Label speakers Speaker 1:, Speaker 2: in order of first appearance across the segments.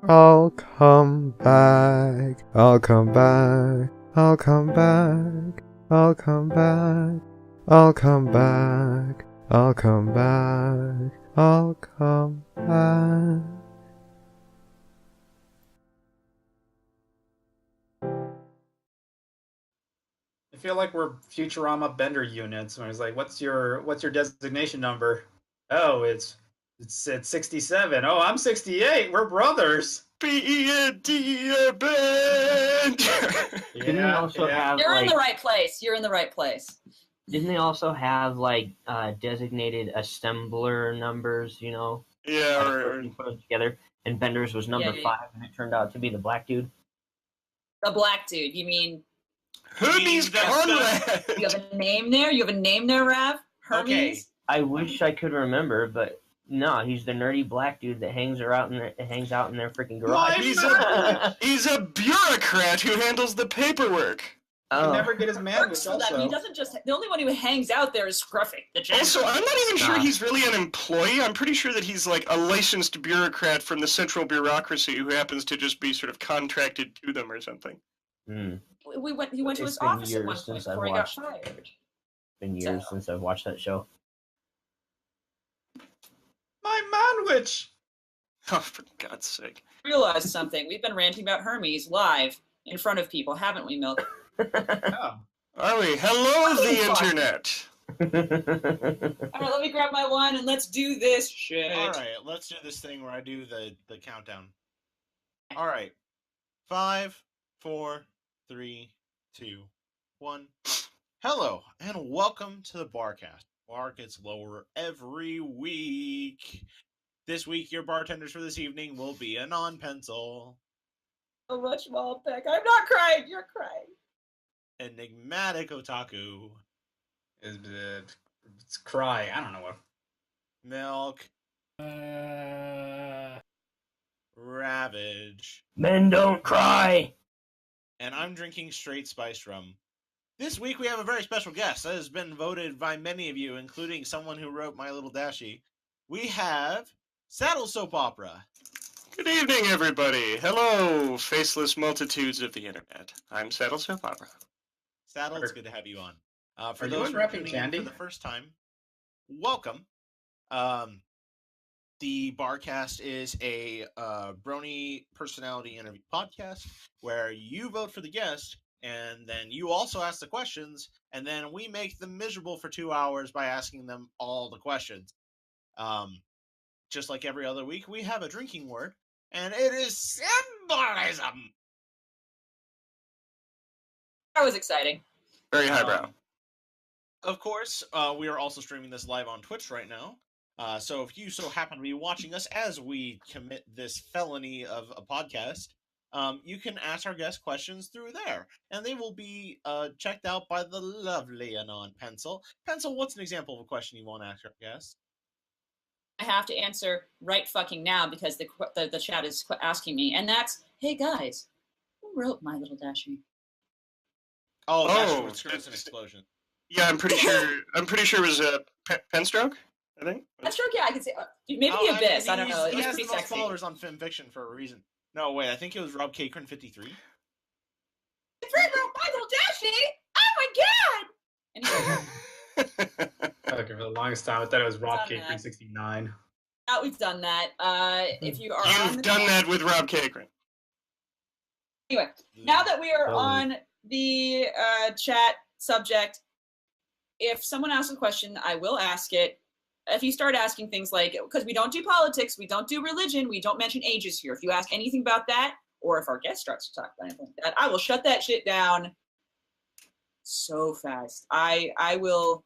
Speaker 1: I'll come back. I'll come back. I'll come back. I'll come back. I'll come back. I'll come back. I'll come back.
Speaker 2: I feel like we're Futurama Bender units. When it's like, what's your designation number? Oh, it's 67. Oh, I'm 68. We're brothers.
Speaker 3: Be a dear band.
Speaker 4: Didn't they also have
Speaker 5: You're in
Speaker 4: like?
Speaker 5: the right place. You're in the right place.
Speaker 4: Didn't they also have like designated assembler numbers? You know,
Speaker 3: Yeah,
Speaker 4: like
Speaker 3: or
Speaker 4: you put them together. And Bender's was number
Speaker 5: Yeah.
Speaker 4: 5, and it turned out to be the black dude.
Speaker 5: The black dude. You mean
Speaker 3: Hermes Conrad.
Speaker 5: you have a name there? You have a name there, Rav? Hermes?
Speaker 6: Okay.
Speaker 4: I wish I could remember, but no, he's the nerdy black dude that hangs out in their freaking garage.
Speaker 3: He's a bureaucrat who handles the paperwork.
Speaker 2: He can never get his man.
Speaker 5: Works for them. He doesn't just. The only one who hangs out there is Scruffy, the janitor.
Speaker 3: Also, I'm not even sure he's really an employee. I'm pretty sure that he's like a licensed bureaucrat from the central bureaucracy who happens to just be sort of contracted to them or something.
Speaker 4: Hmm.
Speaker 5: He went to his office at one point before he got fired.
Speaker 4: It's been years since I've watched that show.
Speaker 2: My manwich.
Speaker 3: Oh, for God's sake.
Speaker 5: Realized something. We've been ranting about Hermes live in front of people, haven't we, Milk?
Speaker 2: Oh.
Speaker 3: Are we? Hello, the internet.
Speaker 5: All right, let me grab my wine and let's do this shit.
Speaker 6: All right, let's do this thing where I do the countdown. All right. 5, 4, 3, 2, 1. Hello, and welcome to the Barcast. Bar gets lower every week. This week, your bartenders for this evening will be a non-pencil,
Speaker 5: So much Malbec. I'm not crying. You're crying.
Speaker 6: enigmatic otaku,
Speaker 2: It's cry. I don't know what.
Speaker 6: milk, ravage,
Speaker 4: Men don't cry.
Speaker 6: and I'm drinking straight spiced rum. This week we have a very special guest that has been voted by many of you, including someone who wrote My Little Dashie. We have Saddlesoap Opera.
Speaker 3: Good evening, everybody. Hello, faceless multitudes of the internet. I'm Saddlesoap Opera.
Speaker 6: Saddle, it's good to have you on. For
Speaker 2: Are you
Speaker 6: those who are
Speaker 2: unwrapping
Speaker 6: tuning in
Speaker 2: candy?
Speaker 6: for the first time, welcome. The Barcast is a brony personality interview podcast where you vote for the guest, and then you also ask the questions, and then we make them miserable for 2 hours by asking them all the questions. Just like every other week, we have a drinking word, and it is symbolism.
Speaker 5: That was exciting.
Speaker 3: Very highbrow.
Speaker 6: Of course, we are also streaming this live on Twitch right now. So if you so happen to be watching us as we commit this felony of a podcast, you can ask our guest questions through there, and they will be checked out by the lovely Anon Pencil. Pencil, what's an example of a question you want to ask our guest?
Speaker 5: I have to answer right fucking now because the chat is asking me, and that's, hey guys, who wrote My Little Dashie?
Speaker 6: Oh, that's
Speaker 3: Oh,
Speaker 6: what screams an explosion.
Speaker 3: Yeah, I'm pretty sure. I'm pretty sure it was Penstroke. I think.
Speaker 5: Deathstroke, yeah, I could say maybe the Abyss. I don't know. It
Speaker 6: He
Speaker 5: was
Speaker 6: has
Speaker 5: pretty
Speaker 6: the most
Speaker 5: sexy.
Speaker 6: followers on FimFiction for a reason. No, wait, I think it was Rob Cakran 53.
Speaker 5: My Little Dashie! Oh my god! Anyway,
Speaker 2: Okay, for the longest time, I thought it was Rob
Speaker 5: Done
Speaker 2: K
Speaker 5: that.
Speaker 2: 369.
Speaker 5: now we've done that. If you are on
Speaker 3: You've
Speaker 5: the
Speaker 3: done that with Rob Cakran.
Speaker 5: Anyway, now that we are
Speaker 4: Totally.
Speaker 5: on the chat subject, if someone asks a question, I will ask it. If you start asking things like, because we don't do politics, we don't do religion, we don't mention ages here. If you ask anything about that, or if our guest starts to talk about anything like that, I will shut that shit down so fast. I will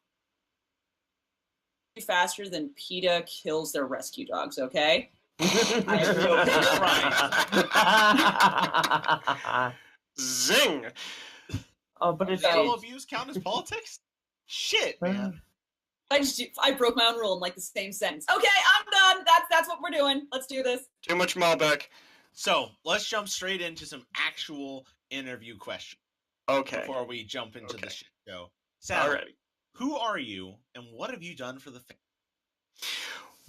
Speaker 5: be faster than PETA kills their rescue dogs, okay? I have no
Speaker 3: Zing.
Speaker 4: Oh, but it's
Speaker 6: Animal abuse count as politics? Shit, man.
Speaker 5: I broke my own rule in like the same sentence. Okay, I'm done. That's what we're doing. Let's do this.
Speaker 3: Too much Malbec.
Speaker 6: So, let's jump straight into some actual interview questions
Speaker 3: Okay.
Speaker 6: before we jump into the show.
Speaker 3: All
Speaker 6: Sally,
Speaker 3: right.
Speaker 6: who are you and what have you done for the family?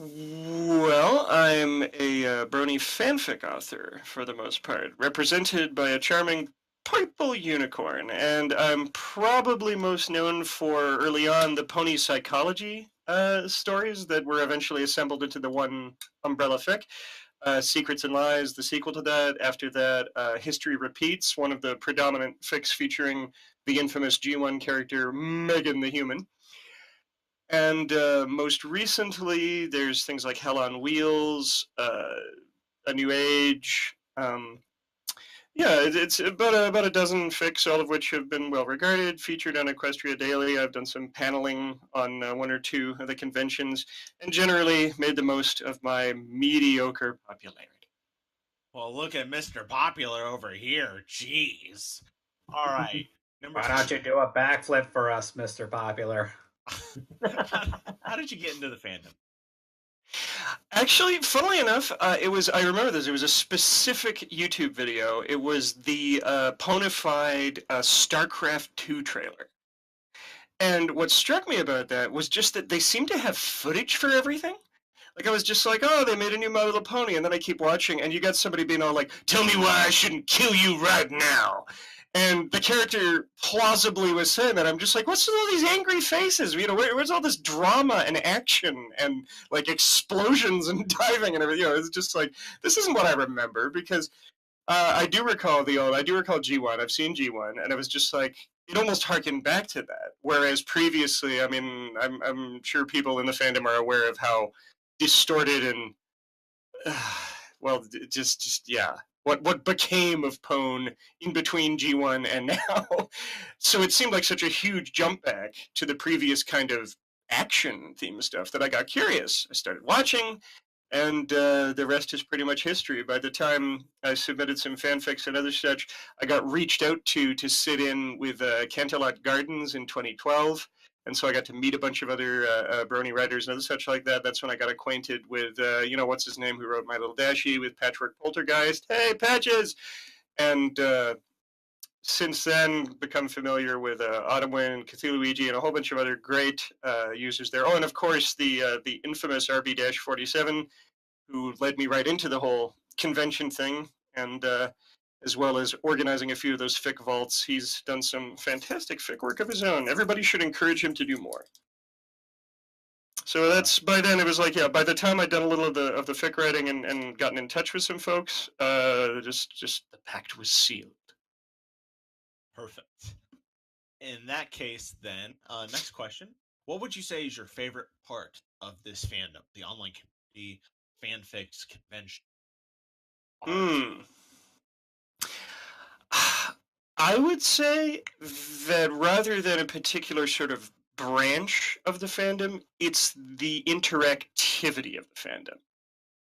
Speaker 3: Well, I'm a brony fanfic author for the most part, represented by a charming purple unicorn, and I'm probably most known for early on the pony psychology stories that were eventually assembled into the one umbrella fic. Secrets and Lies, the sequel to that. After that, History Repeats, one of the predominant fics featuring the infamous G1 character Megan the Human. And most recently, there's things like Hell on Wheels, A New Age. Yeah, it's about a dozen fics, all of which have been well regarded, featured on Equestria Daily. I've done some paneling on one or two of the conventions, and generally made the most of my mediocre popularity.
Speaker 6: Well, look at Mr. Popular over here. Jeez. All right. Number
Speaker 2: Why
Speaker 6: two.
Speaker 2: don't you do a backflip for us, Mr. Popular?
Speaker 6: How did you get into the fandom?
Speaker 3: Actually, funnily enough, I remember this. It was a specific YouTube video. It was the Ponified StarCraft 2 trailer. And what struck me about that was just that they seemed to have footage for everything. Like, I was just like, oh, they made a new My Little Pony. And then I keep watching, and you got somebody being all like, tell me why I shouldn't kill you right now. And the character plausibly was saying that. I'm just like, what's with all these angry faces? You know, where's all this drama and action and like explosions and diving and everything? You know, it's just like, this isn't what I remember, because I do recall G1. I've seen G1, and it was just like, it almost harkened back to that. Whereas previously, I mean, I'm sure people in the fandom are aware of how distorted and well, just yeah, what became of Pwn in between G1 and now. So it seemed like such a huge jump back to the previous kind of action theme stuff that I got curious. I started watching, and the rest is pretty much history. By the time I submitted some fanfics and other such, I got reached out to sit in with Canterlot Gardens in 2012. And so I got to meet a bunch of other brony writers and other such like that. That's when I got acquainted with, you know, what's his name, who wrote My Little Dashie, with Patchwork Poltergeist. Hey, Patches! And since then, become familiar with Autumnwind, Cthulhuigi, and a whole bunch of other great users there. Oh, and of course, the infamous RB-47, who led me right into the whole convention thing, and as well as organizing a few of those fic vaults. He's done some fantastic fic work of his own. Everybody should encourage him to do more. So that's, by then it was like, yeah, by the time I'd done a little of the fic writing and gotten in touch with some folks, just the pact was sealed.
Speaker 6: Perfect. In that case, then, next question. What would you say is your favorite part of this fandom, the online community, fanfics, convention?
Speaker 3: I would say that rather than a particular sort of branch of the fandom, it's the interactivity of the fandom,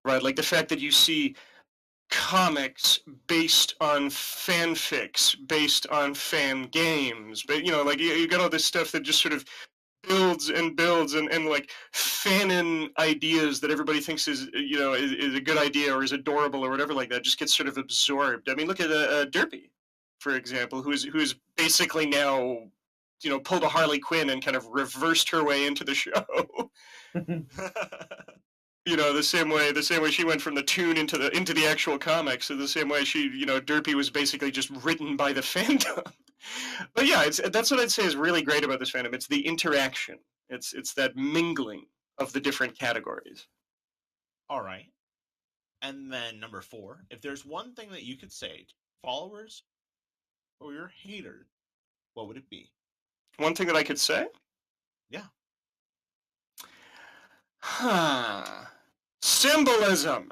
Speaker 3: right? Like the fact that you see comics based on fanfics, based on fan games, but you know, like you got all this stuff that just sort of builds and builds and like fanon ideas that everybody thinks is, you know, is a good idea or is adorable or whatever like that, just gets sort of absorbed. I mean, look at Derpy, for example, who's basically now, you know, pulled a Harley Quinn and kind of reversed her way into the show. You know, the same way she went from the toon into the actual comics, so the same way she, you know, Derpy was basically just written by the fandom. But yeah, that's what I'd say is really great about this fandom. It's the interaction. It's that mingling of the different categories.
Speaker 6: All right. And then number 4, if there's one thing that you could say to followers or your haters, what would it be?
Speaker 3: One thing that I could say?
Speaker 6: Yeah.
Speaker 3: Symbolism.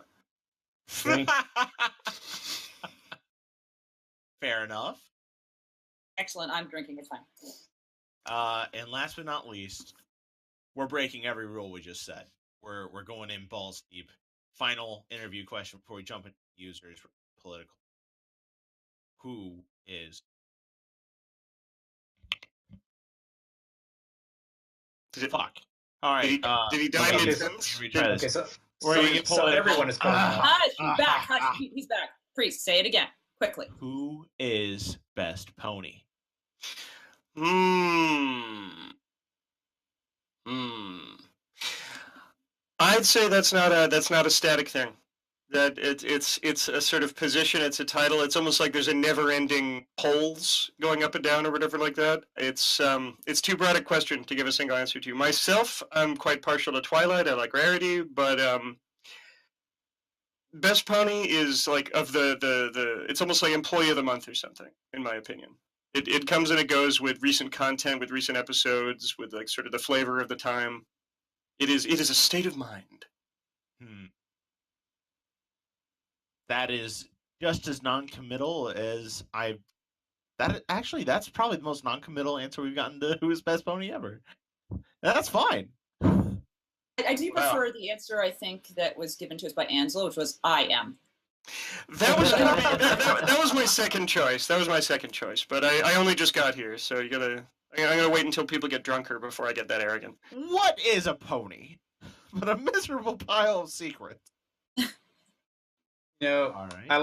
Speaker 4: Drink.
Speaker 6: Fair enough.
Speaker 5: Excellent. I'm drinking. It's fine.
Speaker 6: And last but not least, we're breaking every rule we just said. We're going in balls deep. Final interview question before we jump into users political. Who is? Fuck. All right.
Speaker 3: Did he die
Speaker 2: okay,
Speaker 3: mid-sentence?
Speaker 4: Retry this.
Speaker 2: Okay, so,
Speaker 6: We're gonna get
Speaker 2: so
Speaker 6: political.
Speaker 2: everyone is going off.
Speaker 5: Hush, he's back. Hush, he's back. Priest, say it again, quickly.
Speaker 6: Who is best pony?
Speaker 3: I I'd say that's not a static thing. That it's a sort of position. It's a title. It's almost like there's a never-ending polls going up and down or whatever like that. It's too broad a question to give a single answer to. Myself, I'm quite partial to Twilight. I like Rarity, but Best Pony is like of the it's almost like Employee of the Month or something, in my opinion. It comes and it goes with recent content, with recent episodes, with like sort of the flavor of the time. It is a state of mind.
Speaker 6: That is just as non-committal as that's probably the most non-committal answer we've gotten to who is Best Pony ever. That's fine.
Speaker 5: I do prefer the answer, I think, that was given to us by Ansel, which was I am.
Speaker 3: That was my second choice. But I only just got here, so I'm gonna wait until people get drunker before I get that arrogant.
Speaker 6: What is a pony? But a miserable pile of secrets.
Speaker 2: All
Speaker 6: right.
Speaker 2: I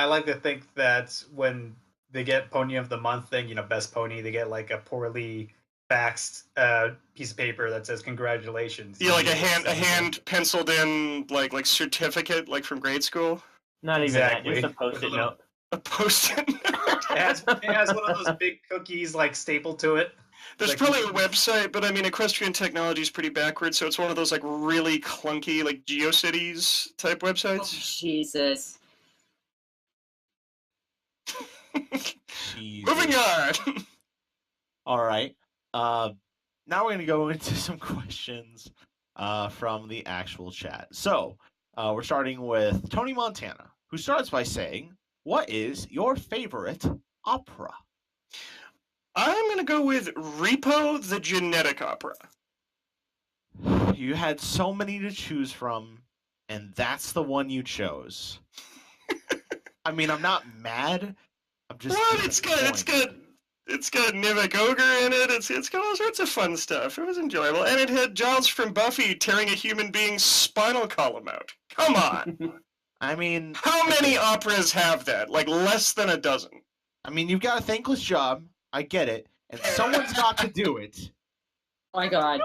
Speaker 2: like to think that when they get Pony of the Month thing, Best Pony, they get like a poorly faxed piece of paper that says congratulations.
Speaker 3: Yeah, like a hand penciled in like certificate, like from grade school.
Speaker 4: Not even that, just a post-it note.
Speaker 3: A post-it note.
Speaker 2: It has one of those big cookies like stapled to it.
Speaker 3: There's probably a website, but I mean, Equestrian Technology is pretty backwards, so it's one of those like really clunky, like GeoCities type websites.
Speaker 5: Oh, Jesus.
Speaker 3: Moving on.
Speaker 6: All right. Now we're going to go into some questions from the actual chat. So we're starting with Tony Montana, who starts by saying, "What is your favorite opera?"
Speaker 3: I'm going to go with Repo the Genetic Opera.
Speaker 6: You had so many to choose from, and that's the one you chose. I mean, I'm not mad. I'm just
Speaker 3: what? It's got Nivek Ogre in it. It's got all sorts of fun stuff. It was enjoyable, and it had Giles from Buffy tearing a human being's spinal column out. Come on.
Speaker 6: I mean,
Speaker 3: how many operas have that? Like less than a dozen.
Speaker 6: I mean, you've got a thankless job. I get it, and someone's got to do it.
Speaker 5: Oh my God.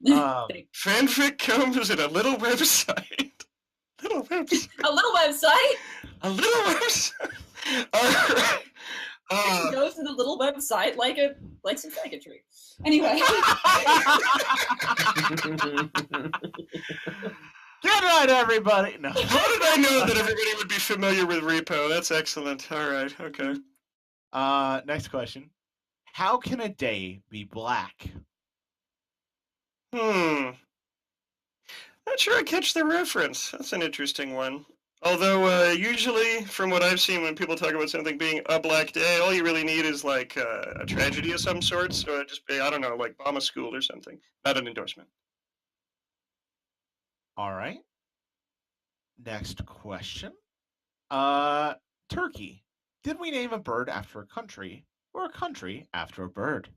Speaker 3: Fanfic comes in a little website.
Speaker 5: A little website?
Speaker 3: A little website. All right.
Speaker 5: It goes to the little website like some faggotry. Anyway.
Speaker 6: Good night, everybody. No.
Speaker 3: How did I know that everybody would be familiar with Repo? That's excellent. All right. Okay.
Speaker 6: Next question. How can a day be black?
Speaker 3: Not sure I catch the reference. That's an interesting one. Although, usually, from what I've seen, when people talk about something being a black day, all you really need is, like, a tragedy of some sort. So it'd just be, I don't know, like bomb a school or something. Not an endorsement.
Speaker 6: All right. Next question. Turkey. Did we name a bird after a country, or a country after a bird?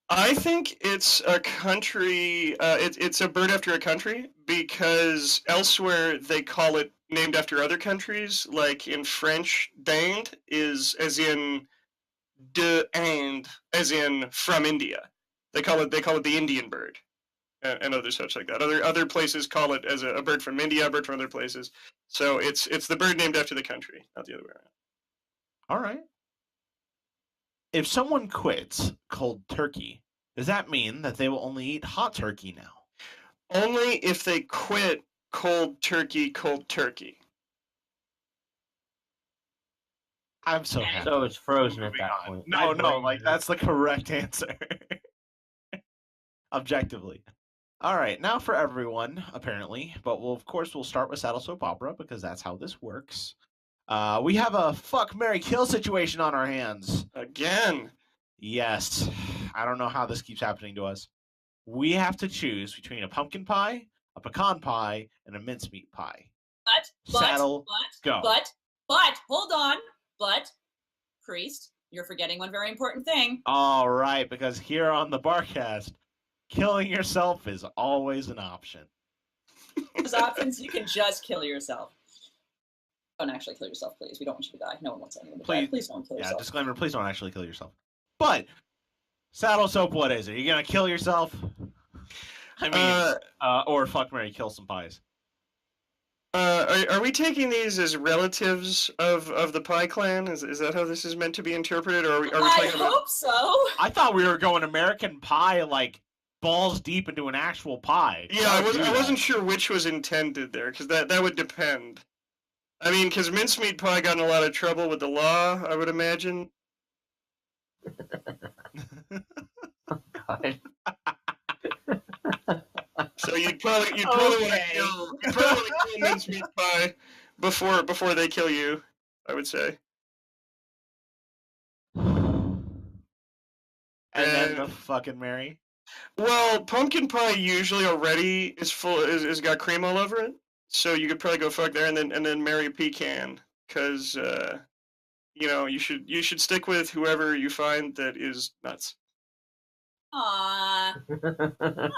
Speaker 3: I think it's a country. It's a bird after a country because elsewhere they call it named after other countries. Like in French, dinde is as in de Inde, as in from India. They call it the Indian bird, and other such like that. Other places call it as a bird from India, a bird from other places. So it's the bird named after the country, not the other way around.
Speaker 6: All right. If someone quits cold turkey, does that mean that they will only eat hot turkey now?
Speaker 3: Only if they quit cold turkey, cold turkey.
Speaker 6: I'm so happy.
Speaker 4: So it's frozen at that point.
Speaker 6: No, like that's the correct answer. Objectively. All right, now for everyone, apparently, but we'll start with Saddlesoap Opera because that's how this works. We have a fuck, marry, kill situation on our hands.
Speaker 3: Again.
Speaker 6: Yes. I don't know how this keeps happening to us. We have to choose between a pumpkin pie, a pecan pie, and a mincemeat pie. Hold
Speaker 5: on. Priest, you're forgetting one very important thing.
Speaker 6: All right, because here on the Barcast, killing yourself is always an option.
Speaker 5: Those options, you can just kill yourself. Don't actually kill yourself, please. We don't want you to die. No one wants anyone to die. Please don't kill yourself.
Speaker 6: Yeah, disclaimer, please don't actually kill yourself. But, Saddlesoap, what is it? Are you going to kill yourself? I mean, or fuck, Mary, kill some pies.
Speaker 3: Are we taking these as relatives of the Pie Clan? Is that how this is meant to be interpreted, or are we
Speaker 5: I
Speaker 3: talking about?
Speaker 5: hope so.
Speaker 6: I thought we were going American Pie, like balls deep into an actual pie.
Speaker 3: Yeah, I wasn't sure which was intended there, because that would depend. I mean, because mincemeat pie got in a lot of trouble with the law, I would imagine.
Speaker 4: God.
Speaker 3: So you'd probably want to kill mincemeat pie before they kill you, I would say.
Speaker 6: And then the fucking Mary.
Speaker 3: Well, pumpkin pie usually already is got cream all over it, so you could probably go fuck there and then marry pecan, because you should stick with whoever you find that is nuts.
Speaker 5: Aww. Aww.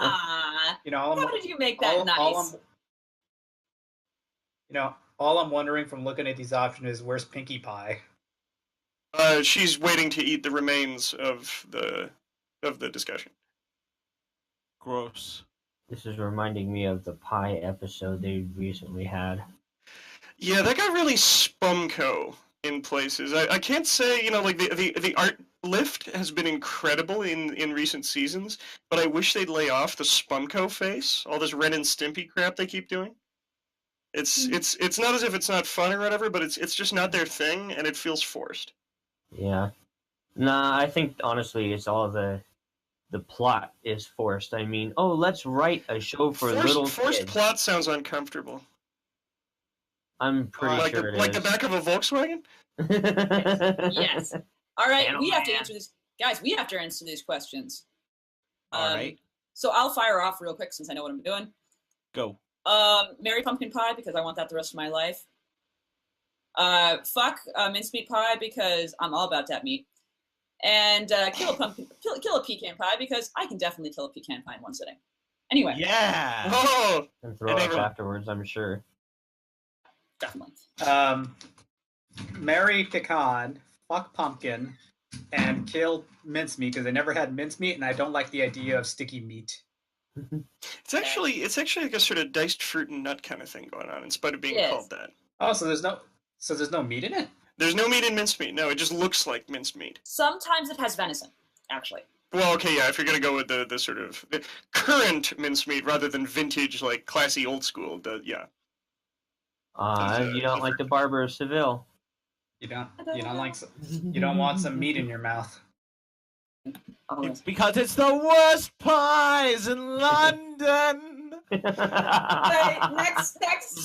Speaker 5: How did you make that nice?
Speaker 2: All I'm wondering from looking at these options is where's Pinkie Pie?
Speaker 3: She's waiting to eat the remains of the discussion.
Speaker 6: Gross.
Speaker 4: This is reminding me of the pie episode they recently had.
Speaker 3: Yeah, that got really spumco in places. I can't say, like the art lift has been incredible in recent seasons, but I wish they'd lay off the spumco face, all this Ren and Stimpy crap they keep doing. It's not as if it's not fun or whatever, but it's just not their thing, and it feels forced.
Speaker 4: Yeah. Nah, I think honestly it's all the plot is forced. I mean, let's write a show for little
Speaker 3: forced
Speaker 4: kids.
Speaker 3: plot sounds uncomfortable.
Speaker 4: I'm pretty sure it is.
Speaker 3: Like the back of a Volkswagen?
Speaker 5: Yes. All right, we have to answer this. Guys, we have to answer these questions.
Speaker 6: All right.
Speaker 5: So I'll fire off real quick since I know what I'm doing.
Speaker 6: Go.
Speaker 5: Marry pumpkin pie because I want that the rest of my life. Fuck mincemeat pie because I'm all about that meat. And kill a pecan pie because I can definitely kill a pecan pie in one sitting. Anyway.
Speaker 6: Yeah.
Speaker 3: Oh!
Speaker 4: And throw up afterwards, I'm sure.
Speaker 5: Definitely.
Speaker 2: Marry pecan, fuck pumpkin, and kill mincemeat because I never had mincemeat and I don't like the idea of sticky meat.
Speaker 3: It's actually like a sort of diced fruit and nut kind of thing going on, in spite of being called that.
Speaker 2: Oh, so there's no meat in it?
Speaker 3: There's no meat in mincemeat. No, it just looks like mincemeat.
Speaker 5: Sometimes it has venison, actually.
Speaker 3: Well, okay, yeah, if you're gonna go with the sort of the current mincemeat rather than vintage, like classy old school, yeah.
Speaker 4: You don't like the Barber of Seville.
Speaker 2: You don't want some meat in your mouth.
Speaker 6: Because it's the worst pies in London.
Speaker 5: Right, next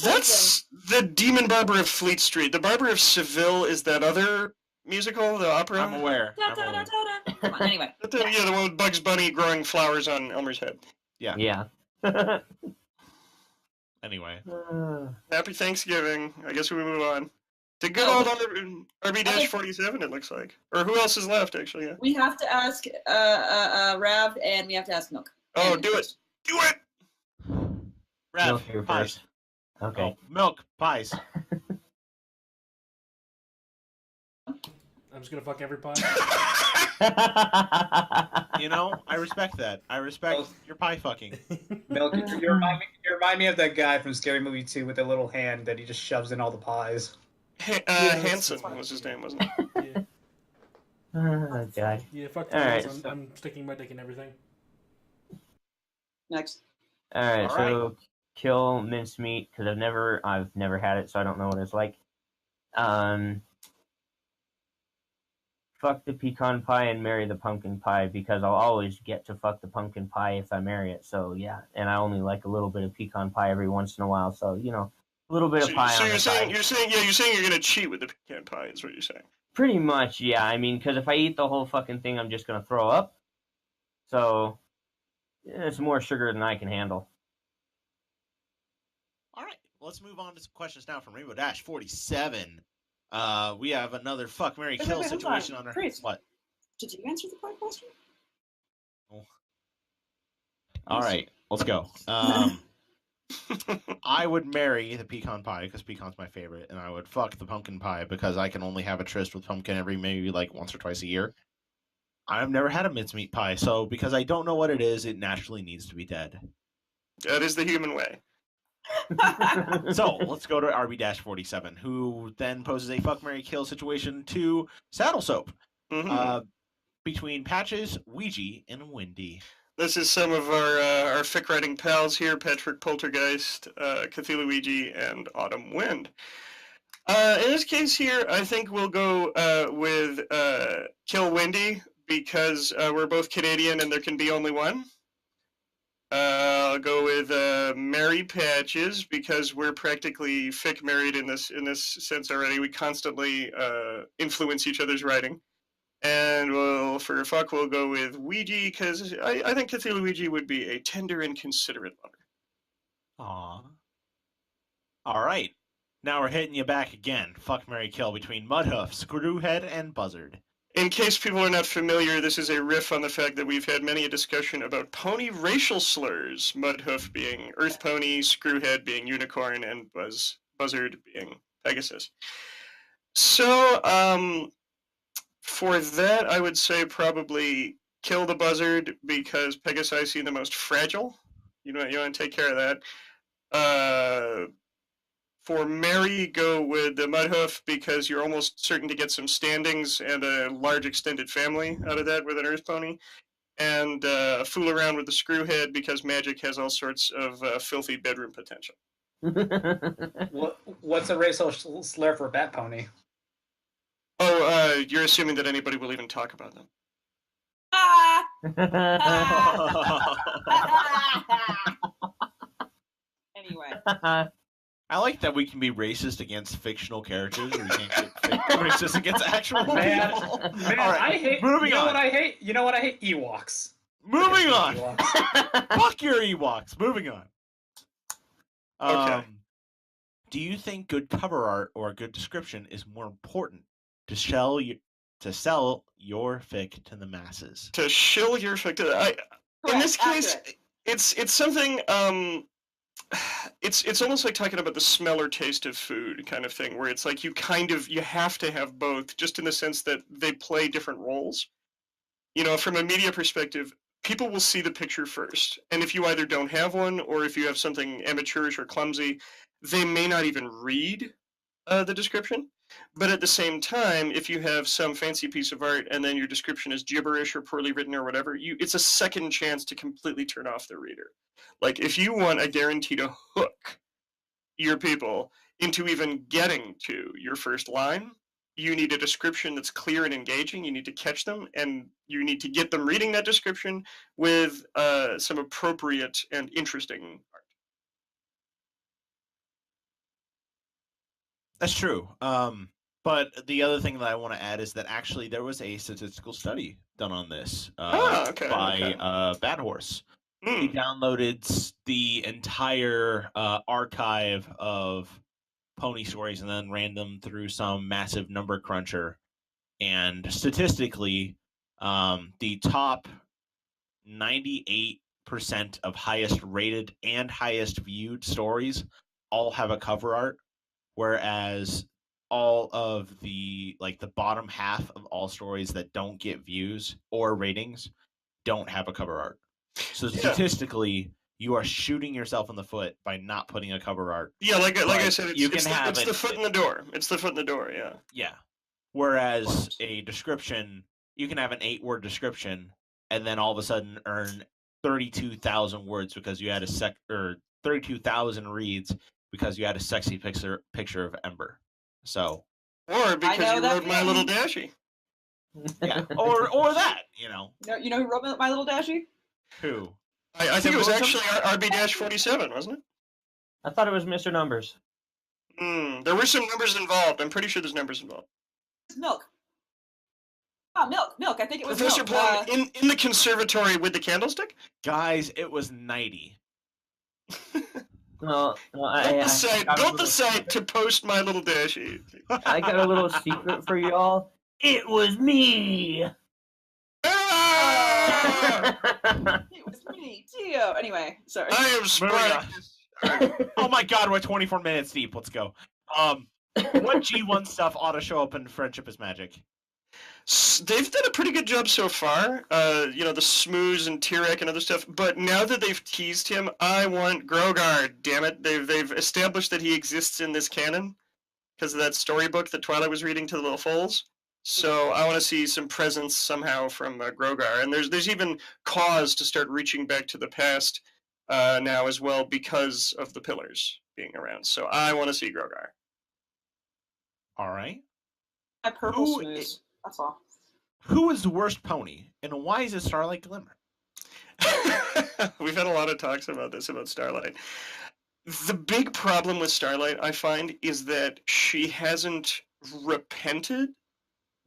Speaker 3: That's the Demon Barber of Fleet Street. The Barber of Seville is that other musical, the opera?
Speaker 6: I'm aware.
Speaker 5: Come on, anyway.
Speaker 3: Yeah, the one with Bugs Bunny growing flowers on Elmer's head.
Speaker 6: Yeah. Anyway.
Speaker 3: Happy Thanksgiving. I guess we move on. To good old RB-47, it looks like. Or who else is left, actually, yeah.
Speaker 5: We have to ask Rav, and we have to ask Milk.
Speaker 3: Oh, do it! Do it!
Speaker 6: Rav,
Speaker 4: Milk here
Speaker 6: pies.
Speaker 4: first. Okay.
Speaker 6: Oh, milk, pies.
Speaker 7: I'm just gonna fuck every pie.
Speaker 6: I respect that. I respect your pie fucking.
Speaker 2: Milk, you remind me of that guy from Scary Movie 2 with the little hand that he just shoves in all the pies.
Speaker 3: Hanson was his name, wasn't it?
Speaker 7: Yeah.
Speaker 4: Oh, God.
Speaker 7: Yeah, fuck
Speaker 4: All right,
Speaker 7: pies. I'm sticking my dick in everything.
Speaker 5: Next.
Speaker 4: Alright,
Speaker 6: All
Speaker 4: so kill mincemeat, because I've never had it, so I don't know what it's like. Fuck the pecan pie and marry the pumpkin pie, because I'll always get to fuck the pumpkin pie if I marry it, so yeah. And I only like a little bit of pecan pie every once in a while, so, a little bit of pie on the side.
Speaker 3: You're saying you're gonna cheat with the pecan pie, is what you're saying.
Speaker 4: Pretty much, yeah. I mean, because if I eat the whole fucking thing, I'm just gonna throw up. So, it's more sugar than I can handle.
Speaker 6: All right, let's move on to some questions now from Rainbow Dash 47. We have another fuck, marry, kill
Speaker 5: Wait,
Speaker 6: situation on our.
Speaker 5: Chris.
Speaker 6: What?
Speaker 5: Did you answer the pie question?
Speaker 6: Oh. All right, let's go. I would marry the pecan pie because pecan's my favorite, and I would fuck the pumpkin pie because I can only have a tryst with pumpkin every maybe like once or twice a year. I've never had a mincemeat pie, so because I don't know what it is, it naturally needs to be dead.
Speaker 3: That is the human way.
Speaker 6: So let's go to RB-47, who then poses a fuck, marry, kill situation to Saddlesoap. Between Patches, Ouija, and Windy.
Speaker 3: This is some of our fic writing pals here: Patrick Poltergeist, Cthulhu Ouija, and Autumn Wind. In this case here, I think we'll go with Kill Windy because we're both Canadian and there can be only one. I'll go with Marry Patches because we're practically fic married in this sense already. We constantly influence each other's writing. And for fuck, we'll go with Ouija because I think Cthulhu Ouija would be a tender and considerate lover.
Speaker 6: Aww. All right. Now we're hitting you back again. Fuck, marry, kill between Mudhoof, Screwhead, and Buzzard.
Speaker 3: In case people are not familiar, this is a riff on the fact that we've had many a discussion about pony racial slurs, Mudhoof being Earth Pony, Screwhead being Unicorn, and Buzzard being Pegasus. So, for that, I would say probably kill the Buzzard because Pegasi seem the most fragile. You want to take care of that. For Mary, go with the Mudhoof because you're almost certain to get some standings and a large extended family out of that with an Earth Pony. And fool around with the Screwhead because magic has all sorts of filthy bedroom potential.
Speaker 2: What's a racial slur for Bat Pony?
Speaker 3: Oh, you're assuming that anybody will even talk about them.
Speaker 5: Anyway.
Speaker 6: I like that we can be racist against fictional characters, or we can't get racist against actual people.
Speaker 2: Man,
Speaker 6: All right,
Speaker 2: I hate.
Speaker 6: moving
Speaker 2: you know
Speaker 6: on.
Speaker 2: what I hate? You know what I hate? Ewoks.
Speaker 6: Moving on.
Speaker 2: Ewoks.
Speaker 6: Fuck your Ewoks. Moving on.
Speaker 3: Okay.
Speaker 6: Do you think good cover art or a good description is more important to sell your fic to the masses?
Speaker 3: To shill your fic in this case, it's something. It's almost like talking about the smell or taste of food kind of thing, where it's like you have to have both, just in the sense that they play different roles. You know, from a media perspective, people will see the picture first, and if you either don't have one or if you have something amateurish or clumsy, they may not even read the description. But at the same time, if you have some fancy piece of art and then your description is gibberish or poorly written or whatever, it's a second chance to completely turn off the reader. Like, if you want a guarantee to hook your people into even getting to your first line, you need a description that's clear and engaging. You need to catch them, and you need to get them reading that description with some appropriate and interesting art.
Speaker 6: That's true. But the other thing that I want to add is that actually there was a statistical study done on this by Bad Horse. He downloaded the entire archive of pony stories and then ran them through some massive number cruncher. And statistically, the top 98% of highest rated and highest viewed stories all have a cover art, whereas all of the bottom half of all stories that don't get views or ratings don't have a cover art. So statistically, you are shooting yourself in the foot by not putting a cover art.
Speaker 3: Yeah, like I said, it's the foot in the door. It's the foot in the door, yeah.
Speaker 6: Yeah. Whereas a description, you can have an 8-word description and then all of a sudden earn 32,000 words because you had 32,000 reads because you had a sexy picture of Ember. So,
Speaker 3: or because you wrote My Little Dashie.
Speaker 6: Yeah, or that,
Speaker 5: You know who wrote My Little Dashie?
Speaker 6: Who?
Speaker 3: I think it was actually RB-47, wasn't it?
Speaker 4: I thought it was Mr. Numbers.
Speaker 3: There were some numbers involved. I'm pretty sure there's numbers involved.
Speaker 5: Milk. Milk. I think it was
Speaker 3: Professor
Speaker 5: Milk.
Speaker 3: Plum in the conservatory with the candlestick?
Speaker 6: Guys, it was 90.
Speaker 4: Built
Speaker 3: the site to post My Little Dashie.
Speaker 4: I got a little secret for y'all. It was me.
Speaker 5: It was me too. Anyway, sorry.
Speaker 3: I am smart.
Speaker 6: Oh my god, we're 24 minutes deep. Let's go. What G1 stuff ought to show up in Friendship is Magic?
Speaker 3: They've done a pretty good job so far. You know, the Smooze and Tyrek and other stuff. But now that they've teased him, I want Grogar. Damn it! They've established that he exists in this canon because of that storybook that Twilight was reading to the little foals. So I want to see some presence somehow from Grogar. And there's even cause to start reaching back to the past now as well because of the pillars being around. So I want to see Grogar.
Speaker 6: All right.
Speaker 5: A purple
Speaker 6: Who
Speaker 5: smooth. That's all.
Speaker 6: Who is the worst pony, and why is it Starlight Glimmer?
Speaker 3: We've had a lot of talks about this, about Starlight. The big problem with Starlight, I find, is that she hasn't repented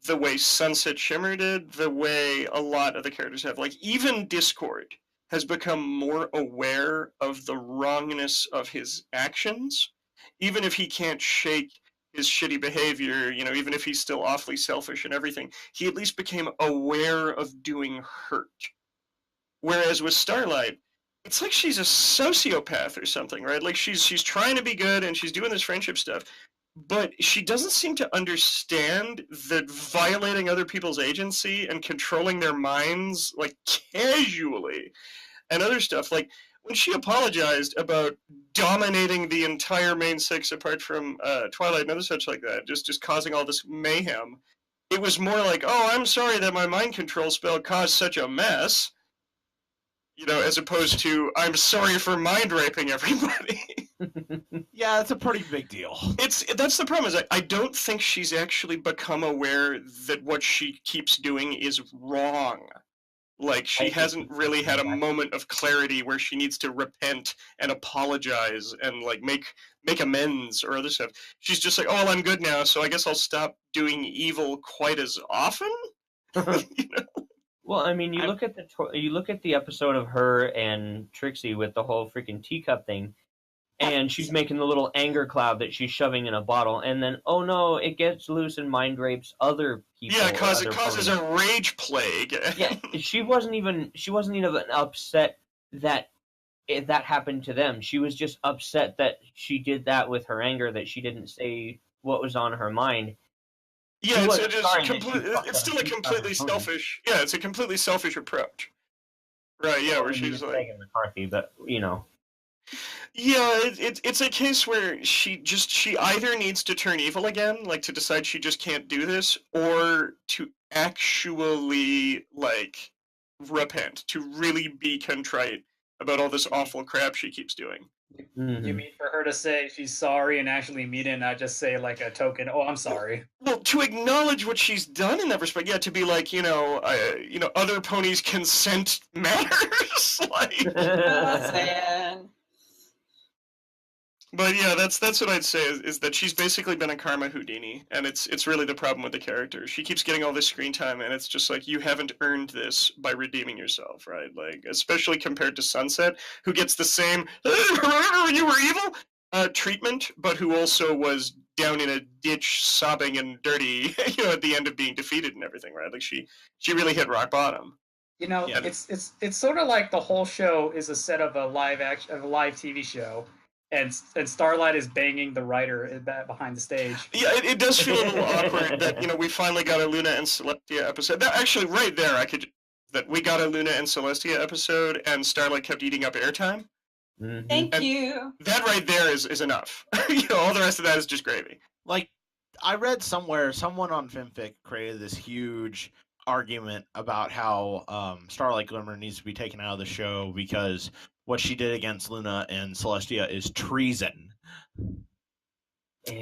Speaker 3: the way Sunset Shimmer did, the way a lot of the characters have. Like, even Discord has become more aware of the wrongness of his actions, even if he can't shake his shitty behavior, you know, even if he's still awfully selfish and everything, he at least became aware of doing hurt. Whereas with Starlight, it's like she's a sociopath or something, right? Like she's trying to be good and she's doing this friendship stuff, but she doesn't seem to understand that violating other people's agency and controlling their minds, like, casually, and other stuff, like when she apologized about dominating the entire main six apart from Twilight and other such like that, just causing all this mayhem, it was more like, oh, I'm sorry that my mind control spell caused such a mess, you know, as opposed to, I'm sorry for mind raping everybody.
Speaker 6: Yeah, it's a pretty big deal.
Speaker 3: That's the problem, is I don't think she's actually become aware that what she keeps doing is wrong. Like, she hasn't really had a moment of clarity where she needs to repent and apologize and, like, make amends or other stuff. She's just like, oh, well, I'm good now, so I guess I'll stop doing evil quite as often? You know?
Speaker 4: Well, I mean, you look at the episode of her and Trixie with the whole freaking teacup thing, and she's making the little anger cloud that she's shoving in a bottle, and then, oh no, it gets loose and mind rapes other people.
Speaker 3: Yeah, it causes
Speaker 4: ponies.
Speaker 3: a rage plague.
Speaker 4: Yeah, she wasn't even upset that that happened to them. She was just upset that she did that with her anger, that she didn't say what was on her mind.
Speaker 3: Yeah, it's still a completely selfish. Yeah, it's a completely selfish approach. Right? Yeah, where she's like
Speaker 4: Megan McCarthy, but you know.
Speaker 3: Yeah, it's a case where she either needs to turn evil again, like to decide she just can't do this, or to actually, like, repent, to really be contrite about all this awful crap she keeps doing.
Speaker 4: Mm-hmm.
Speaker 2: You mean for her to say she's sorry and actually mean it, and not just say, like, a token, oh, I'm sorry?
Speaker 3: Well, to acknowledge what she's done in that respect, yeah, to be like, other ponies' consent matters. Like, but yeah, that's what I'd say is that she's basically been a karma Houdini, and it's really the problem with the character. She keeps getting all this screen time, and it's just like, you haven't earned this by redeeming yourself, right? Like, especially compared to Sunset, who gets the same you were evil treatment, but who also was down in a ditch, sobbing and dirty, at the end of being defeated and everything, right? Like, she really hit rock bottom.
Speaker 2: Yeah. It's sort of like the whole show is a set of a live TV show. And Starlight is banging the writer behind the stage.
Speaker 3: Yeah, it does feel a little awkward that we finally got a Luna and Celestia episode. That actually, right there, that we got a Luna and Celestia episode, and Starlight kept eating up airtime.
Speaker 4: Mm-hmm.
Speaker 5: Thank you.
Speaker 3: That right there is enough. All the rest of that is just gravy.
Speaker 6: Like, I read somewhere, someone on Fanfic created this huge argument about how Starlight Glimmer needs to be taken out of the show because what she did against Luna and Celestia is treason.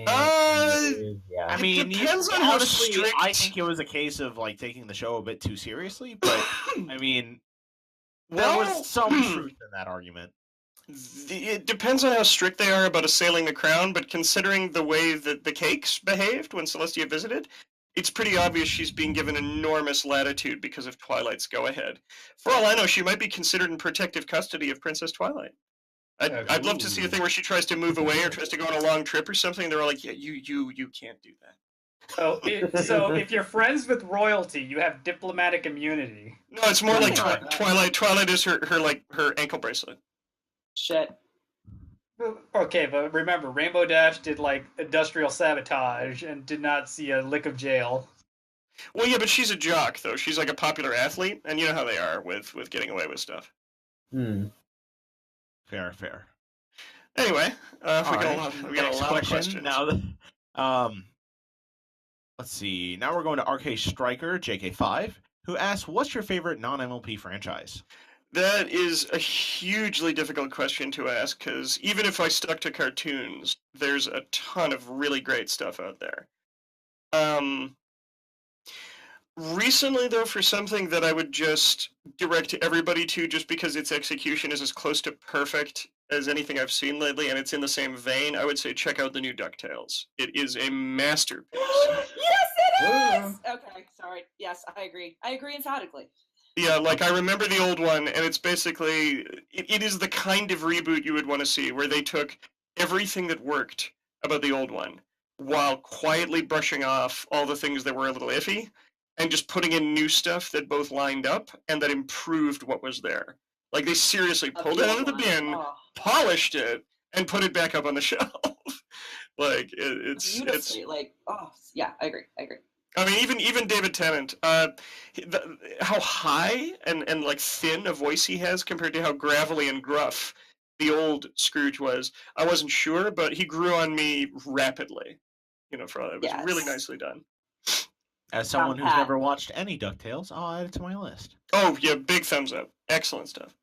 Speaker 6: I mean,
Speaker 3: depends on how
Speaker 6: honestly,
Speaker 3: strict.
Speaker 6: I think it was a case of like taking the show a bit too seriously, but I mean, there was some truth in that argument.
Speaker 3: It depends on how strict they are about assailing the crown, but considering the way that the cakes behaved when Celestia visited, it's pretty obvious she's being given enormous latitude because of Twilight's go-ahead. For all I know, she might be considered in protective custody of Princess Twilight. I'd love to see a thing where she tries to move away or tries to go on a long trip or something. They're all like, yeah, you can't do that.
Speaker 2: So if you're friends with royalty, you have diplomatic immunity.
Speaker 3: No, it's more like Twilight. Twilight is her ankle bracelet.
Speaker 5: Shit.
Speaker 2: Okay, but remember, Rainbow Dash did like industrial sabotage and did not see a lick of jail.
Speaker 3: Well, yeah, but she's a jock, though. She's like a popular athlete, and you know how they are with getting away with stuff.
Speaker 6: Fair.
Speaker 3: Anyway, we
Speaker 6: All
Speaker 3: got
Speaker 6: right.
Speaker 3: a lot of
Speaker 6: Next question.
Speaker 3: questions.
Speaker 6: Now, let's see. Now we're going to RK Striker JK5, who asks, "What's your favorite non-MLP franchise?"
Speaker 3: That is a hugely difficult question to ask, because even if I stuck to cartoons, there's a ton of really great stuff out there. Recently, though, for something that I would just direct everybody to, just because its execution is as close to perfect as anything I've seen lately, and it's in the same vein, I would say check out the new DuckTales. It is a masterpiece.
Speaker 5: Yes, it is! Okay, sorry. Yes, I agree. I agree emphatically.
Speaker 3: Yeah, like I remember the old one, and it's basically, it is the kind of reboot you would want to see, where they took everything that worked about the old one, while quietly brushing off all the things that were a little iffy, and just putting in new stuff that both lined up and that improved what was there. Like they seriously pulled it out of the bin, polished it, and put it back up on the shelf. Like it's
Speaker 5: beautifully. Yeah, I agree.
Speaker 3: I mean, even David Tennant, how high and like thin a voice he has compared to how gravelly and gruff the old Scrooge was, I wasn't sure, but he grew on me rapidly. It was really nicely done.
Speaker 6: As someone who's never watched any DuckTales, I'll add it to my list.
Speaker 3: Oh, yeah, big thumbs up. Excellent stuff.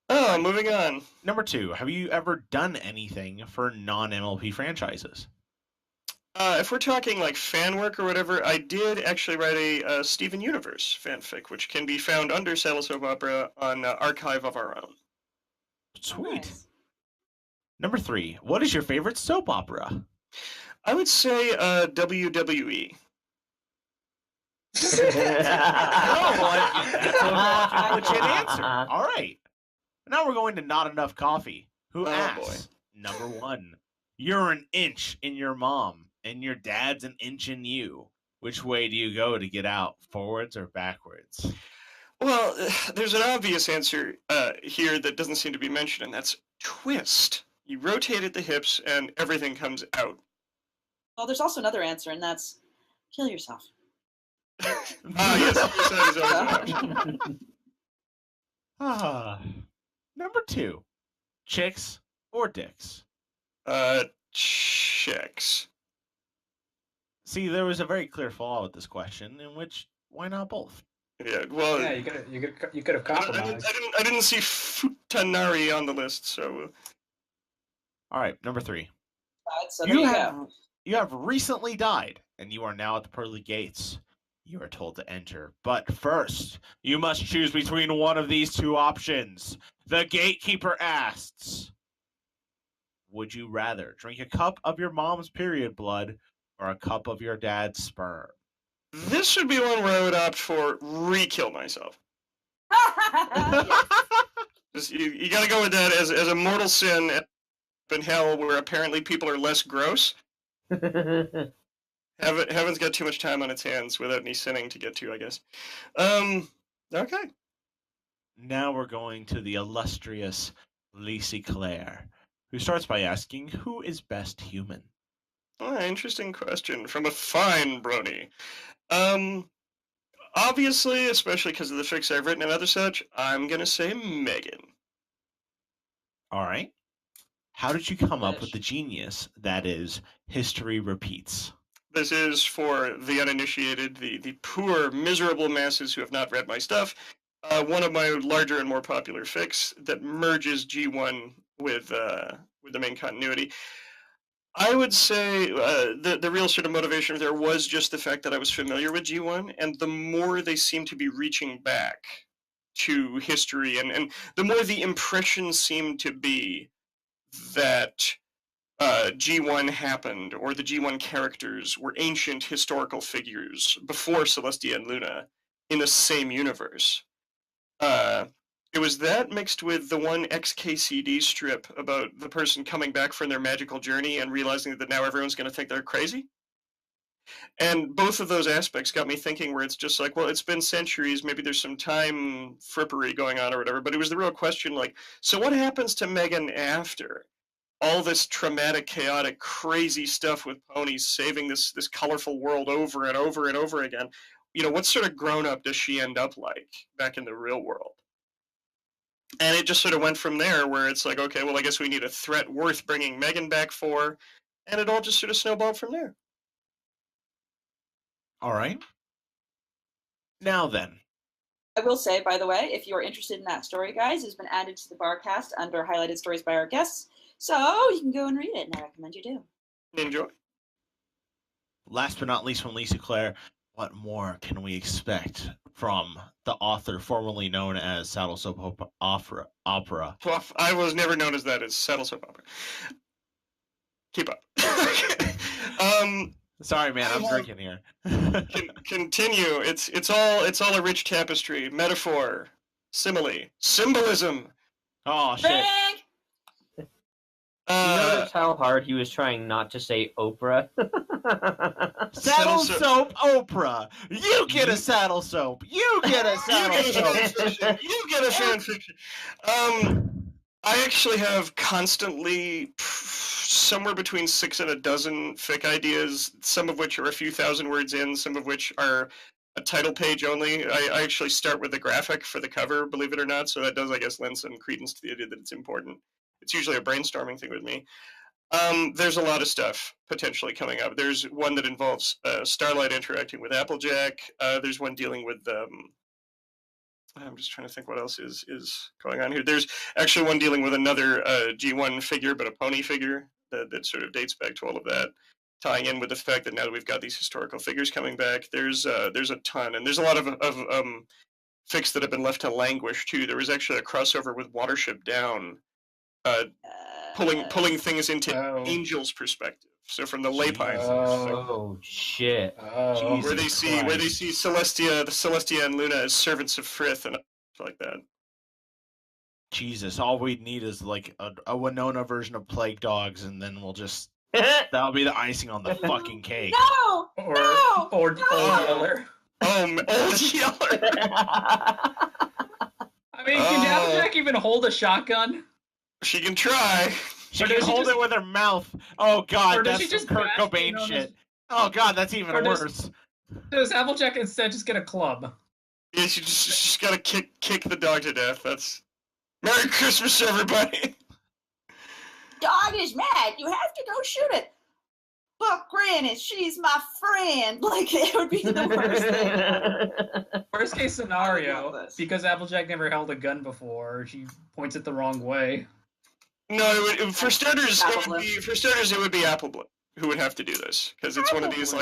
Speaker 3: Oh, moving on.
Speaker 6: Number 2, have you ever done anything for non-MLP franchises?
Speaker 3: If we're talking like fan work or whatever, I did actually write a Steven Universe fanfic, which can be found under Saddlesoap Opera on Archive of Our Own.
Speaker 6: Sweet.
Speaker 5: Nice.
Speaker 6: Number 3, what is your favorite soap opera?
Speaker 3: I would say WWE.
Speaker 6: That's a legit answer. All right. Now we're going to Not Enough Coffee, who asks, Number 1, you're an inch in your mom, and your dad's an inch in you. Which way do you go to get out, forwards or backwards?
Speaker 3: Well, there's an obvious answer here that doesn't seem to be mentioned, and that's twist. You rotate at the hips, and everything comes out.
Speaker 5: Well, there's also another answer, and that's kill yourself.
Speaker 3: Yes, suicide is always an option.
Speaker 6: Number 2, chicks or dicks?
Speaker 3: Chicks.
Speaker 6: See, there was a very clear flaw with this question, in which, why not both?
Speaker 3: Yeah, well...
Speaker 2: Yeah, you could have compromised.
Speaker 3: I didn't see Futanari on the list, so...
Speaker 6: All right, number 3.
Speaker 5: So there you go.
Speaker 6: You have recently died, and you are now at the pearly gates. You are told to enter, but first, you must choose between one of these 2 options. The gatekeeper asks, would you rather drink a cup of your mom's period blood or a cup of your dad's sperm?
Speaker 3: This should be one where I would opt for re-kill myself. Just, you gotta go with that as a mortal sin in hell where apparently people are less gross. Heaven's got too much time on its hands without any sinning to get to, I guess. Okay.
Speaker 6: Now we're going to the illustrious Lacey Claire, who starts by asking, who is best human?
Speaker 3: Oh, interesting question from a fine brony. Obviously, especially because of the fics I've written and other such, I'm gonna say Megan.
Speaker 6: All right. How did you come up with the genius that is history repeats?
Speaker 3: This is for the uninitiated, the poor, miserable masses who have not read my stuff. One of my larger and more popular fics that merges G1 with the main continuity. I would say the real sort of motivation there was just the fact that I was familiar with G1, and the more they seem to be reaching back to history, and the more the impression seemed to be that G1 happened, or the G1 characters were ancient historical figures before Celestia and Luna in the same universe. It was that mixed with the one XKCD strip about the person coming back from their magical journey and realizing that now everyone's going to think they're crazy. And both of those aspects got me thinking where it's just like, well, it's been centuries, maybe there's some time frippery going on or whatever, but it was the real question, like, so what happens to Megan after? all this traumatic, chaotic, crazy stuff with ponies saving this colorful world over and over and over again. What sort of grown up does she end up like back in the real world? And it just sort of went from there, where it's like, okay, well, I guess we need a threat worth bringing Megan back for, and it all just sort of snowballed from there.
Speaker 6: All right. Now then.
Speaker 5: I will say, by the way, if you are interested in that story, guys, it's been added to the Barcast under highlighted stories by our guests. So you can go and read it, and I recommend you do.
Speaker 3: Enjoy.
Speaker 6: Last but not least, from Lisa Claire, what more can we expect from the author formerly known as Saddlesoap Opera?
Speaker 3: Well, I was never known as that. It's Saddlesoap Opera. Keep up.
Speaker 6: Sorry, man, I'm drinking here.
Speaker 3: Continue. It's all a rich tapestry, metaphor, simile, symbolism.
Speaker 6: Oh shit!
Speaker 5: Frank!
Speaker 4: You notice how hard he was trying not to say Oprah?
Speaker 6: Saddle soap Oprah. You get a saddle soap. You get a saddle soap.
Speaker 3: You get a fan fiction. I actually have constantly somewhere between 6 and a dozen fic ideas, some of which are a few thousand words in, some of which are a title page only. I actually start with the graphic for the cover, believe it or not, so that does, I guess, lend some credence to the idea that it's important. It's usually a brainstorming thing with me. There's a lot of stuff potentially coming up. There's one that involves Starlight interacting with Applejack. There's one dealing with I'm just trying to think what else is going on here. There's actually one dealing with another G1 figure, but a pony figure that sort of dates back to all of that, tying in with the fact that now that we've got these historical figures coming back, there's a ton, and there's a lot of fics that have been left to languish too. There was actually a crossover with Watership Down, pulling things into Angel's perspective. So from the Lapine,
Speaker 4: Oh shit!
Speaker 3: where they see Celestia and Luna as servants of Frith and stuff like that.
Speaker 6: Jesus, all we'd need is like a Winona version of Plague Dogs, and then we'll just that'll be the icing on the fucking cake.
Speaker 5: No!
Speaker 2: Or Old
Speaker 3: Old
Speaker 2: Yeller.
Speaker 3: Yeller.
Speaker 2: I mean, can Applejack even hold a shotgun?
Speaker 3: She can try.
Speaker 6: She can hold it with her mouth. Oh god,
Speaker 2: does
Speaker 6: that's
Speaker 2: she just
Speaker 6: some Kurt
Speaker 2: bash
Speaker 6: Cobain
Speaker 2: on
Speaker 6: shit.
Speaker 2: his-
Speaker 6: Oh god, that's even
Speaker 2: Or does-
Speaker 6: worse.
Speaker 2: Does Applejack instead just get a club?
Speaker 3: Yeah, she's gotta kick the dog to death. That's Merry Christmas, everybody.
Speaker 5: Dog is mad. You have to go shoot it. Fuck Granny, she's my friend. Like, it would be the worst thing.
Speaker 2: Worst case
Speaker 5: I
Speaker 2: scenario,
Speaker 5: love this.
Speaker 2: because Applejack never held a gun before, she points it the wrong way.
Speaker 3: No, for starters, it would be Appleblood who would have to do this, because it's one of these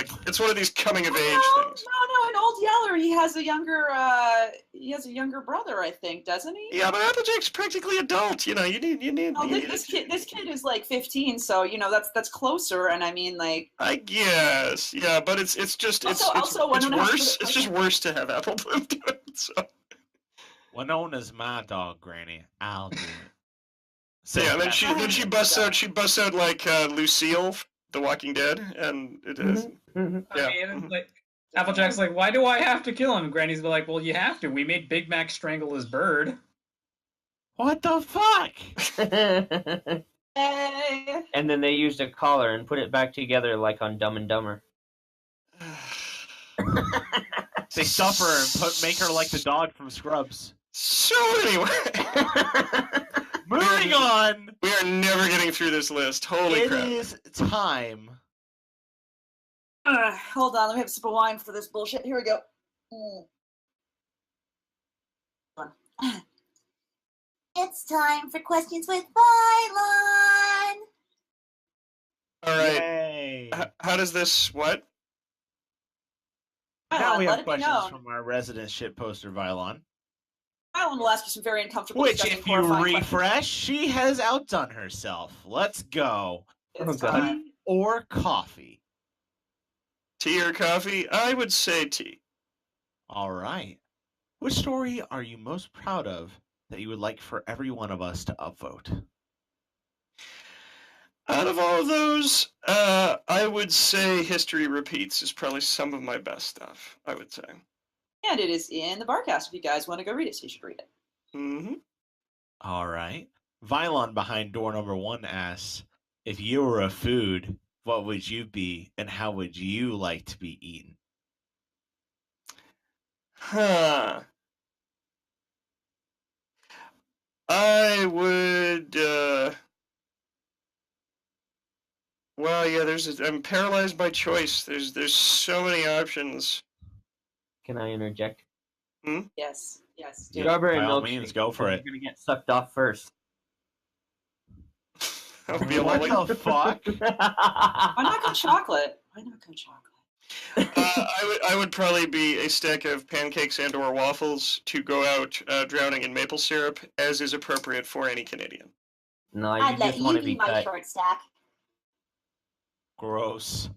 Speaker 3: coming of age things.
Speaker 5: No, in Old Yeller, he has a younger brother, I think, doesn't he?
Speaker 3: Yeah, but Applejack's practically adult. You need.
Speaker 5: Oh, this kid is like 15, so that's closer. And I mean, like,
Speaker 3: I guess, yeah, but it's just
Speaker 5: Also,
Speaker 3: it's
Speaker 5: Winona has
Speaker 3: worse.
Speaker 5: to-
Speaker 3: It's just worse to have Appleblood do it. So.
Speaker 6: Winona's my dog, Granny. I'll do it.
Speaker 3: So yeah, and then she busts out like Lucille, The Walking Dead, and it is.
Speaker 4: Mm-hmm.
Speaker 3: Yeah.
Speaker 2: I mean, like, Applejack's like, why do I have to kill him? Granny's like, well, you have to. We made Big Mac strangle his bird.
Speaker 6: What the fuck?
Speaker 5: eh.
Speaker 4: And then they used a collar and put it back together like on Dumb and Dumber.
Speaker 6: They suffer and make her like the dog from Scrubs.
Speaker 3: So anyway,
Speaker 6: Moving on.
Speaker 3: we are never getting through this list. Holy crap!
Speaker 6: It is time.
Speaker 5: Hold on, let me have a sip of wine for this bullshit. Here we go. It's time for questions with Vylon.
Speaker 3: All right,
Speaker 6: Yay.
Speaker 3: how does this what?
Speaker 6: Now we
Speaker 5: let
Speaker 6: have
Speaker 5: it be
Speaker 6: questions
Speaker 5: known.
Speaker 6: from our resident shit poster, Vylon.
Speaker 5: Vylon will ask you some very uncomfortable,
Speaker 6: Which,
Speaker 5: disgusting,
Speaker 6: if you
Speaker 5: horrifying
Speaker 6: refresh, she has outdone herself. Let's go.
Speaker 5: questions. It's
Speaker 4: Oh, God.
Speaker 5: time.
Speaker 6: Tea or coffee?
Speaker 3: Tea or coffee? I would say tea.
Speaker 6: All right. Which story are you most proud of that you would like for every one of us to upvote?
Speaker 3: Out of all of those, I would say History Repeats is probably some of my best stuff, I would say.
Speaker 5: And it is in the Barcast if you guys want to go read it, so you should read it.
Speaker 3: Mm-hmm.
Speaker 6: All right. Vylon behind door number 1 asks, if you were a food, what would you be and how would you like to be eaten?
Speaker 3: Huh. I would, well, yeah, I'm paralyzed by choice. There's so many options.
Speaker 4: Can I interject?
Speaker 5: Yes. Yes.
Speaker 6: Yeah,
Speaker 4: Strawberry
Speaker 6: by all
Speaker 4: milkshake,
Speaker 6: means, go for
Speaker 4: because
Speaker 6: it.
Speaker 4: You're gonna get sucked off first.
Speaker 3: That would be a
Speaker 6: What
Speaker 3: lovely.
Speaker 6: the fuck?
Speaker 5: Why not go chocolate? Why not go chocolate?
Speaker 3: I would probably be a stack of pancakes and/or waffles to go out drowning in maple syrup, as is appropriate for any Canadian.
Speaker 4: No, you just want to be cut.
Speaker 5: short stack.
Speaker 6: Gross.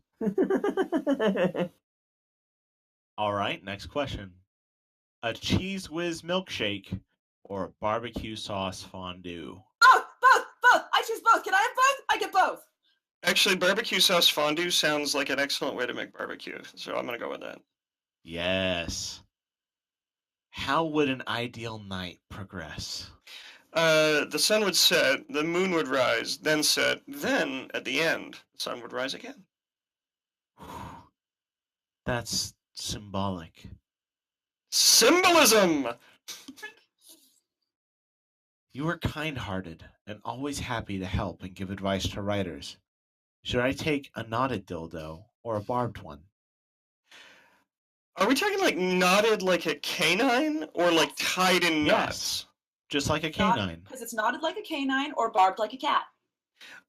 Speaker 6: All right, next question. A Cheese Whiz milkshake or a barbecue sauce fondue?
Speaker 5: Both. I choose both. Can I have both? I get both.
Speaker 3: Actually, barbecue sauce fondue sounds like an excellent way to make barbecue, so I'm gonna go with that.
Speaker 6: Yes. How would an ideal night progress?
Speaker 3: The sun would set, the moon would rise, then set, then, at the end, the sun would rise again.
Speaker 6: That's symbolic.
Speaker 3: Symbolism!
Speaker 6: You are kind-hearted and always happy to help and give advice to writers. Should I take a knotted dildo or a barbed one?
Speaker 3: Are we talking like knotted like a canine, or like tied in knots?
Speaker 6: Just like a canine.
Speaker 5: Because it's knotted like a canine or barbed like a cat.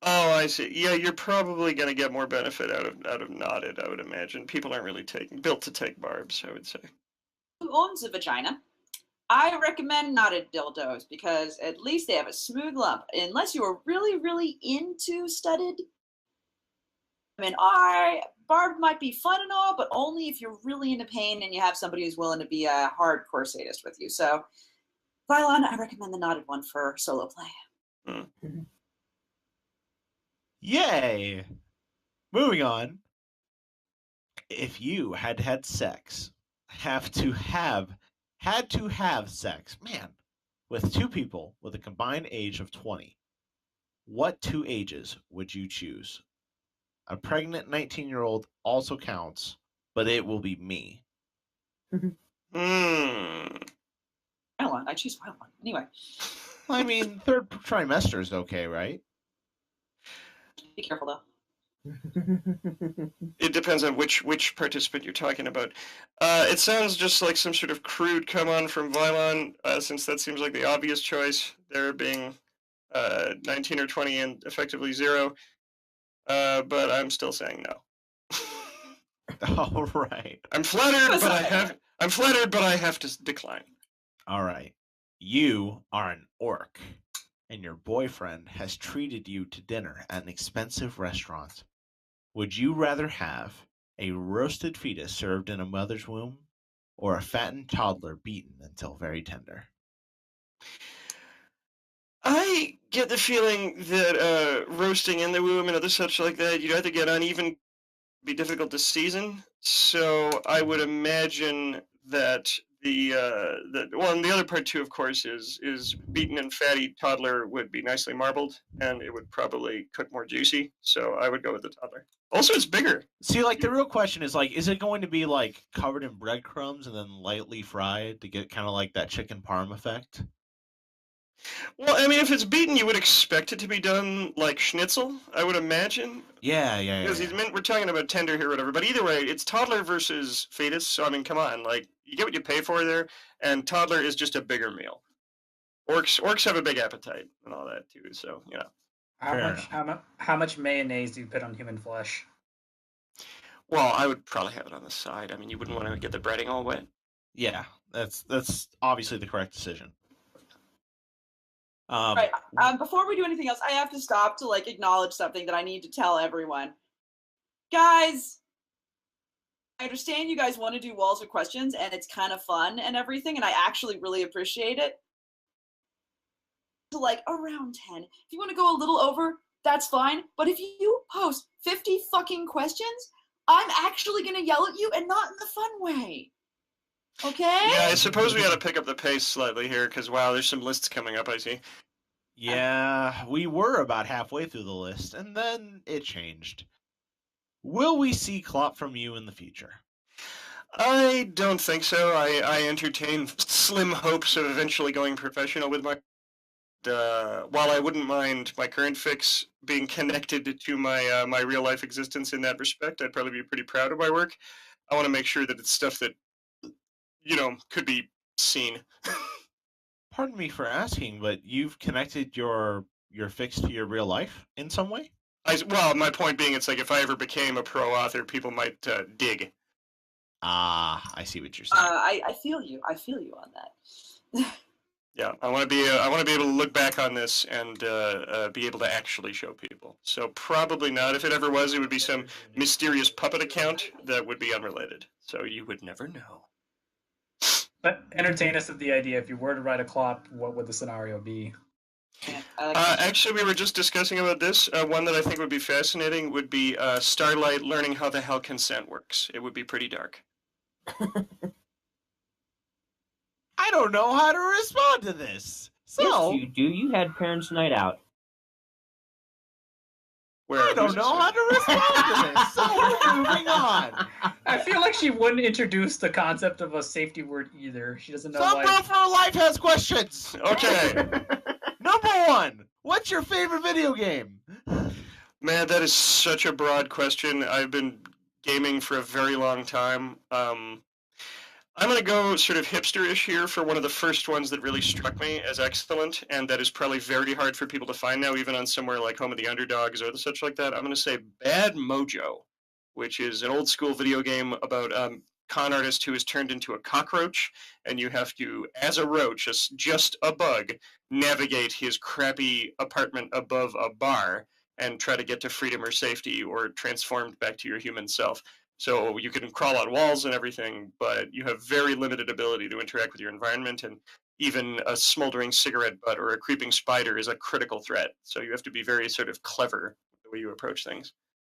Speaker 3: Oh, I see. Yeah, you're probably going to get more benefit out of knotted, I would imagine. People aren't really built to take barbs, I would say.
Speaker 5: Who owns a vagina? I recommend knotted dildos because at least they have a smooth lump. Unless you are really, really into studded. I mean, barbed might be fun and all, but only if you're really into pain and you have somebody who's willing to be a hardcore sadist with you. So, Vylon, I recommend the knotted one for solo play.
Speaker 6: Yay! Moving on. If you had sex, had to have sex, man, with 2 people with a combined age of 20, what 2 ages would you choose? A pregnant 19-year-old also counts, but it will be me.
Speaker 5: Vylon, I choose Vylon. Anyway.
Speaker 6: I mean, 3rd trimester is okay, right?
Speaker 5: Be careful, though.
Speaker 3: It depends on which participant you're talking about. It sounds just like some sort of crude come on from Vylon, since that seems like the obvious choice, there being 19 or 20 and effectively 0. But I'm still saying no.
Speaker 6: All right.
Speaker 3: I'm flattered, but I have to decline.
Speaker 6: All right. You are an orc, and your boyfriend has treated you to dinner at an expensive restaurant. Would you rather have a roasted fetus served in a mother's womb or a fattened toddler beaten until very tender?
Speaker 3: I get the feeling that roasting in the womb and other such like that, you'd have to get uneven, be difficult to season. So I would imagine that and the other part too, of course, is beaten and fatty toddler would be nicely marbled, and it would probably cook more juicy. So I would go with the toddler. Also, it's bigger.
Speaker 6: See, like, the real question is, like, is it going to be, like, covered in breadcrumbs and then lightly fried to get kind of like that chicken parm effect?
Speaker 3: Well, I mean, if it's beaten, you would expect it to be done like schnitzel, I would imagine.
Speaker 6: Yeah.
Speaker 3: Because we're talking about tender here or whatever. But either way, it's toddler versus fetus. So, I mean, come on. Like, you get what you pay for there. And toddler is just a bigger meal. Orcs have a big appetite and all that, too. So, you know.
Speaker 2: How much mayonnaise do you put on human flesh?
Speaker 3: Well, I would probably have it on the side. I mean, you wouldn't want to get the breading all wet.
Speaker 6: Yeah, that's obviously the correct decision.
Speaker 5: Right. Before we do anything else, I have to stop to acknowledge something that I need to tell everyone. Guys, I understand you guys want to do walls of questions, and it's kind of fun and everything, and I actually really appreciate it. To around 10. If you want to go a little over, that's fine. But if you post 50 fucking questions, I'm actually going to yell at you, and not in the fun way. Okay?
Speaker 3: Yeah, I suppose we ought to pick up the pace slightly here, because, wow, there's some lists coming up, I see.
Speaker 6: Yeah, we were about halfway through the list, and then it changed. Will we see Clop from you in the future?
Speaker 3: I don't think so. I entertain slim hopes of eventually going professional with my. While I wouldn't mind my current fix being connected to my real life existence in that respect, I'd probably be pretty proud of my work. I want to make sure that it's stuff that could be seen.
Speaker 6: Pardon me for asking, but you've connected your fix to your real life in some way?
Speaker 3: Well, my point being, it's like if I ever became a pro author, people might dig.
Speaker 6: Ah, I see what you're saying.
Speaker 5: I feel you. I feel you on that.
Speaker 3: Yeah, I want to be able to look back on this and be able to actually show people. So probably not. If it ever was, it would be some mysterious puppet account that would be unrelated. So you would never know.
Speaker 2: But entertain us with the idea. If you were to write a Clop, what would the scenario be?
Speaker 5: Yeah, I like that.
Speaker 3: Actually, we were just discussing about this. One that I think would be fascinating would be Starlight learning how the hell consent works. It would be pretty dark.
Speaker 6: I don't know how to respond to this. So
Speaker 4: Yes, you do. You had parents' night out.
Speaker 6: I don't know how to respond to this. So we're moving on.
Speaker 2: I feel like she wouldn't introduce the concept of a safety word either. She doesn't know
Speaker 6: Some
Speaker 2: why.
Speaker 6: Bro for Life has questions.
Speaker 3: Okay.
Speaker 6: Number 1, what's your favorite video game?
Speaker 3: Man, that is such a broad question. I've been gaming for a very long time. I'm going to go sort of hipster-ish here for one of the first ones that really struck me as excellent, and that is probably very hard for people to find now, even on somewhere like Home of the Underdogs or such like that. I'm going to say Bad Mojo, which is an old-school video game about a con artist who is turned into a cockroach, and you have to, as a roach, just a bug, navigate his crappy apartment above a bar and try to get to freedom or safety or transformed back to your human self. So you can crawl on walls and everything, but you have very limited ability to interact with your environment, and even a smoldering cigarette butt or a creeping spider is a critical threat. So you have to be very sort of clever with the way you approach things.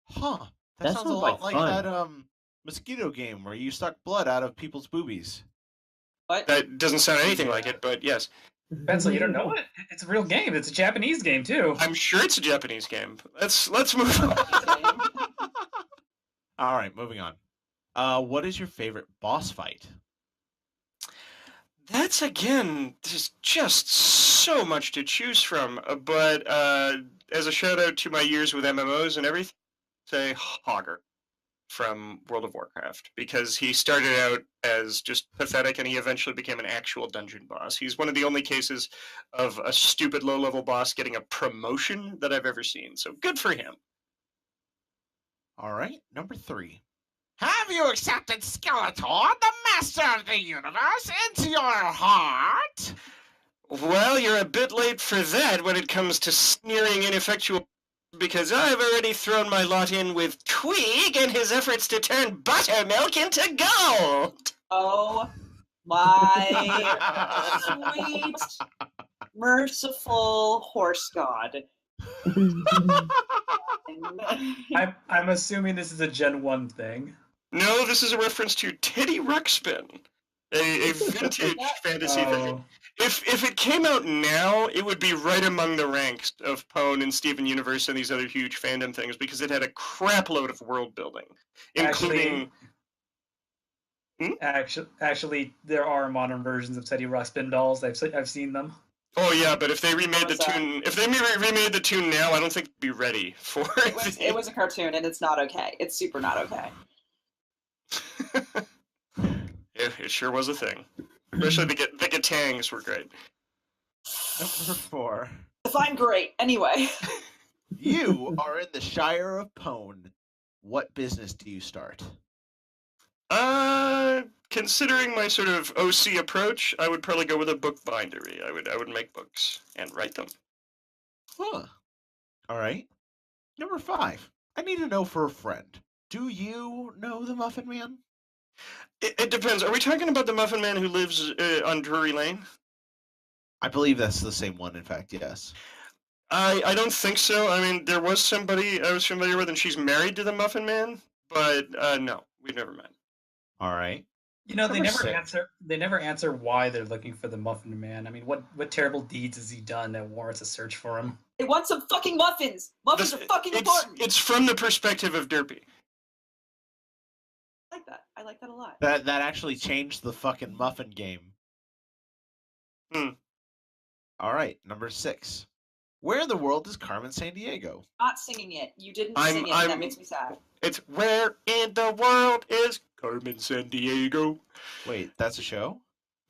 Speaker 6: Huh. That
Speaker 4: That
Speaker 6: sounds a
Speaker 4: sounds
Speaker 6: lot
Speaker 4: like
Speaker 6: like
Speaker 4: fun.
Speaker 6: that mosquito game where you suck blood out of people's boobies.
Speaker 5: What?
Speaker 3: That doesn't sound anything like it, but yes.
Speaker 2: Pencil, you don't know it? It's a real game. It's a Japanese game too.
Speaker 3: I'm sure it's a Japanese game. Let's move on.
Speaker 6: All right, moving on. What is your favorite boss fight?
Speaker 3: That's again, there's just so much to choose from. But as a shout out to my years with MMOs and everything, say Hogger from World of Warcraft, because he started out as just pathetic and he eventually became an actual dungeon boss. He's one of the only cases of a stupid low level boss getting a promotion that I've ever seen. So good for him.
Speaker 6: All right, number 3. Have you accepted Skeletor, the master of the universe, into your heart?
Speaker 3: Well, you're a bit late for that when it comes to sneering ineffectual, because I've already thrown my lot in with Tweeg and his efforts to turn buttermilk into gold.
Speaker 5: Oh my sweet, merciful horse god.
Speaker 2: I'm assuming this is a Gen 1 thing.
Speaker 3: No, this is a reference to Teddy Ruxpin, a vintage fantasy thing. If it came out now, it would be right among the ranks of Pwn and Steven Universe and these other huge fandom things, because it had a crap load of world building, including...
Speaker 2: Actually, there are modern versions of Teddy Ruxpin dolls. I've seen them.
Speaker 3: Oh yeah, but if they remade the tune, remade the tune now, I don't think it'd be ready for it.
Speaker 5: It was a cartoon, and it's not okay. It's super not okay.
Speaker 3: It sure was a thing. Especially the Gatangs were great.
Speaker 6: Number 4.
Speaker 5: Define great. Anyway.
Speaker 6: You are in the Shire of Pwn. What business do you start?
Speaker 3: Considering my sort of OC approach, I would probably go with a book bindery. I would make books and write them.
Speaker 6: Huh. All right. Number 5. I need to know for a friend. Do you know the Muffin Man?
Speaker 3: It depends. Are we talking about the Muffin Man who lives on Drury Lane?
Speaker 6: I believe that's the same one, in fact, yes.
Speaker 3: I don't think so. I mean, there was somebody I was familiar with, and she's married to the Muffin Man, but no, we've never met.
Speaker 6: All right.
Speaker 2: You know, they
Speaker 3: Number
Speaker 2: never
Speaker 3: 6.
Speaker 2: answer. They never answer why they're looking for the Muffin Man. I mean, what terrible deeds has he done that warrants a search for him?
Speaker 5: They want some fucking muffins. Muffins are fucking important.
Speaker 3: It's from the perspective of Derpy.
Speaker 5: I like that. I like that a lot.
Speaker 6: That actually changed the fucking muffin game.
Speaker 3: Hmm.
Speaker 6: All right, number 6. Where in the world is Carmen Sandiego?
Speaker 5: Not singing it. You didn't
Speaker 3: I'm-
Speaker 5: sing it.
Speaker 3: I'm-
Speaker 5: That makes me sad.
Speaker 3: It's where in the world is Carmen Sandiego?
Speaker 6: Wait, that's a show?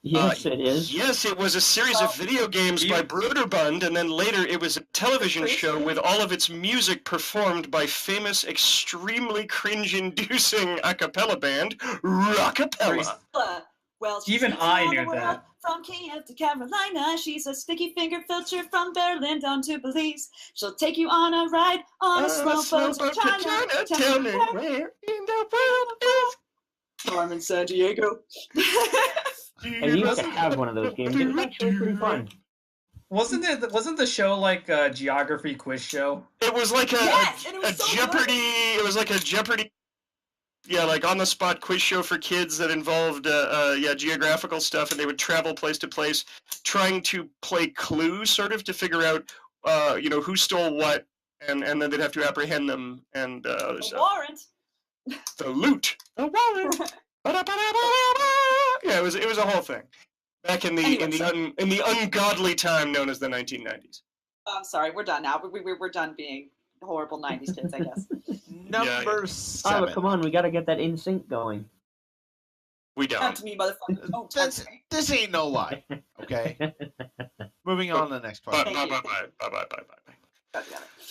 Speaker 4: Yes, it is.
Speaker 3: Yes, it was a series of video games by Broderbund, and then later it was a television show with all of its music performed by famous, extremely cringe-inducing a cappella band, Rockapella.
Speaker 5: Well, she's
Speaker 2: Even
Speaker 5: been
Speaker 2: I
Speaker 5: around
Speaker 2: knew
Speaker 5: the world,
Speaker 2: that.
Speaker 5: From Kiev to Carolina, she's a sticky finger filter from Berlin down to Belize. She'll take you on a ride on a slow boat to China.
Speaker 3: Tell me where in the world is
Speaker 5: Carmen Sandiego.
Speaker 4: I used to have one of those games. It was actually pretty fun.
Speaker 2: Wasn't the show like a geography quiz show?
Speaker 3: It was like
Speaker 5: Yes, and it was
Speaker 3: a
Speaker 5: so
Speaker 3: Jeopardy.
Speaker 5: good.
Speaker 3: It was like a Jeopardy. Yeah, like on the spot quiz show for kids that involved geographical stuff, and they would travel place to place, trying to play Clue, sort of, to figure out who stole what, and then they'd have to apprehend them and other
Speaker 5: A
Speaker 3: stuff.
Speaker 5: warrant.
Speaker 3: The loot. The warrant. Yeah, it was a whole thing. Back in the in the ungodly time known as the 1990s.
Speaker 5: I'm sorry, we're done now. We're done being horrible 90s kids, I guess.
Speaker 6: Number 7.
Speaker 4: Oh, come on, we gotta get that in sync going.
Speaker 3: We
Speaker 5: Come
Speaker 3: don't.
Speaker 5: to me, motherfucker. Oh,
Speaker 6: This ain't no lie. Okay. Moving on to the next question.
Speaker 3: Bye.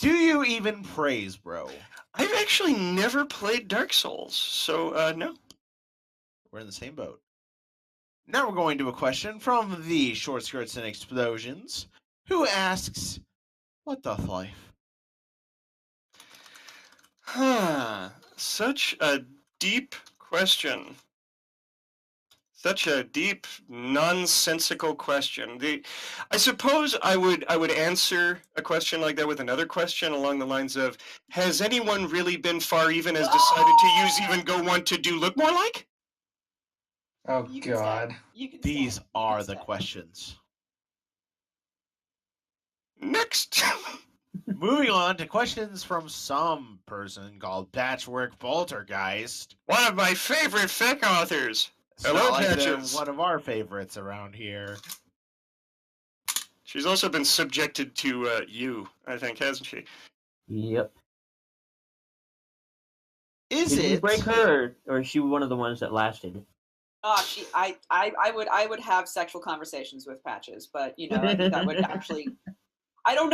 Speaker 6: Do you even praise, bro?
Speaker 3: I've actually never played Dark Souls, so no.
Speaker 6: We're in the same boat. Now we're going to a question from the Short Skirts and Explosions, who asks, "What doth life?"
Speaker 3: Such a deep question. Such a deep, nonsensical question. I suppose I would answer a question like that with another question along the lines of, has anyone really been far even as decided to use even go want to do look more like?
Speaker 2: Oh
Speaker 5: You can
Speaker 2: God.
Speaker 5: You can
Speaker 6: These
Speaker 5: say.
Speaker 6: are
Speaker 5: You
Speaker 6: the
Speaker 5: can say.
Speaker 6: questions.
Speaker 3: Next.
Speaker 6: Moving on to questions from some person called Patchwork Poltergeist.
Speaker 3: One of my favorite fic authors.
Speaker 6: It's
Speaker 3: Hello,
Speaker 6: not like they're
Speaker 3: Patches.
Speaker 6: one of our favorites around here.
Speaker 3: She's also been subjected to you, I think, hasn't she?
Speaker 4: Yep.
Speaker 6: Is
Speaker 4: Did we
Speaker 6: it?
Speaker 4: break her, or is she one of the ones that lasted?
Speaker 5: Oh, I would have sexual conversations with Patches, but I think that would actually. I don't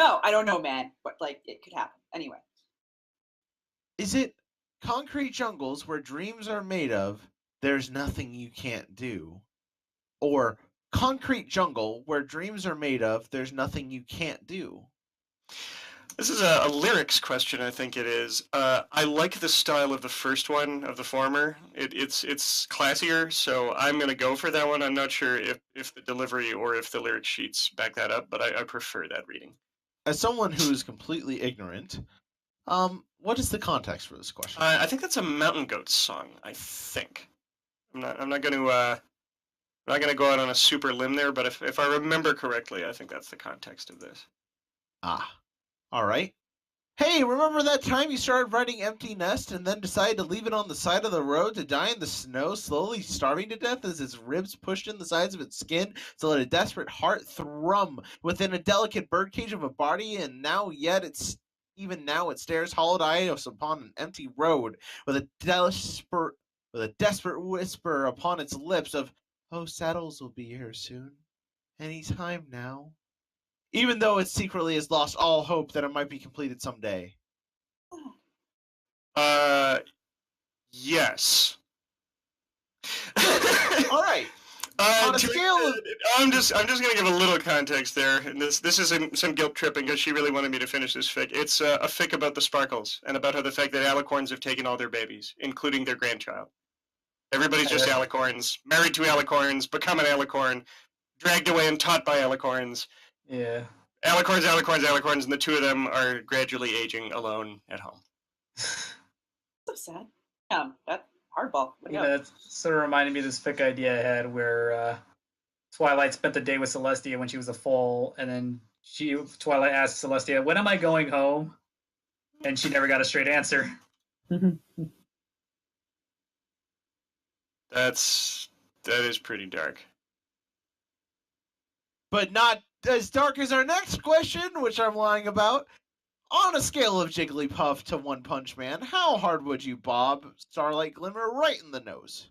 Speaker 5: know, man. But like, it could happen anyway.
Speaker 6: Is it concrete jungles where dreams are made of? There's nothing you can't do, or concrete jungle where dreams are made of? There's nothing you can't do.
Speaker 3: This is a lyrics question, I think it is. I like the style of the first one, of the former. It's classier, so I'm going to go for that one. I'm not sure if the delivery or if the lyric sheets back that up, but I prefer that reading.
Speaker 6: As someone who is completely ignorant, what is the context for this question?
Speaker 3: I think that's a Mountain Goats song, I think. I'm not going to go out on a super limb there, but if I remember correctly, I think that's the context of this.
Speaker 6: Ah, all right. Hey, remember that time you started writing Empty Nest and then decided to leave it on the side of the road to die in the snow, slowly starving to death as its ribs pushed in the sides of its skin to let a desperate heart thrum within a delicate birdcage of a body, and now yet it stares hollow-eyed upon an empty road with a desperate whisper upon its lips of, "Oh, Saddles will be here soon. Any time now." Even though it secretly has lost all hope that it might be completed someday.
Speaker 3: Yes.
Speaker 6: All right. On a scale of...
Speaker 3: I'm just gonna give a little context there, and this isn't some guilt tripping because she really wanted me to finish this fic. It's a fic about the Sparkles and about how the fact that alicorns have taken all their babies, including their grandchild. Everybody's just alicorns, married to alicorns, become an alicorn, dragged away and taught by alicorns.
Speaker 2: Yeah.
Speaker 3: Alicorns, and the two of them are gradually aging alone at home.
Speaker 5: So sad. Hardball.
Speaker 2: You know, that sort of reminded me of this fic idea I had where Twilight spent the day with Celestia when she was a foal, and then Twilight asked Celestia, "When am I going home?" And she never got a straight answer.
Speaker 3: That is pretty dark.
Speaker 6: But not as dark as our next question, which I'm lying about. On a scale of Jigglypuff to One Punch Man, how hard would you bob Starlight Glimmer right in the nose?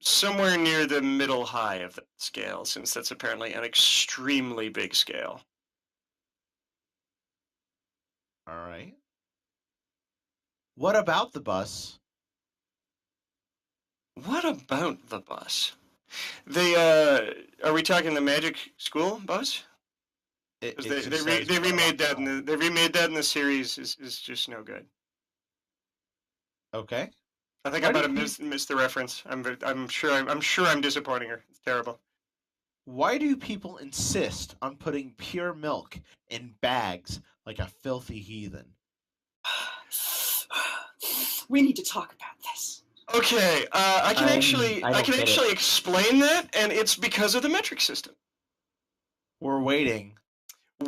Speaker 3: Somewhere near the middle high of the scale, since that's apparently an extremely big scale.
Speaker 6: All right. What about the bus?
Speaker 3: What about the bus? Are we talking the Magic School bus? They remade that in the series is just no good.
Speaker 6: Okay.
Speaker 3: I think I might have missed the reference. I'm sure I'm disappointing her. It's terrible.
Speaker 6: Why do people insist on putting pure milk in bags like a filthy heathen?
Speaker 5: We need to talk about this.
Speaker 3: Okay, I can actually
Speaker 4: it.
Speaker 3: explain that, and it's because of the metric system.
Speaker 6: We're waiting.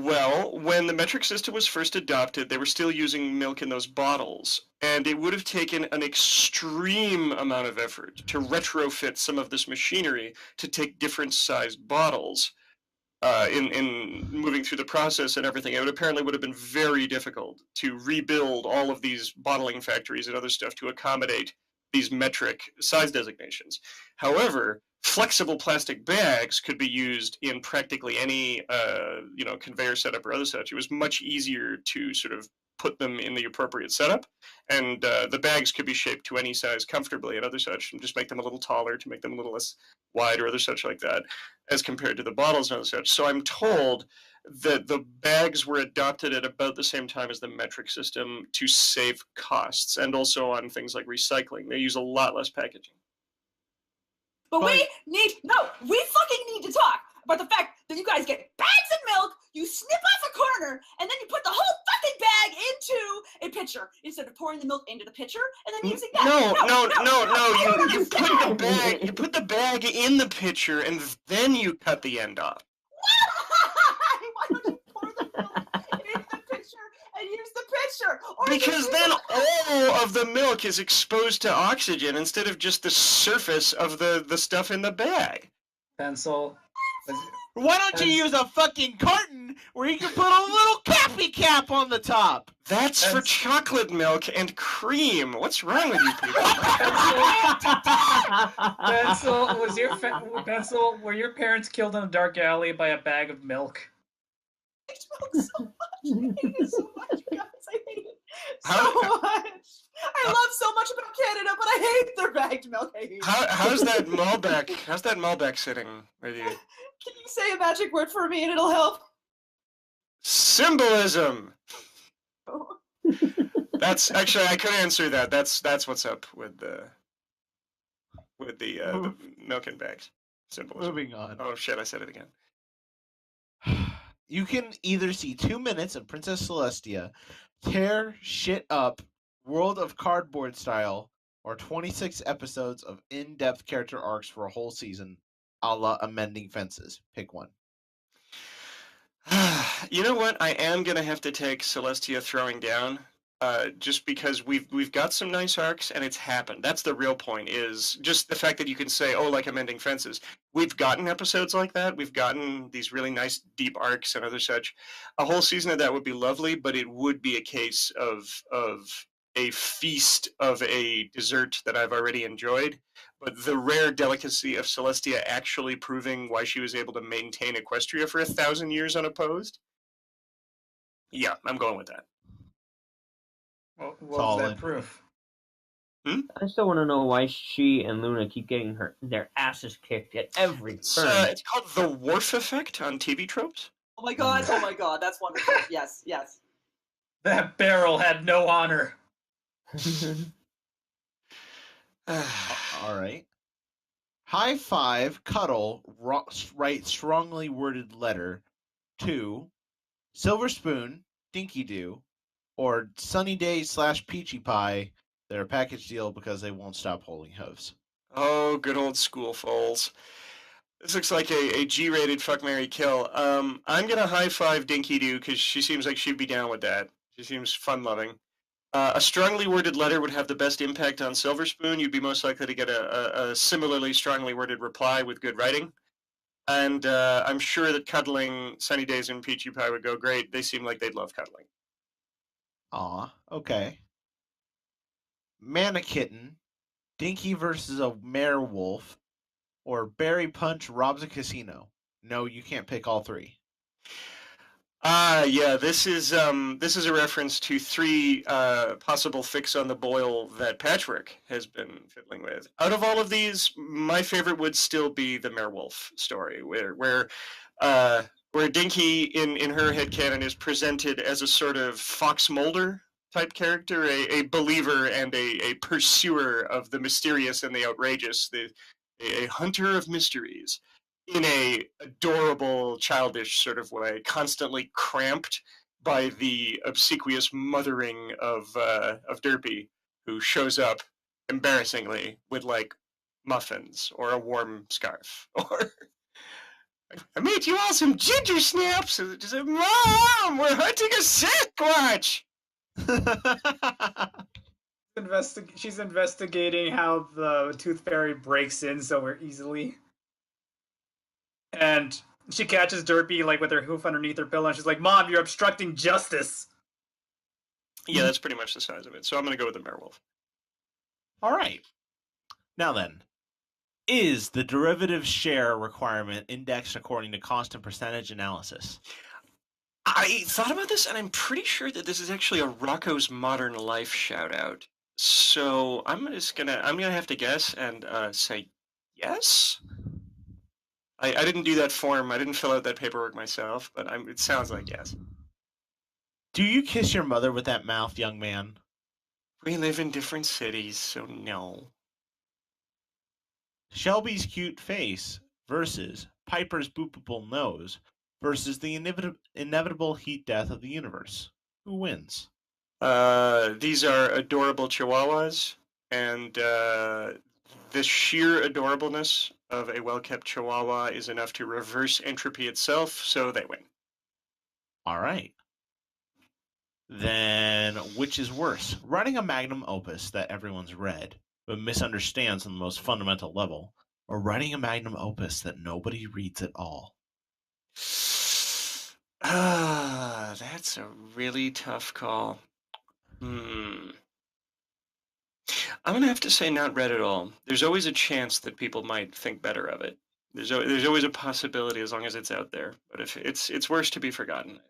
Speaker 3: Well, when the metric system was first adopted, they were still using milk in those bottles, and it would have taken an extreme amount of effort to retrofit some of this machinery to take different sized bottles in moving through the process and everything. It apparently would have been very difficult to rebuild all of these bottling factories and other stuff to accommodate these metric size designations. However, flexible plastic bags could be used in practically any conveyor setup or other such. It was much easier to sort of put them in the appropriate setup, and the bags could be shaped to any size comfortably and other such, and just make them a little taller to make them a little less wide or other such like that, as compared to the bottles and other such. So I'm told that the bags were adopted at about the same time as the metric system to save costs, and also on things like recycling. They use a lot less packaging.
Speaker 5: But we fucking need to talk about the fact that you guys get bags of milk, you snip off a corner, and then you put the whole fucking bag into a pitcher instead of pouring the milk into the pitcher and then using that.
Speaker 3: No. You put the bag in the pitcher and then you cut the end off.
Speaker 5: Why don't you pour the milk in the pitcher and use the pitcher?
Speaker 3: Because then all of the milk is exposed to oxygen instead of just the surface of the stuff in the bag.
Speaker 2: Pencil.
Speaker 6: Why don't you use a fucking carton where you can put a little cappy cap on the top?
Speaker 3: That's for chocolate milk and cream. What's wrong with you people?
Speaker 2: Pencil, were your parents killed in a dark alley by a bag of milk?
Speaker 5: I hate it so much. I hate it so much, guys. I hate it so much. I love so much about Canada, but I hate their bagged milk. I hate it.
Speaker 3: How's that Malbec? How's that Malbec sitting with you?
Speaker 5: Can you say a magic word for me and it'll help?
Speaker 3: Symbolism. That's actually I could answer that. That's what's up with the milk and bags. Symbolism.
Speaker 6: Moving on.
Speaker 3: Oh shit! I said it again.
Speaker 6: You can either see 2 minutes of Princess Celestia tear shit up World of Cardboard style, or 26 episodes of in-depth character arcs for a whole season, a la Amending Fences. Pick one.
Speaker 3: You know what? I am gonna have to take Celestia throwing down, just because we've got some nice arcs and it's happened. That's the real point. Is just the fact that you can say, oh, like Amending Fences. We've gotten episodes like that. We've gotten these really nice deep arcs and other such. A whole season of that would be lovely, but it would be a case of a feast of a dessert that I've already enjoyed. But the rare delicacy of Celestia actually proving why she was able to maintain Equestria for 1,000 years unopposed. Yeah, I'm going with that.
Speaker 2: What was that proof?
Speaker 4: I still want to know why she and Luna keep getting their asses kicked at every turn.
Speaker 3: It's called the Worf effect on TV tropes.
Speaker 5: Oh my god, that's wonderful. Yes.
Speaker 2: That barrel had no honor.
Speaker 6: All right. High five, cuddle, write strongly worded letter to Silver Spoon, Dinky Doo, or Sunny Day / Peachy Pie, their package deal because they won't stop holding hooves.
Speaker 3: Oh, good old school foals. This looks like a G-rated fuck, marry, kill. I'm gonna high five Dinky Doo because she seems like she'd be down with that. She seems fun-loving. A strongly worded letter would have the best impact on Silver Spoon. You'd be most likely to get a similarly strongly worded reply with good writing. And I'm sure that cuddling Sunny Days and Peachy Pie would go great. They seem like they'd love cuddling.
Speaker 6: Aw, okay. Manakitten, Dinky versus a werewolf, or Barry Punch robs a casino. No, you can't pick all three.
Speaker 3: Yeah, this is a reference to 3 possible fix on the boil that Patchwork has been fiddling with. Out of all of these, my favorite would still be the Werewolf story, where Dinky in her headcanon is presented as a sort of Fox Mulder type character, a believer and a pursuer of the mysterious and the outrageous, a hunter of mysteries in a adorable, childish sort of way, constantly cramped by the obsequious mothering of Derpy, who shows up embarrassingly with like muffins or a warm scarf, or I made you all some ginger snaps. And just like, Mom, we're hunting a Sasquatch.
Speaker 2: She's investigating how the Tooth Fairy breaks in so easily. And she catches Derpy like with her hoof underneath her pillow, and she's like, "Mom, you're obstructing justice."
Speaker 3: Yeah, that's pretty much the size of it. So I'm gonna go with the Werewolf.
Speaker 6: All right. Now then, is the derivative share requirement indexed according to cost and percentage analysis?
Speaker 3: I thought about this, and I'm pretty sure that this is actually a Rocco's Modern Life shout out. So I'm gonna have to guess and say yes. I didn't do that form. I didn't fill out that paperwork myself, but it sounds like yes.
Speaker 6: Do you kiss your mother with that mouth, young man?
Speaker 3: We live in different cities, so no.
Speaker 6: Shelby's cute face versus Piper's boopable nose versus the inevitable heat death of the universe. Who wins?
Speaker 3: These are adorable chihuahuas, and the sheer adorableness of a well-kept chihuahua is enough to reverse entropy itself, so they win.
Speaker 6: All right. Then, which is worse? Writing a magnum opus that everyone's read, but misunderstands on the most fundamental level, or writing a magnum opus that nobody reads at all?
Speaker 3: That's a really tough call. I'm gonna have to say not read at all. There's always a chance that people might think better of it. There's always a possibility as long as it's out there. But if it's worse to be forgotten.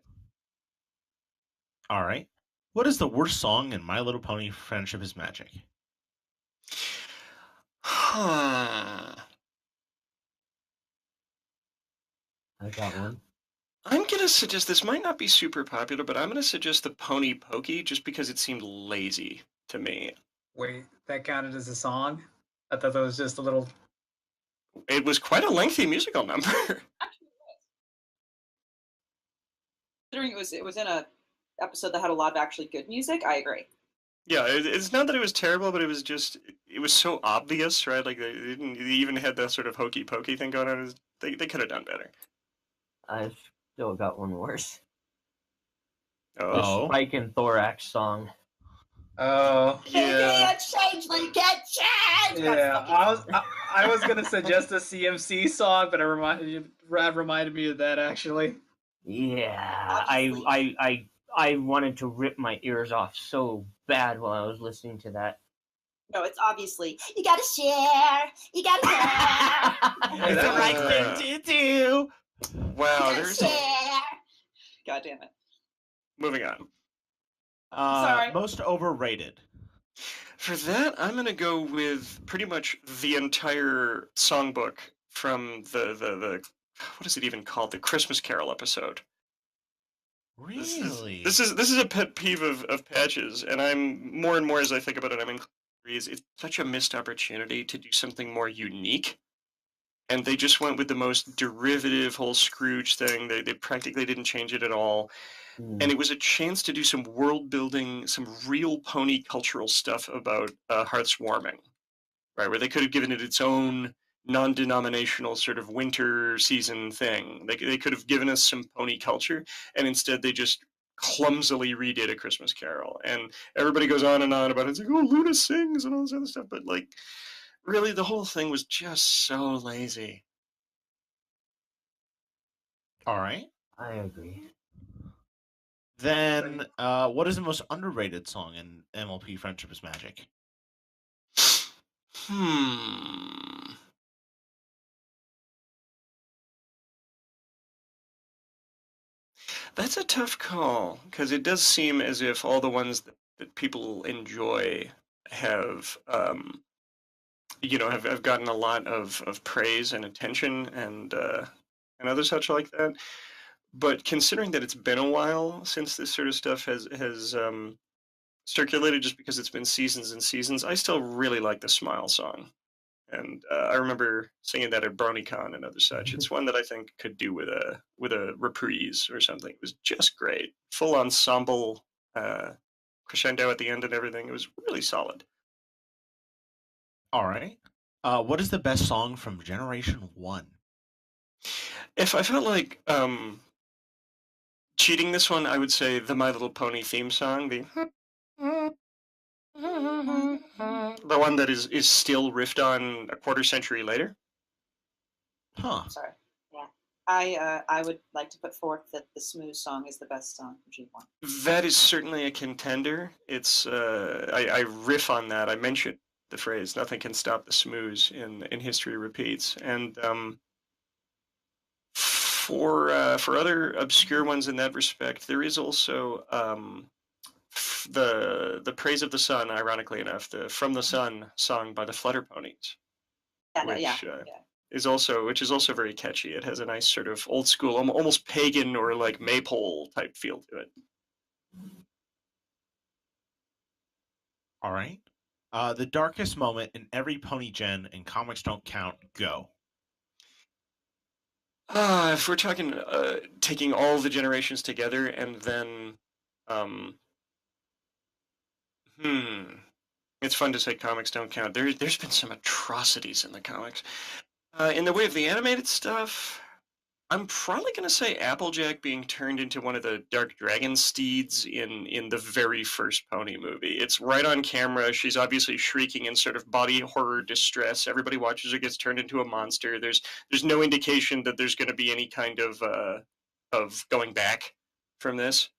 Speaker 6: All right. What is the worst song in My Little Pony Friendship is Magic?
Speaker 3: Huh.
Speaker 4: I got one.
Speaker 3: I'm gonna suggest this might not be super popular, but I'm gonna suggest the Pony Pokey just because it seemed lazy to me.
Speaker 2: Wait, that counted as a song? I thought that was just a little.
Speaker 3: It was quite a lengthy musical number.
Speaker 5: Considering it was in a episode that had a lot of actually good music, I agree.
Speaker 3: Yeah, it's not that it was terrible, but it was so obvious, right? Like they even had that sort of hokey pokey thing going on. They could have done better.
Speaker 4: I've still got one worse.
Speaker 3: Oh,
Speaker 4: Spike and Thorax song.
Speaker 2: Oh.
Speaker 3: yeah.
Speaker 5: Changeling, get changed!
Speaker 2: Yeah, I was gonna suggest a CMC song, but Rav reminded me of that actually.
Speaker 4: Yeah,
Speaker 5: Obviously.
Speaker 4: I wanted to rip my ears off so bad while I was listening to that.
Speaker 5: No, it's obviously you gotta share. You gotta share.
Speaker 6: It's the right
Speaker 3: Yeah.
Speaker 6: thing to do.
Speaker 3: Wow,
Speaker 5: You
Speaker 3: there's
Speaker 5: gotta share. God damn it.
Speaker 3: moving on.
Speaker 5: Sorry.
Speaker 6: Most overrated.
Speaker 3: For that, I'm gonna go with pretty much the entire songbook from the what is it even called? The Christmas Carol episode.
Speaker 6: Really?
Speaker 3: This is a pet peeve of Patches, and I'm more and more as I think about it, I'm inclined to agree, it's such a missed opportunity to do something more unique and they just went with the most derivative whole Scrooge thing. They practically didn't change it at all. And it was a chance to do some world building, some real pony cultural stuff about hearth's warming, right? Where they could have given it its own non-denominational sort of winter season thing. They could have given us some pony culture, and instead they just clumsily redid A Christmas Carol. And everybody goes on and on about it. It's like, oh, Luna sings and all this other stuff, but like, really, the whole thing was just so lazy.
Speaker 6: All right.
Speaker 4: I agree.
Speaker 6: Then, what is the most underrated song in MLP Friendship is Magic?
Speaker 3: That's a tough call, because it does seem as if all the ones that people enjoy have, have gotten a lot of praise and attention and other such like that. But considering that it's been a while since this sort of stuff has circulated, just because it's been seasons and seasons, I still really like the Smile song. And I remember singing that at BronyCon and other such. It's one that I think could do with a reprise or something. It was just great, full ensemble crescendo at the end and everything. It was really solid.
Speaker 6: All right. What is the best song from Generation 1?
Speaker 3: If I felt like cheating this one, I would say the My Little Pony theme song, the one that is still riffed on a quarter century later.
Speaker 6: Huh.
Speaker 5: Sorry. Yeah. I would like to put forth that the Smooth song is the best song from G1.
Speaker 3: That is certainly a contender. It's I riff on that. I mentioned the phrase "nothing can stop the smooze" in History Repeats, and for other obscure ones in that respect, there is also the Praise of the Sun. Ironically enough, the From the Sun song by the Flutter Ponies, which is also very catchy. It has a nice sort of old school, almost pagan or like maypole type feel to it.
Speaker 6: All right. The darkest moment in every Pony Gen and Comics Don't Count, go.
Speaker 3: If we're talking taking all the generations together and then, it's fun to say Comics Don't Count. There's been some atrocities in the comics. In the way of the animated stuff, I'm probably going to say Applejack being turned into one of the Dark Dragon steeds in the very first Pony movie. It's right on camera. She's obviously shrieking in sort of body horror distress. Everybody watches her gets turned into a monster. There's no indication that there's going to be any kind of going back from this.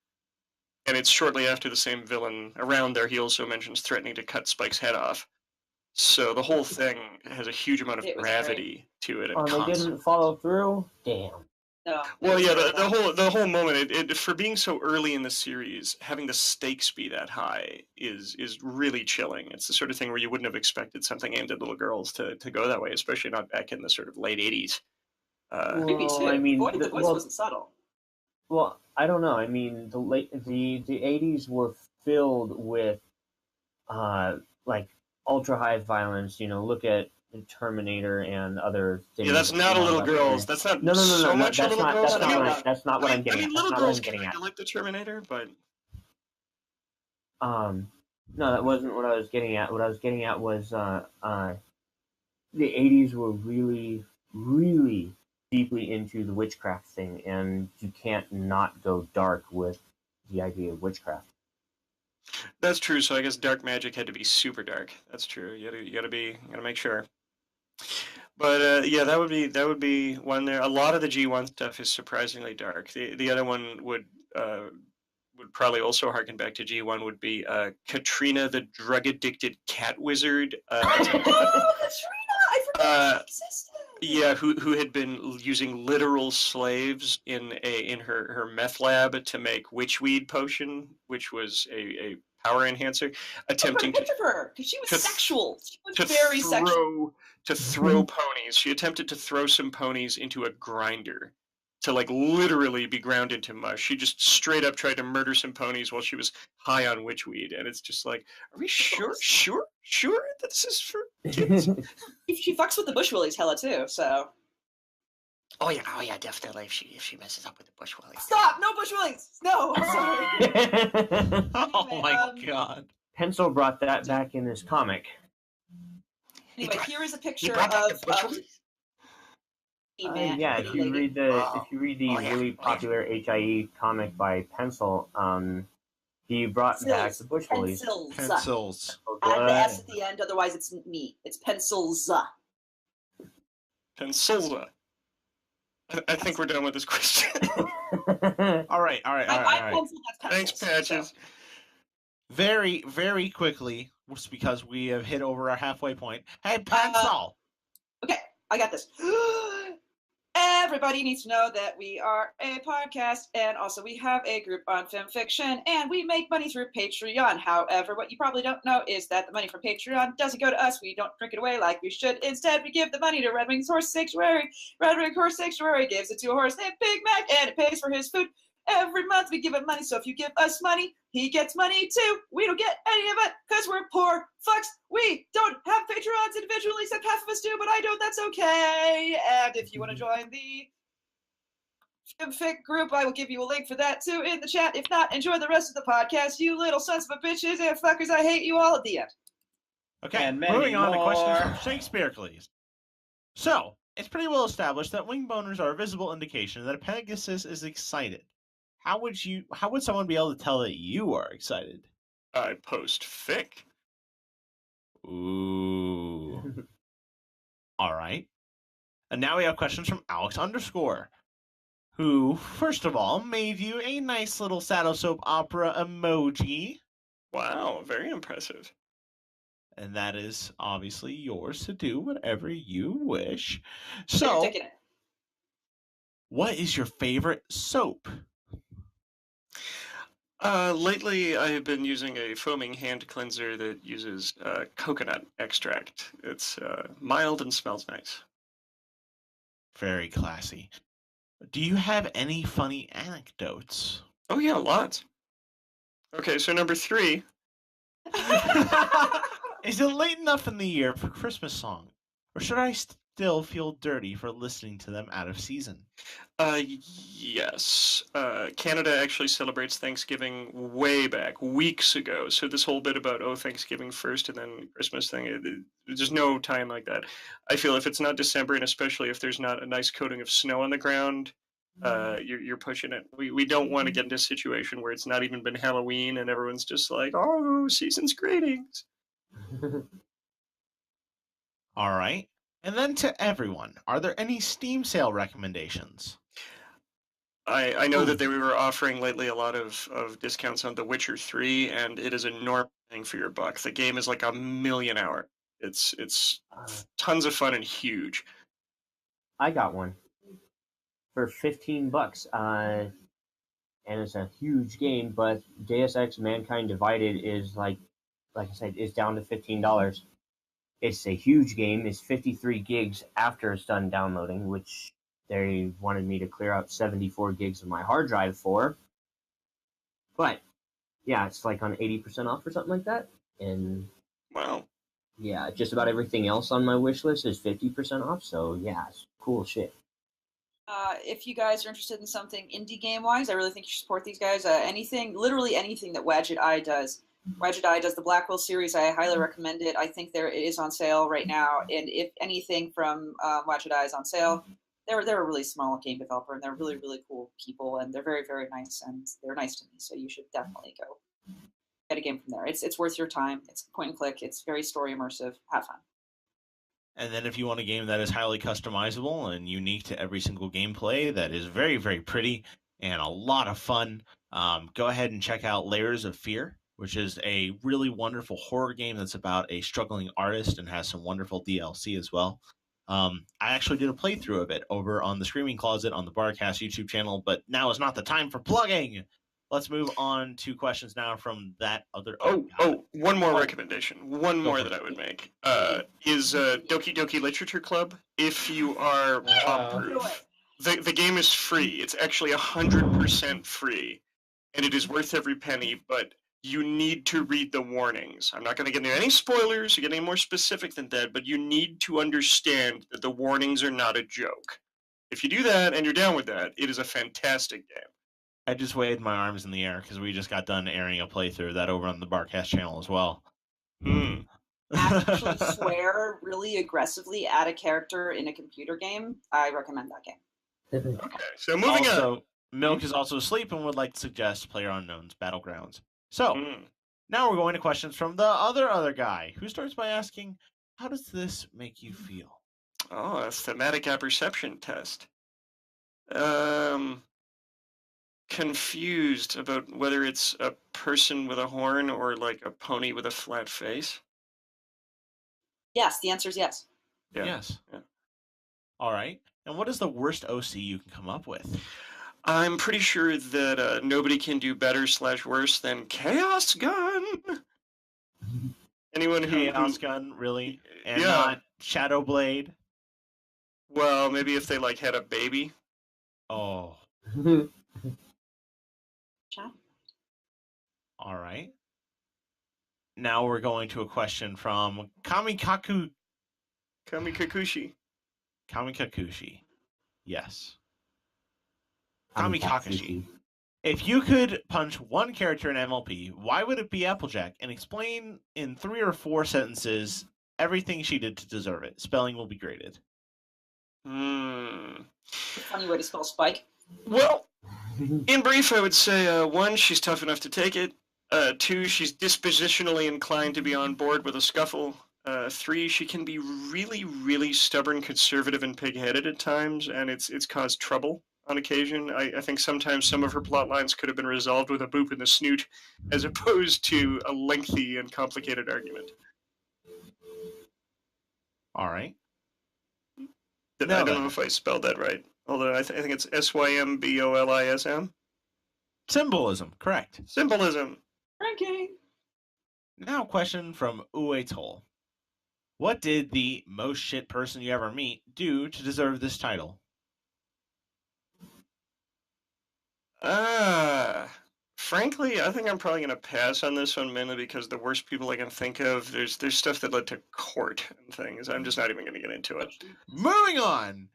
Speaker 3: And it's shortly after the same villain around there. He also mentions threatening to cut Spike's head off. So the whole thing has a huge amount of gravity to it. And
Speaker 4: they didn't follow through? Damn.
Speaker 5: No,
Speaker 3: well, yeah, the whole moment, it for being so early in the series, having the stakes be that high is really chilling. It's the sort of thing where you wouldn't have expected something aimed at little girls to go that way, especially not back in the sort of late 80s.
Speaker 5: Maybe too.
Speaker 4: I mean,
Speaker 5: the voice wasn't subtle.
Speaker 4: Well, I don't know. I mean, the 80s were filled with like ultra high violence. Look at Terminator and other things.
Speaker 3: Yeah, that's not a little girls. That's not so much a little girls.
Speaker 4: That's not what I'm getting at.
Speaker 3: Little girls kind of like the Terminator, but
Speaker 4: no, that wasn't what I was getting at. What I was getting at was the 80s were really, really deeply into the witchcraft thing, and you can't not go dark with the idea of witchcraft.
Speaker 3: That's true. So I guess dark magic had to be super dark. That's true. You gotta make sure. But yeah, that would be one there. A lot of the G1 stuff is surprisingly dark. The other one would probably also harken back to G1 would be Katrina the drug addicted cat wizard.
Speaker 5: Katrina! I forgot she existed.
Speaker 3: Yeah, who had been using literal slaves in her meth lab to make witchweed potion, which was a power enhancer, attempting
Speaker 5: to her because she was sexual. She was very sexual.
Speaker 3: To throw ponies. She attempted to throw some ponies into a grinder to like literally be ground into mush. She just straight up tried to murder some ponies while she was high on witchweed, and it's just like, are we sure that this is for kids?
Speaker 5: She fucks with the bush willies hella too, so.
Speaker 3: Oh yeah, definitely. If she messes up with the bush willies.
Speaker 5: Stop! No bush willies! No, I'm sorry.
Speaker 6: Oh my
Speaker 5: Anyway,
Speaker 6: god.
Speaker 4: Pencil brought that back in his comic.
Speaker 5: Anyway, here is a picture
Speaker 3: brought back
Speaker 5: of
Speaker 3: the bush willies?
Speaker 4: Yeah, if you read the really popular HIE comic by Pencil, he brought back the bush willies.
Speaker 5: Pencils.
Speaker 6: Pencils.
Speaker 5: Add the S at the end, otherwise it's neat. It's pencils.
Speaker 3: Pencilza. I think we're done with this question.
Speaker 6: All right.
Speaker 5: My pencil, that's
Speaker 3: Thanks,
Speaker 5: pencils,
Speaker 3: Patches.
Speaker 5: so.
Speaker 6: Very, very quickly, just because we have hit over our halfway point. Hey, Pencil!
Speaker 5: Okay, I got this. Everybody needs to know that we are a podcast, and also we have a group on film fiction, and we make money through Patreon. However, what you probably don't know is that the money from Patreon doesn't go to us. We don't drink it away like we should. Instead, we give the money to Red Wings Horse Sanctuary. Red Wings Horse Sanctuary gives it to a horse named Big Mac, and it pays for his food. Every month we give him money, so if you give us money, he gets money too. We don't get any of it because we're poor fucks. We don't have Patreons individually, except half of us do, but I don't. That's okay. And if you want to join the FimFic group, I will give you a link for that too in the chat. If not, enjoy the rest of the podcast, you little sons of a bitches and fuckers. I hate you all at the end.
Speaker 6: Okay,
Speaker 2: And many
Speaker 6: moving on to questions
Speaker 2: more.
Speaker 6: from Shakespeare, please. So, it's pretty well established that wing boners are a visible indication that a Pegasus is excited. How would someone be able to tell that you are excited?
Speaker 3: I post fic.
Speaker 6: Ooh. All right. And now we have questions from Alex _, who, first of all, made you a nice little Saddlesoap opera emoji.
Speaker 3: Wow, very impressive.
Speaker 6: And that is obviously yours to do whatever you wish.
Speaker 5: You're
Speaker 6: So,
Speaker 5: taking it.
Speaker 6: what is your favorite soap?
Speaker 3: Lately, I have been using a foaming hand cleanser that uses coconut extract. It's mild and smells nice.
Speaker 6: Very classy. Do you have any funny anecdotes?
Speaker 3: Oh yeah, lots. Okay, so number 3.
Speaker 6: Is it late enough in the year for Christmas songs? Or should I still feel dirty for listening to them out of season?
Speaker 3: Yes. Canada actually celebrates Thanksgiving way back, weeks ago. So this whole bit about, Thanksgiving first and then Christmas thing, there's no time like that. I feel if it's not December, and especially if there's not a nice coating of snow on the ground, you're pushing it. We don't want to get into a situation where it's not even been Halloween and everyone's just like, oh, season's greetings.
Speaker 6: All right. And then to everyone, are there any Steam sale recommendations?
Speaker 3: I know that they were offering lately a lot of discounts on The Witcher 3, and it is a enormous thing for your buck. The game is like a million hour. It's tons of fun and huge.
Speaker 4: I got one for $15, and it's a huge game. But Deus Ex: Mankind Divided is like I said, is down to $15. It's a huge game. It's 53 gigs after it's done downloading, which they wanted me to clear out 74 gigs of my hard drive for. But yeah, it's like on 80% off or something like that. And
Speaker 3: Wow.
Speaker 4: yeah, just about everything else on my wish list is 50% off. So yeah, it's cool shit.
Speaker 5: If you guys are interested in something indie game wise, I really think you should support these guys. Literally anything that Wadget Eye does. Wadget Eye does the Blackwell series. I highly recommend it. I think it is on sale right now, and if anything from Wadget Eye is on sale, they're a really small game developer, and they're really, really cool people, and they're very, very nice, and they're nice to me. So you should definitely go get a game from there. It's worth your time. It's point and click. It's very story immersive. Have fun.
Speaker 6: And then if you want a game that is highly customizable and unique to every single gameplay, that is very, very pretty and a lot of fun, go ahead and check out Layers of Fear, which is a really wonderful horror game that's about a struggling artist and has some wonderful DLC as well. I actually did a playthrough of it over on the Screaming Closet on the Barcast YouTube channel, but now is not the time for plugging. Let's move on to questions now from that other...
Speaker 3: One more recommendation. One more that I would make is Doki Doki Literature Club. If you are pop-proof, the game is free. It's actually 100% free, and it is worth every penny. But you need to read the warnings. I'm not going to get into any spoilers or get any more specific than that. But you need to understand that the warnings are not a joke. If you do that and you're down with that, it is a fantastic game.
Speaker 6: I just waved my arms in the air because we just got done airing a playthrough of that over on the Barcast channel as well.
Speaker 5: Actually swear really aggressively at a character in a computer game, I recommend that game.
Speaker 3: Okay, so moving on.
Speaker 6: Also, Milk is also asleep and would like to suggest PlayerUnknown's Battlegrounds. So, now we're going to questions from the other guy, who starts by asking, how does this make you feel?
Speaker 3: Oh, a thematic apperception test. Confused about whether it's a person with a horn or like a pony with a flat face.
Speaker 5: Yes, the answer is yes.
Speaker 3: Yeah.
Speaker 6: Yes.
Speaker 3: Yeah.
Speaker 6: All right. And what is the worst OC you can come up with?
Speaker 3: I'm pretty sure that nobody can do better / worse than Chaos Gun. Anyone who
Speaker 6: Chaos Gun, really? And
Speaker 3: yeah.
Speaker 6: not Shadow Blade?
Speaker 3: Well, maybe if they like had a baby.
Speaker 6: Oh. All right. Now we're going to a question from Kamikakushi. Yes. Kamikakushi. If you could punch one character in MLP, why would it be Applejack? And explain in 3 or 4 sentences everything she did to deserve it. Spelling will be graded.
Speaker 5: Funny way to spell Spike.
Speaker 3: Well, in brief, I would say 1, she's tough enough to take it. 2, she's dispositionally inclined to be on board with a scuffle. 3, she can be really, really stubborn, conservative, and pig-headed at times, and it's caused trouble on occasion. I think sometimes some of her plot lines could have been resolved with a boop in the snoot, as opposed to a lengthy and complicated argument.
Speaker 6: All right.
Speaker 3: I don't know if I spelled that right, although I think it's SYMBOLISM.
Speaker 6: Symbolism, correct.
Speaker 3: Symbolism.
Speaker 5: Ranking.
Speaker 6: Now, question from Uetol. What did the most shit person you ever meet do to deserve this title?
Speaker 3: Frankly, I think I'm probably going to pass on this one, mainly because the worst people I can think of, there's stuff that led to court and things. I'm just not even going to get into it.
Speaker 6: Moving on.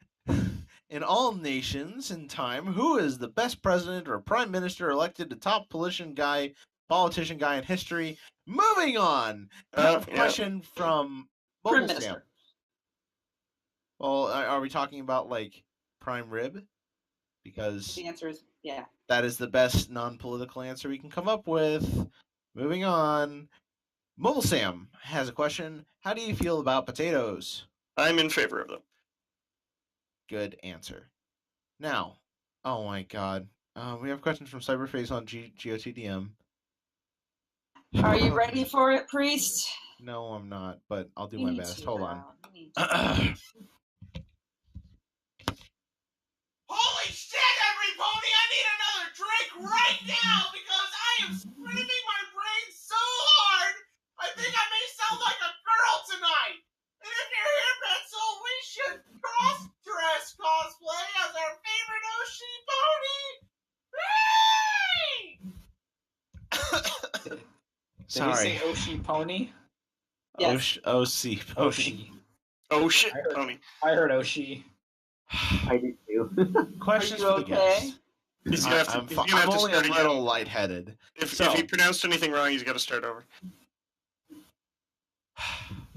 Speaker 6: In all nations in time, who is the best president or prime minister elected to top politician guy in history? Moving on. Question from
Speaker 5: Prime
Speaker 6: Mobile Stamp.
Speaker 5: Minister.
Speaker 6: Well, are we talking about like prime rib? Because
Speaker 5: The answer is yeah.
Speaker 6: that is the best non-political answer we can come up with. Moving on. Mobile Sam has a question. How do you feel about potatoes?
Speaker 3: I'm in favor of them.
Speaker 6: Good answer. Now, oh my god. We have questions from Cyberface on GOTDM.
Speaker 5: Are you ready for it, Priest?
Speaker 6: No, I'm not, but I'll do
Speaker 5: You
Speaker 6: my
Speaker 5: need
Speaker 6: best.
Speaker 5: to,
Speaker 6: Hold
Speaker 5: though.
Speaker 6: on.
Speaker 5: You need to.
Speaker 6: Holy shit, every pony! I need another drink right now because I am screaming my brain so hard. I think I may sound like a girl tonight. And if you're here, Pencil, we should cross-dress cosplay as our favorite Oshi pony.
Speaker 2: Did he say Oshi Pony?
Speaker 5: Yes.
Speaker 6: OC pony.
Speaker 2: Oshi.
Speaker 3: Oh shit,
Speaker 2: I heard-
Speaker 3: Tony.
Speaker 2: I heard Oshi.
Speaker 4: I do too.
Speaker 6: Questions
Speaker 5: Are
Speaker 6: for
Speaker 5: you
Speaker 6: the
Speaker 5: okay?
Speaker 6: guest.
Speaker 3: He's gonna have to,
Speaker 6: I'm
Speaker 3: he's gonna have to
Speaker 6: only a
Speaker 3: start again.
Speaker 6: little lightheaded.
Speaker 3: If
Speaker 6: So-
Speaker 3: he pronounced anything wrong, he's got to start over.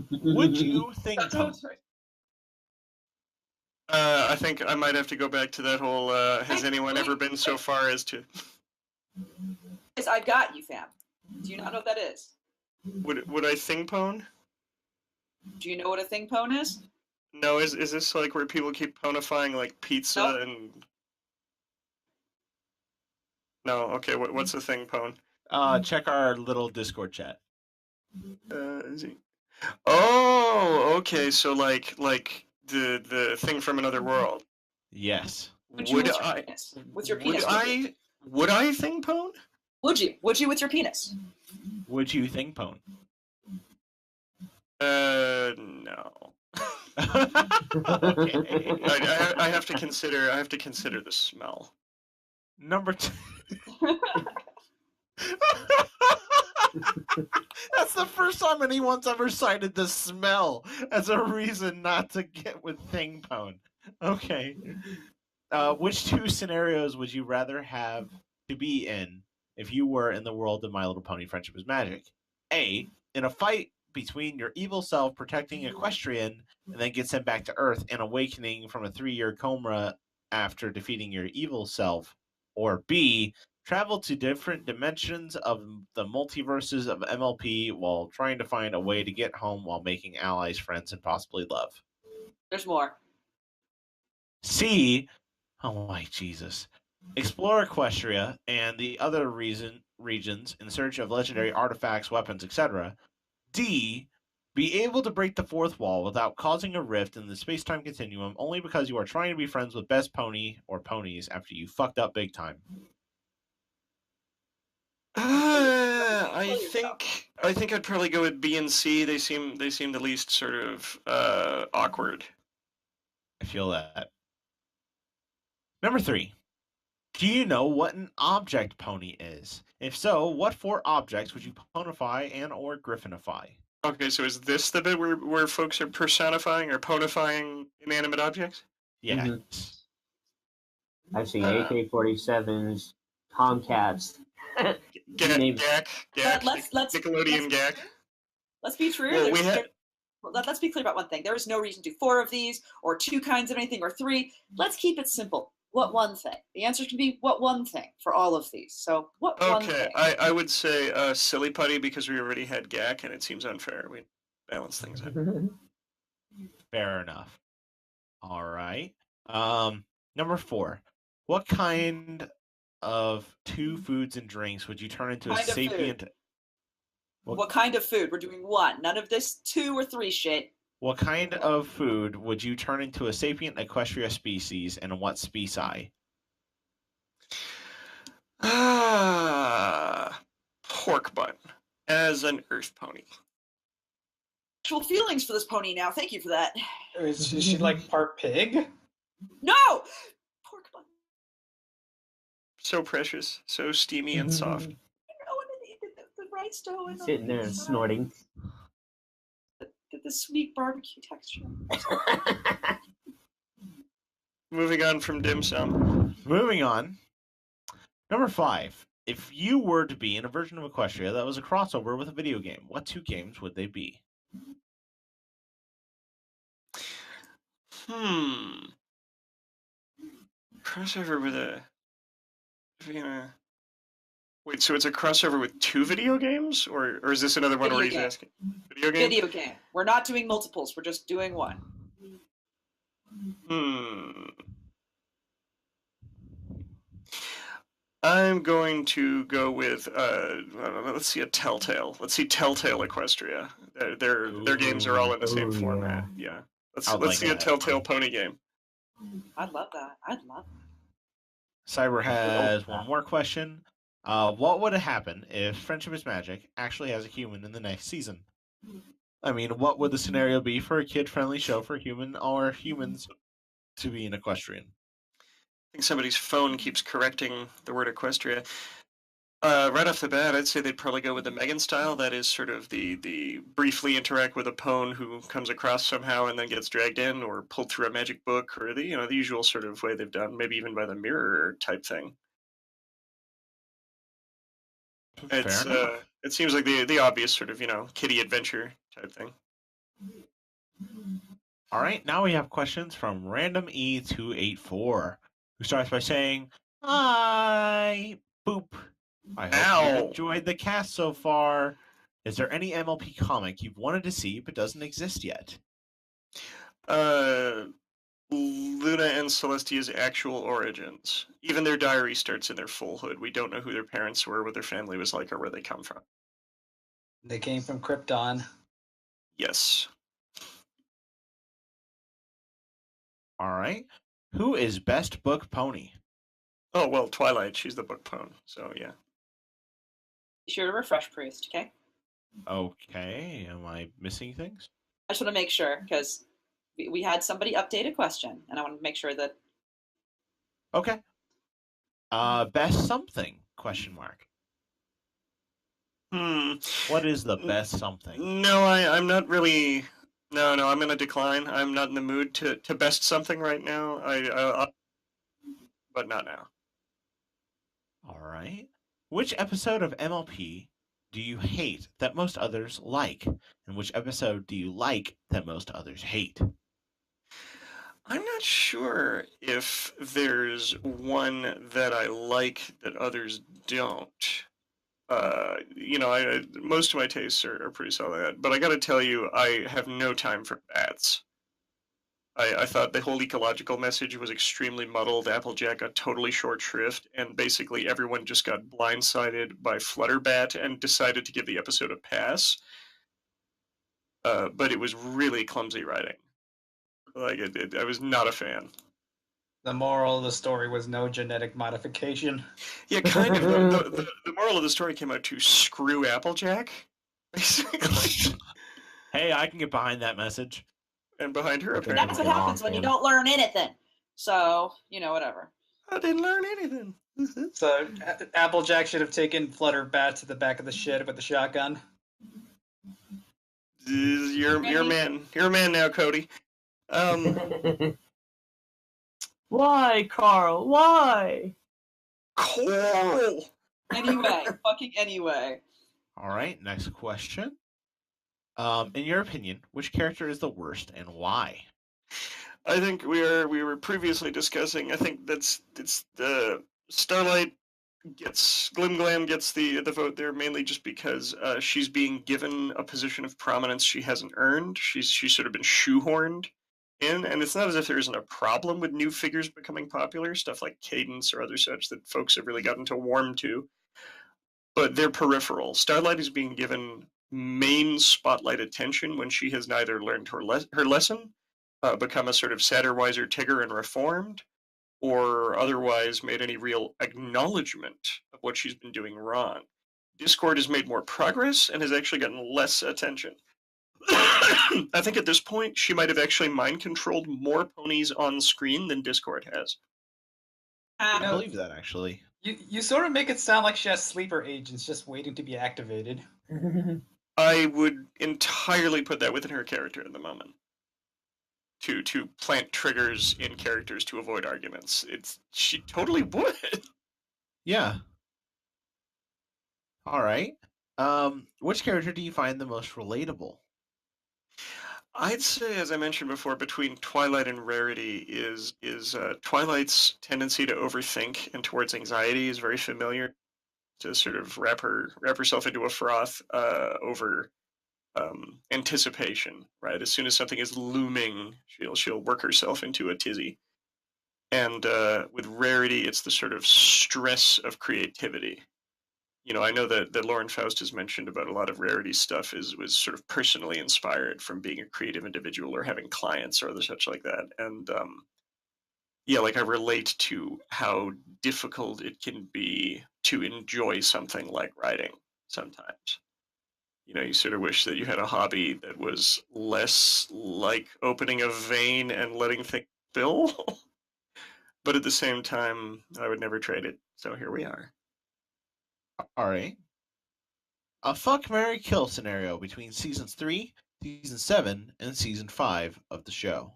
Speaker 6: Would you think?
Speaker 3: I think I might have to go back to that whole. Has anyone ever been so far as to?
Speaker 5: Yes, I got you, fam. Do you not know what that is?
Speaker 3: Would I thing pone?
Speaker 5: Do you know what a thing pone is?
Speaker 3: No, is this like where people keep ponifying like pizza
Speaker 5: Nope.
Speaker 3: and? No, okay. What's a thing pone?
Speaker 6: Check our little Discord chat.
Speaker 3: Is he? Oh, okay. So like the thing from another world.
Speaker 6: Yes.
Speaker 5: Would you with your penis? With your penis?
Speaker 3: Would I thing pone?
Speaker 5: Would you? Would you with your penis?
Speaker 6: Would you think pone?
Speaker 3: No.
Speaker 6: Okay.
Speaker 3: I have to consider. I have to consider the smell.
Speaker 6: Number 2. That's the first time anyone's ever cited the smell as a reason not to get with thing pwn. Okay. Which 2 scenarios would you rather have to be in if you were in the world of My Little Pony Friendship is Magic? A. In a fight between your evil self protecting Equestrian and then get sent back to Earth and awakening from a 3-year coma after defeating your evil self. Or B. Travel to different dimensions of the multiverses of MLP while trying to find a way to get home while making allies, friends, and possibly love.
Speaker 5: There's more.
Speaker 6: C. Oh my Jesus. Explore Equestria and the other regions in search of legendary artifacts, weapons, etc. D. Be able to break the 4th wall without causing a rift in the space-time continuum only because you are trying to be friends with Best Pony or ponies after you fucked up big time.
Speaker 3: I think I'd probably go with B and C. They seem the least sort of awkward.
Speaker 6: I feel that. Number 3. Do you know what an object pony is? If so, what 4 objects would you ponify and or griffinify?
Speaker 3: Okay, so is this the bit where folks are personifying or ponifying inanimate objects?
Speaker 6: Yes.
Speaker 4: Mm-hmm. I've seen AK-47s, Tomcats.
Speaker 3: Gak,
Speaker 5: Let's
Speaker 3: Nickelodeon Gak.
Speaker 5: Let's be true.
Speaker 3: Well,
Speaker 5: Let's be clear about one thing. There is no reason to do 4 of these, or 2 kinds of anything, or 3. Let's keep it simple. What one thing? The answer can be what one thing for all of these. So what one thing?
Speaker 3: Okay, I would say Silly Putty because we already had Gak and it seems unfair. We balance things out.
Speaker 6: Fair enough. All right. Number 4. What kind of 2 foods and drinks would you turn into a sapient?
Speaker 5: What kind of food? We're doing 1. None of this 2 or 3 shit.
Speaker 6: What kind of food would you turn into a sapient Equestria species, and what speci?
Speaker 3: Pork bun as an earth pony.
Speaker 5: Actual feelings for this pony now. Thank you for that.
Speaker 2: Is she like part pig?
Speaker 5: No! Pork bun.
Speaker 3: So precious, so steamy and soft.
Speaker 5: The rhinestone.
Speaker 4: Sitting there and snorting.
Speaker 5: The sweet barbecue texture.
Speaker 3: Moving on from dim sum.
Speaker 6: Moving on. Number 5. If you were to be in a version of Equestria that was a crossover with a video game, what 2 games would they be?
Speaker 3: Crossover with a... Wait, so it's a crossover with 2 video games? Or is this another one where he's asking? Video game?
Speaker 5: Video game. We're not doing multiples. We're just doing 1.
Speaker 3: I'm going to go with, let's see, a Telltale. Let's see Telltale Equestria. Their games are all in the same format. Yeah. Let's see a Telltale pony game.
Speaker 5: I'd love that.
Speaker 6: Cyber has one more question. What would happen if Friendship is Magic actually has a human in the next season? I mean, what would the scenario be for a kid-friendly show for human or humans to be an equestrian?
Speaker 3: I think somebody's phone keeps correcting the word Equestria. Right off the bat, I'd say they'd probably go with the Megan style. That is sort of the briefly interact with a pwn who comes across somehow and then gets dragged in or pulled through a magic book, or the usual sort of way they've done, maybe even by the mirror type thing. It seems like the obvious sort of kiddie adventure type thing.
Speaker 6: All right, now we have questions from Random E284, who starts by saying, "Hi, boop. I hope you enjoyed the cast so far. Is there any MLP comic you've wanted to see but doesn't exist yet?"
Speaker 3: Luna and Celestia's actual origins. Even their diary starts in their foalhood. We don't know who their parents were, what their family was like, or where they come from.
Speaker 2: They came from Krypton.
Speaker 3: Yes.
Speaker 6: All right. Who is best book pony?
Speaker 3: Oh, well, Twilight. She's the book pwn, so yeah.
Speaker 5: Be sure to refresh Priest, okay?
Speaker 6: Okay. Am I missing things?
Speaker 5: I just want to make sure, because we had somebody update a question, and I want to make sure that.
Speaker 6: Okay. Best something? Question mark. What is the best something?
Speaker 3: No, I'm not really. No, I'm going to decline. I'm not in the mood to best something right now. But not now.
Speaker 6: All right. Which episode of MLP do you hate that most others like? And which episode do you like that most others hate?
Speaker 3: I'm not sure if there's one that I like that others don't. Most of my tastes are pretty solid, but I gotta tell you, I have no time for bats. I thought the whole ecological message was extremely muddled. Applejack got totally short shrift, and basically everyone just got blindsided by Flutterbat and decided to give the episode a pass. But it was really clumsy writing. Like, I was not a fan.
Speaker 2: The moral of the story was no genetic modification.
Speaker 3: Yeah, kind of. The moral of the story came out to screw Applejack, basically.
Speaker 6: Hey, I can get behind that message.
Speaker 3: And behind her,
Speaker 6: Okay.
Speaker 3: apparently.
Speaker 5: That's what happens when you don't learn anything. So, whatever.
Speaker 3: I didn't learn anything.
Speaker 2: So Applejack should have taken Flutterbat to the back of the shed with the shotgun.
Speaker 3: You're a man. You're a man now, Cody.
Speaker 4: Why, Carl? Why?
Speaker 3: Coral.
Speaker 5: Anyway, fucking anyway.
Speaker 6: All right, next question. In your opinion, which character is the worst and why?
Speaker 3: I think we were previously discussing. I think it's the Starlight Glim gets the vote there mainly just because she's being given a position of prominence she hasn't earned. She's sort of been shoehorned in, and it's not as if there isn't a problem with new figures becoming popular, stuff like Cadence or other such that folks have really gotten to warm to. But they're peripheral. Starlight is being given main spotlight attention when she has neither learned her lesson, become a sort of sadder, wiser Tigger and reformed, or otherwise made any real acknowledgement of what she's been doing wrong. Discord has made more progress and has actually gotten less attention. I think at this point, she might have actually mind-controlled more ponies on screen than Discord has.
Speaker 6: I believe that, actually.
Speaker 2: You sort of make it sound like she has sleeper agents just waiting to be activated.
Speaker 3: I would entirely put that within her character at the moment. To plant triggers in characters to avoid arguments. She totally would.
Speaker 6: Yeah. All right. Which character do you find the most relatable?
Speaker 3: I'd say, as I mentioned before, between Twilight and Rarity is Twilight's tendency to overthink and towards anxiety is very familiar. To sort of wrap herself into a froth over anticipation, right? As soon as something is looming, she'll work herself into a tizzy. And with Rarity, it's the sort of stress of creativity. I know that Lauren Faust has mentioned about a lot of Rarity stuff was sort of personally inspired from being a creative individual or having clients or other such like that. And I relate to how difficult it can be to enjoy something like writing sometimes. You sort of wish that you had a hobby that was less like opening a vein and letting things spill. But at the same time, I would never trade it. So here we are.
Speaker 6: All right. A fuck, marry, kill scenario between seasons 3, season 7, and season 5 of the show.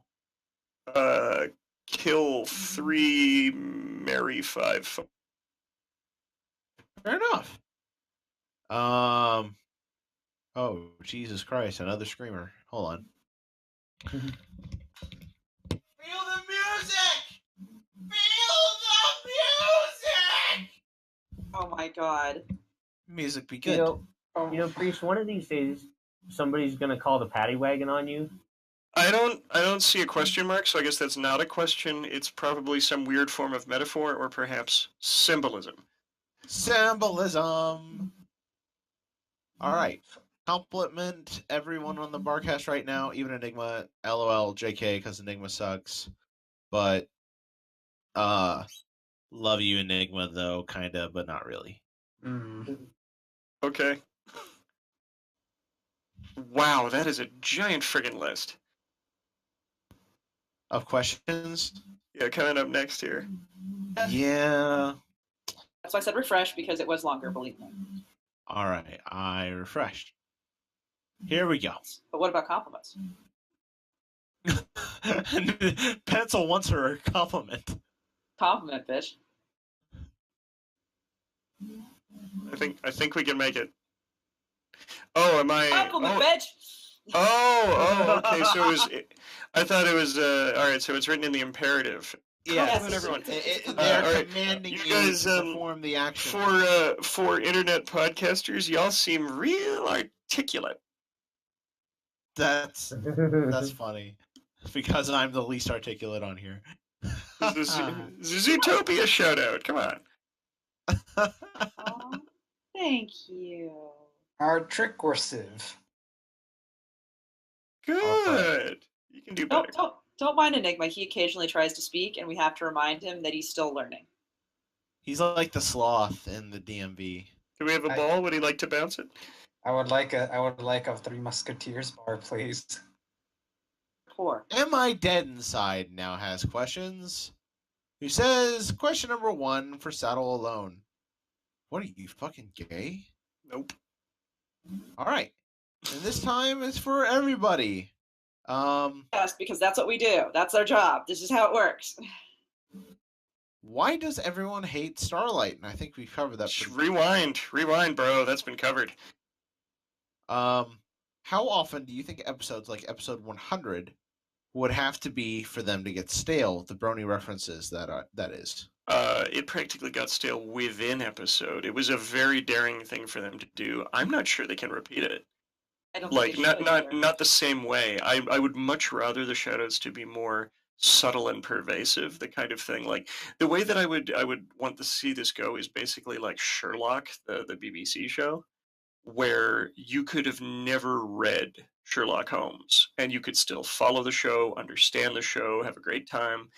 Speaker 3: Kill 3, marry 5.
Speaker 6: Fair enough. Oh, Jesus Christ, another screamer. Hold on. Feel the music! Feel the music!
Speaker 5: Oh my god.
Speaker 6: Music be good.
Speaker 4: Priest, one of these days, somebody's gonna call the paddy wagon on you.
Speaker 3: I don't see a question mark, so I guess that's not a question. It's probably some weird form of metaphor or perhaps symbolism.
Speaker 6: Symbolism. All right. Compliment everyone on the Barcast right now, even Enigma. LOL, JK, because Enigma sucks. But, love you, Enigma, though, kinda, but not really.
Speaker 3: Okay. Wow, that is a giant friggin' list.
Speaker 6: of questions.
Speaker 3: Yeah, coming up next here.
Speaker 6: Yeah.
Speaker 5: That's why I said refresh, because it was longer, believe me.
Speaker 6: All right, I refreshed. Here we go.
Speaker 5: But what about compliments?
Speaker 6: Pencil wants her a compliment.
Speaker 5: Compliment, bitch.
Speaker 3: I think we can make it. Oh, am I?
Speaker 5: Compliment,
Speaker 3: Oh,
Speaker 5: bitch!
Speaker 3: okay. So it was. I thought it was. All right. So it's written in the imperative.
Speaker 6: Yeah,
Speaker 3: Compliment everyone.
Speaker 6: they're
Speaker 3: all right.
Speaker 6: commanding
Speaker 3: You
Speaker 6: you
Speaker 3: guys,
Speaker 6: to perform the action.
Speaker 3: For internet podcasters, y'all seem real articulate.
Speaker 6: That's funny, because I'm the least articulate on here.
Speaker 3: This is the Zootopia shout out. Come on.
Speaker 5: Aw, thank you.
Speaker 2: Our trickursive.
Speaker 3: Good. You can do better.
Speaker 5: Don't mind Enigma. He occasionally tries to speak, and we have to remind him that he's still learning.
Speaker 6: He's like the sloth in the DMV.
Speaker 3: Do we have a ball? Would he like to bounce it?
Speaker 2: I would like a Three Musketeers bar, please.
Speaker 5: Poor.
Speaker 6: Am I Dead Inside now has questions. Who says, question number 1 for Saddle Alone. What are you, fucking gay?
Speaker 3: Nope.
Speaker 6: Alright. And this time it's for everybody.
Speaker 5: Yes, because that's what we do. That's our job. This is how it works.
Speaker 6: Why does everyone hate Starlight? And I think we covered that.
Speaker 3: Rewind, bro. That's been covered.
Speaker 6: How often do you think episodes like episode 100 would have to be for them to get stale? The brony references that is.
Speaker 3: It practically got stale within episode. It was a very daring thing for them to do. I'm not sure they can repeat it.
Speaker 5: I don't
Speaker 3: Like
Speaker 5: think they should
Speaker 3: not the same way. I would much rather the shoutouts to be more subtle and pervasive, the kind of thing. Like the way that I would want to see this go is basically like Sherlock, the BBC show, where you could have never read Sherlock Holmes and you could still follow the show, understand the show, have a great time.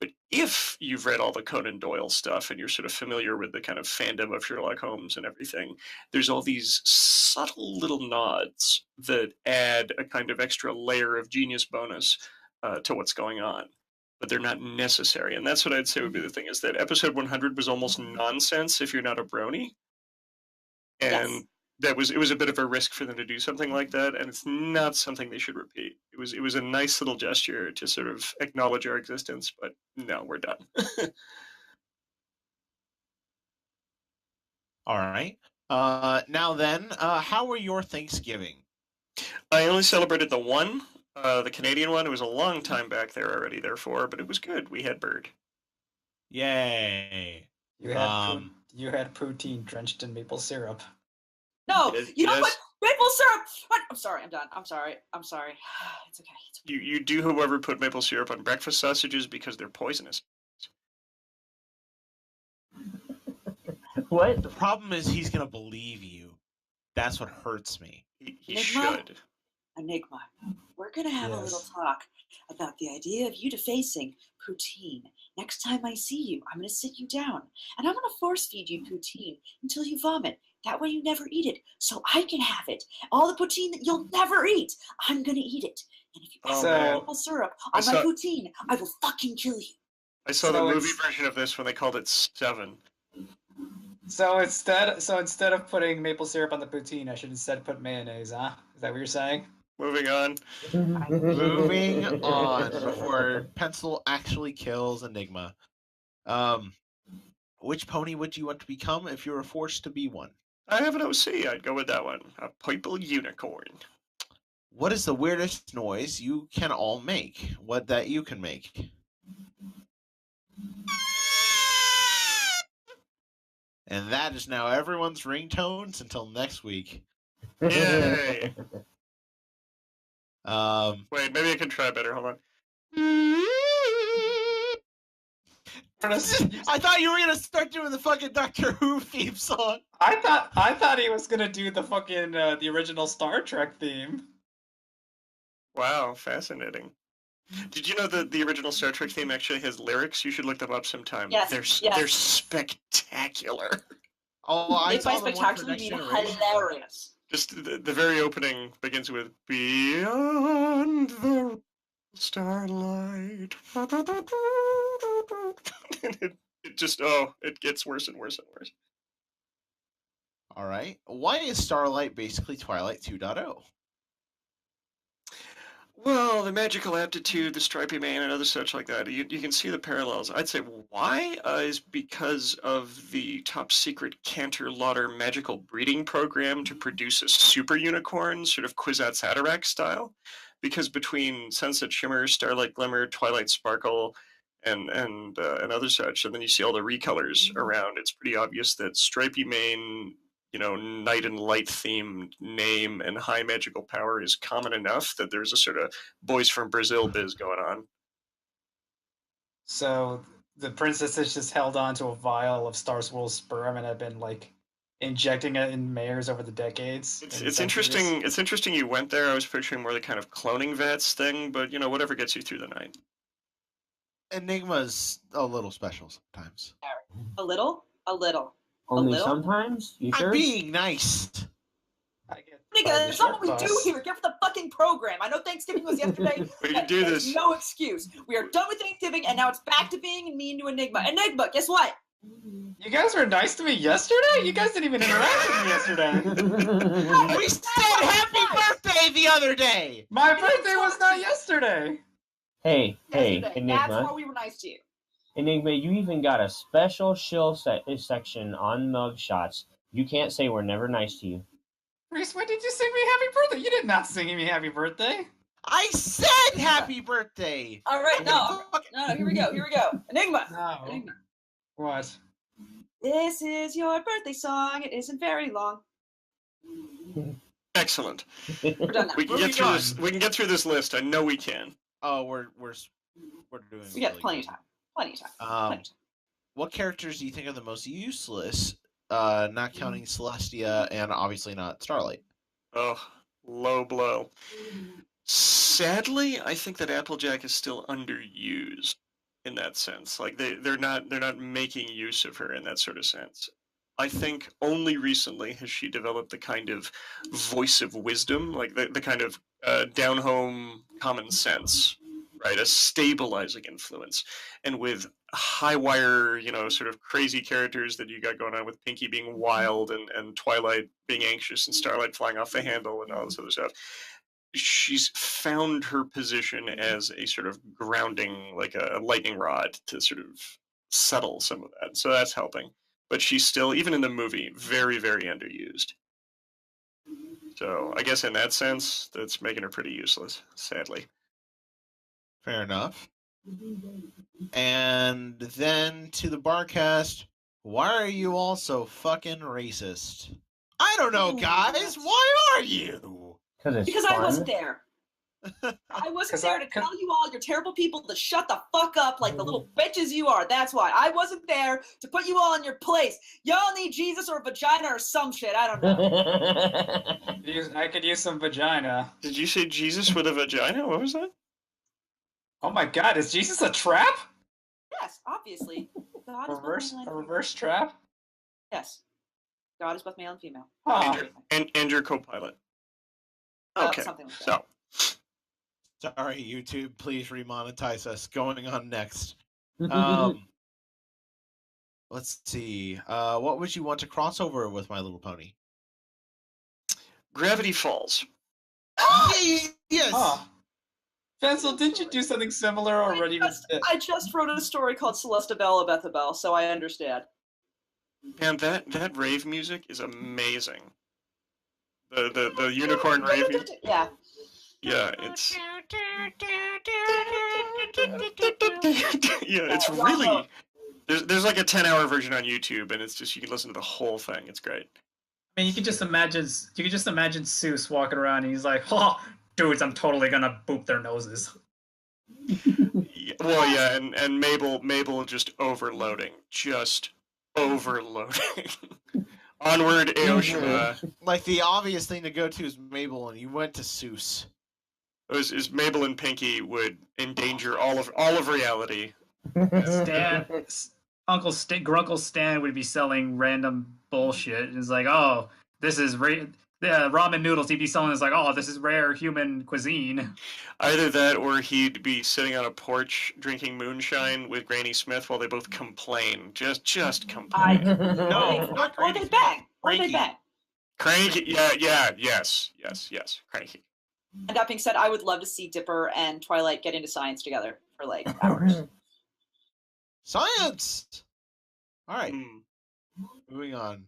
Speaker 3: But if you've read all the Conan Doyle stuff and you're sort of familiar with the kind of fandom of Sherlock Holmes and everything, there's all these subtle little nods that add a kind of extra layer of genius bonus to what's going on. But they're not necessary. And that's what I'd say would be the thing, is that episode 100 was almost nonsense if you're not a brony. And
Speaker 5: Yes.
Speaker 3: it was a bit of a risk for them to do something like that, and it's not something they should repeat. It was a nice little gesture to sort of acknowledge our existence, but no, we're done.
Speaker 6: All right. Now then, how were your Thanksgiving?
Speaker 3: I only celebrated the one, the Canadian one. It was a long time back there already, therefore, but it was good. We had bird.
Speaker 6: Yay.
Speaker 2: You had poutine drenched in maple syrup.
Speaker 5: No, you don't
Speaker 3: Yes.
Speaker 5: put maple syrup. I'm sorry. I'm done. I'm sorry. It's okay. It's okay.
Speaker 3: You do, however, put maple syrup on breakfast sausages because they're poisonous.
Speaker 4: What?
Speaker 6: The problem is he's gonna believe you. That's what hurts me.
Speaker 3: He
Speaker 5: Enigma?
Speaker 3: should.
Speaker 5: Enigma, we're gonna have a little talk about the idea of you defacing poutine. Next time I see you, I'm gonna sit you down and I'm gonna force feed you poutine until you vomit. That way you never eat it, so I can have it. All the poutine that you'll never eat, I'm gonna eat it. And if you
Speaker 3: Oh,
Speaker 5: put
Speaker 3: man.
Speaker 5: maple syrup
Speaker 3: I
Speaker 5: on my
Speaker 3: saw-
Speaker 5: poutine, I will fucking kill you.
Speaker 3: I saw the
Speaker 2: So
Speaker 3: movie
Speaker 2: it's-
Speaker 3: version of this when they called it Seven.
Speaker 2: So instead of putting maple syrup on the poutine, I should instead put mayonnaise, huh? Is that what you're saying?
Speaker 3: Moving on.
Speaker 6: Moving on before Pencil actually kills Enigma. Which pony would you want to become if you were forced to be one?
Speaker 3: I have an OC. I'd go with that one. A purple unicorn.
Speaker 6: What is the weirdest noise you can all make? What that you can make? And that is now everyone's ringtones until next week.
Speaker 3: Yay!
Speaker 6: Um,
Speaker 3: Wait, maybe I can try better. Hold on.
Speaker 6: I thought you were gonna start doing the fucking Doctor Who theme song.
Speaker 2: I thought he was gonna do the fucking the original Star Trek theme.
Speaker 3: Wow, fascinating. Did you know that the original Star Trek theme actually has lyrics? You should look them up sometime.
Speaker 5: Yes, yes.
Speaker 3: They're spectacular.
Speaker 6: Oh, I
Speaker 5: If by
Speaker 6: saw the one for
Speaker 5: spectacular
Speaker 6: Next
Speaker 5: mean
Speaker 6: Generation.
Speaker 5: hilarious.
Speaker 3: Just the very opening begins with "Beyond the Starlight. It just, it gets worse and worse and worse.
Speaker 6: All right. Why is Starlight basically Twilight 2.0?
Speaker 3: Well, the magical aptitude, the stripy mane, and other such like that, you can see the parallels. I'd say why is because of the top secret Cantor Lauder magical breeding program to produce a super unicorn, sort of Kwisatz Haderach style. Because between Sunset Shimmer, Starlight Glimmer, Twilight Sparkle, and other such, and then you see all the recolors around, it's pretty obvious that stripy mane, night and light themed name and high magical power is common enough that there's a sort of boys from Brazil biz going on.
Speaker 2: So the princesses just held on to a vial of Star Swirl's sperm and have been like injecting it in mares over the decades.
Speaker 3: It's interesting. It's interesting you went there. I was picturing more the kind of cloning vats thing, but whatever gets you through the night.
Speaker 6: Enigma's a little special sometimes.
Speaker 5: A little.
Speaker 4: Only
Speaker 5: little?
Speaker 4: sometimes? You sure?
Speaker 6: I'm being nice.
Speaker 5: Nigga, that's not what we do here. Get with the fucking program. I know Thanksgiving was yesterday.
Speaker 3: We can do this.
Speaker 5: No excuse. We are done with Thanksgiving, and now it's back to being mean to Enigma. Enigma, guess what?
Speaker 2: You guys were nice to me yesterday? You guys didn't even interact with me yesterday.
Speaker 6: We said happy birthday the other day!
Speaker 2: My birthday was not yesterday.
Speaker 4: Hey,
Speaker 5: Yesterday. That's
Speaker 4: Enigma.
Speaker 5: why we were nice to you.
Speaker 4: Enigma, you even got a special shill section on mug shots. You can't say we're never nice to you.
Speaker 2: Reese, when did you sing me happy birthday? You did not sing me happy birthday.
Speaker 6: I said happy birthday!
Speaker 5: All right, no, here we go. Enigma.
Speaker 2: No.
Speaker 5: Enigma.
Speaker 2: What?
Speaker 5: This is your birthday song. It isn't very long.
Speaker 3: Excellent.
Speaker 5: We're done now.
Speaker 3: We can get through this. We can get through this list. I know we can.
Speaker 6: Oh, we're doing.
Speaker 5: We got
Speaker 6: really
Speaker 5: plenty of
Speaker 6: good.
Speaker 5: time. Plenty of time.
Speaker 6: What characters do you think are the most useless? Not counting Celestia and obviously not Starlight.
Speaker 3: Oh, low blow. Sadly, I think that Applejack is still underused in that sense. Like they're not making use of her in that sort of sense. I think only recently has she developed the kind of voice of wisdom, like the kind of down home common sense, right? A stabilizing influence. And with high wire, sort of crazy characters that you got going on with Pinky being wild and Twilight being anxious and Starlight flying off the handle and all this other stuff, she's found her position as a sort of grounding, like a lightning rod to sort of settle some of that. So that's helping. But she's still, even in the movie, very, very underused. So I guess in that sense, that's making her pretty useless, sadly.
Speaker 6: Fair enough. And then to the Barcast, why are you all so fucking racist? I don't know, guys. Why are you?
Speaker 5: Because I wasn't there. I wasn't there to tell you all, you're terrible people, to shut the fuck up like the little bitches you are. That's why. I wasn't there to put you all in your place. Y'all need Jesus or a vagina or some shit. I don't know.
Speaker 2: I could use some vagina.
Speaker 3: Did you say Jesus with a vagina? What was that?
Speaker 2: Oh my god, is Jesus a trap?
Speaker 5: Yes, obviously. God is
Speaker 2: A reverse trap?
Speaker 5: Yes. God is both male and female.
Speaker 2: Huh.
Speaker 3: And your co-pilot. Okay,
Speaker 5: Something like that.
Speaker 3: so
Speaker 6: Sorry, YouTube. Please remonetize us. Going on next. Let's see. What would you want to cross over with My Little Pony?
Speaker 3: Gravity Falls.
Speaker 6: Yes.
Speaker 2: Huh. Pencil, didn't you do something similar already?
Speaker 5: I just wrote a story called Celesta Bella Bethabel, so I understand.
Speaker 3: Man, that rave music is amazing. The unicorn rave music.
Speaker 5: Yeah.
Speaker 3: Yeah, it's it's really there's like a 10-hour version on YouTube, and it's just you can listen to the whole thing. It's great.
Speaker 2: I mean, you can just imagine Seuss walking around, and he's like, "Oh, dudes, I'm totally gonna boop their noses."
Speaker 3: Well, yeah, and Mabel just overloading. Onward, Aoshima.
Speaker 6: Like the obvious thing to go to is Mabel, and you went to Seuss.
Speaker 3: Is Mabel and Pinky would endanger all of reality.
Speaker 2: Grunkle Stan would be selling random bullshit. It's like, oh, this ramen noodles. He'd be selling this like, oh, this is rare human cuisine.
Speaker 3: Either that, or he'd be sitting on a porch drinking moonshine with Granny Smith while they both complain. Just complain.
Speaker 6: No, not
Speaker 5: or
Speaker 6: Granny
Speaker 5: they
Speaker 6: Smith.
Speaker 5: beg. Or they
Speaker 6: Cranky.
Speaker 5: beg.
Speaker 3: Cranky. Yeah. Yes. Cranky.
Speaker 5: And that being said, I would love to see Dipper and Twilight get into science together for like hours.
Speaker 6: Science! All right,
Speaker 3: Hmm.
Speaker 6: moving on.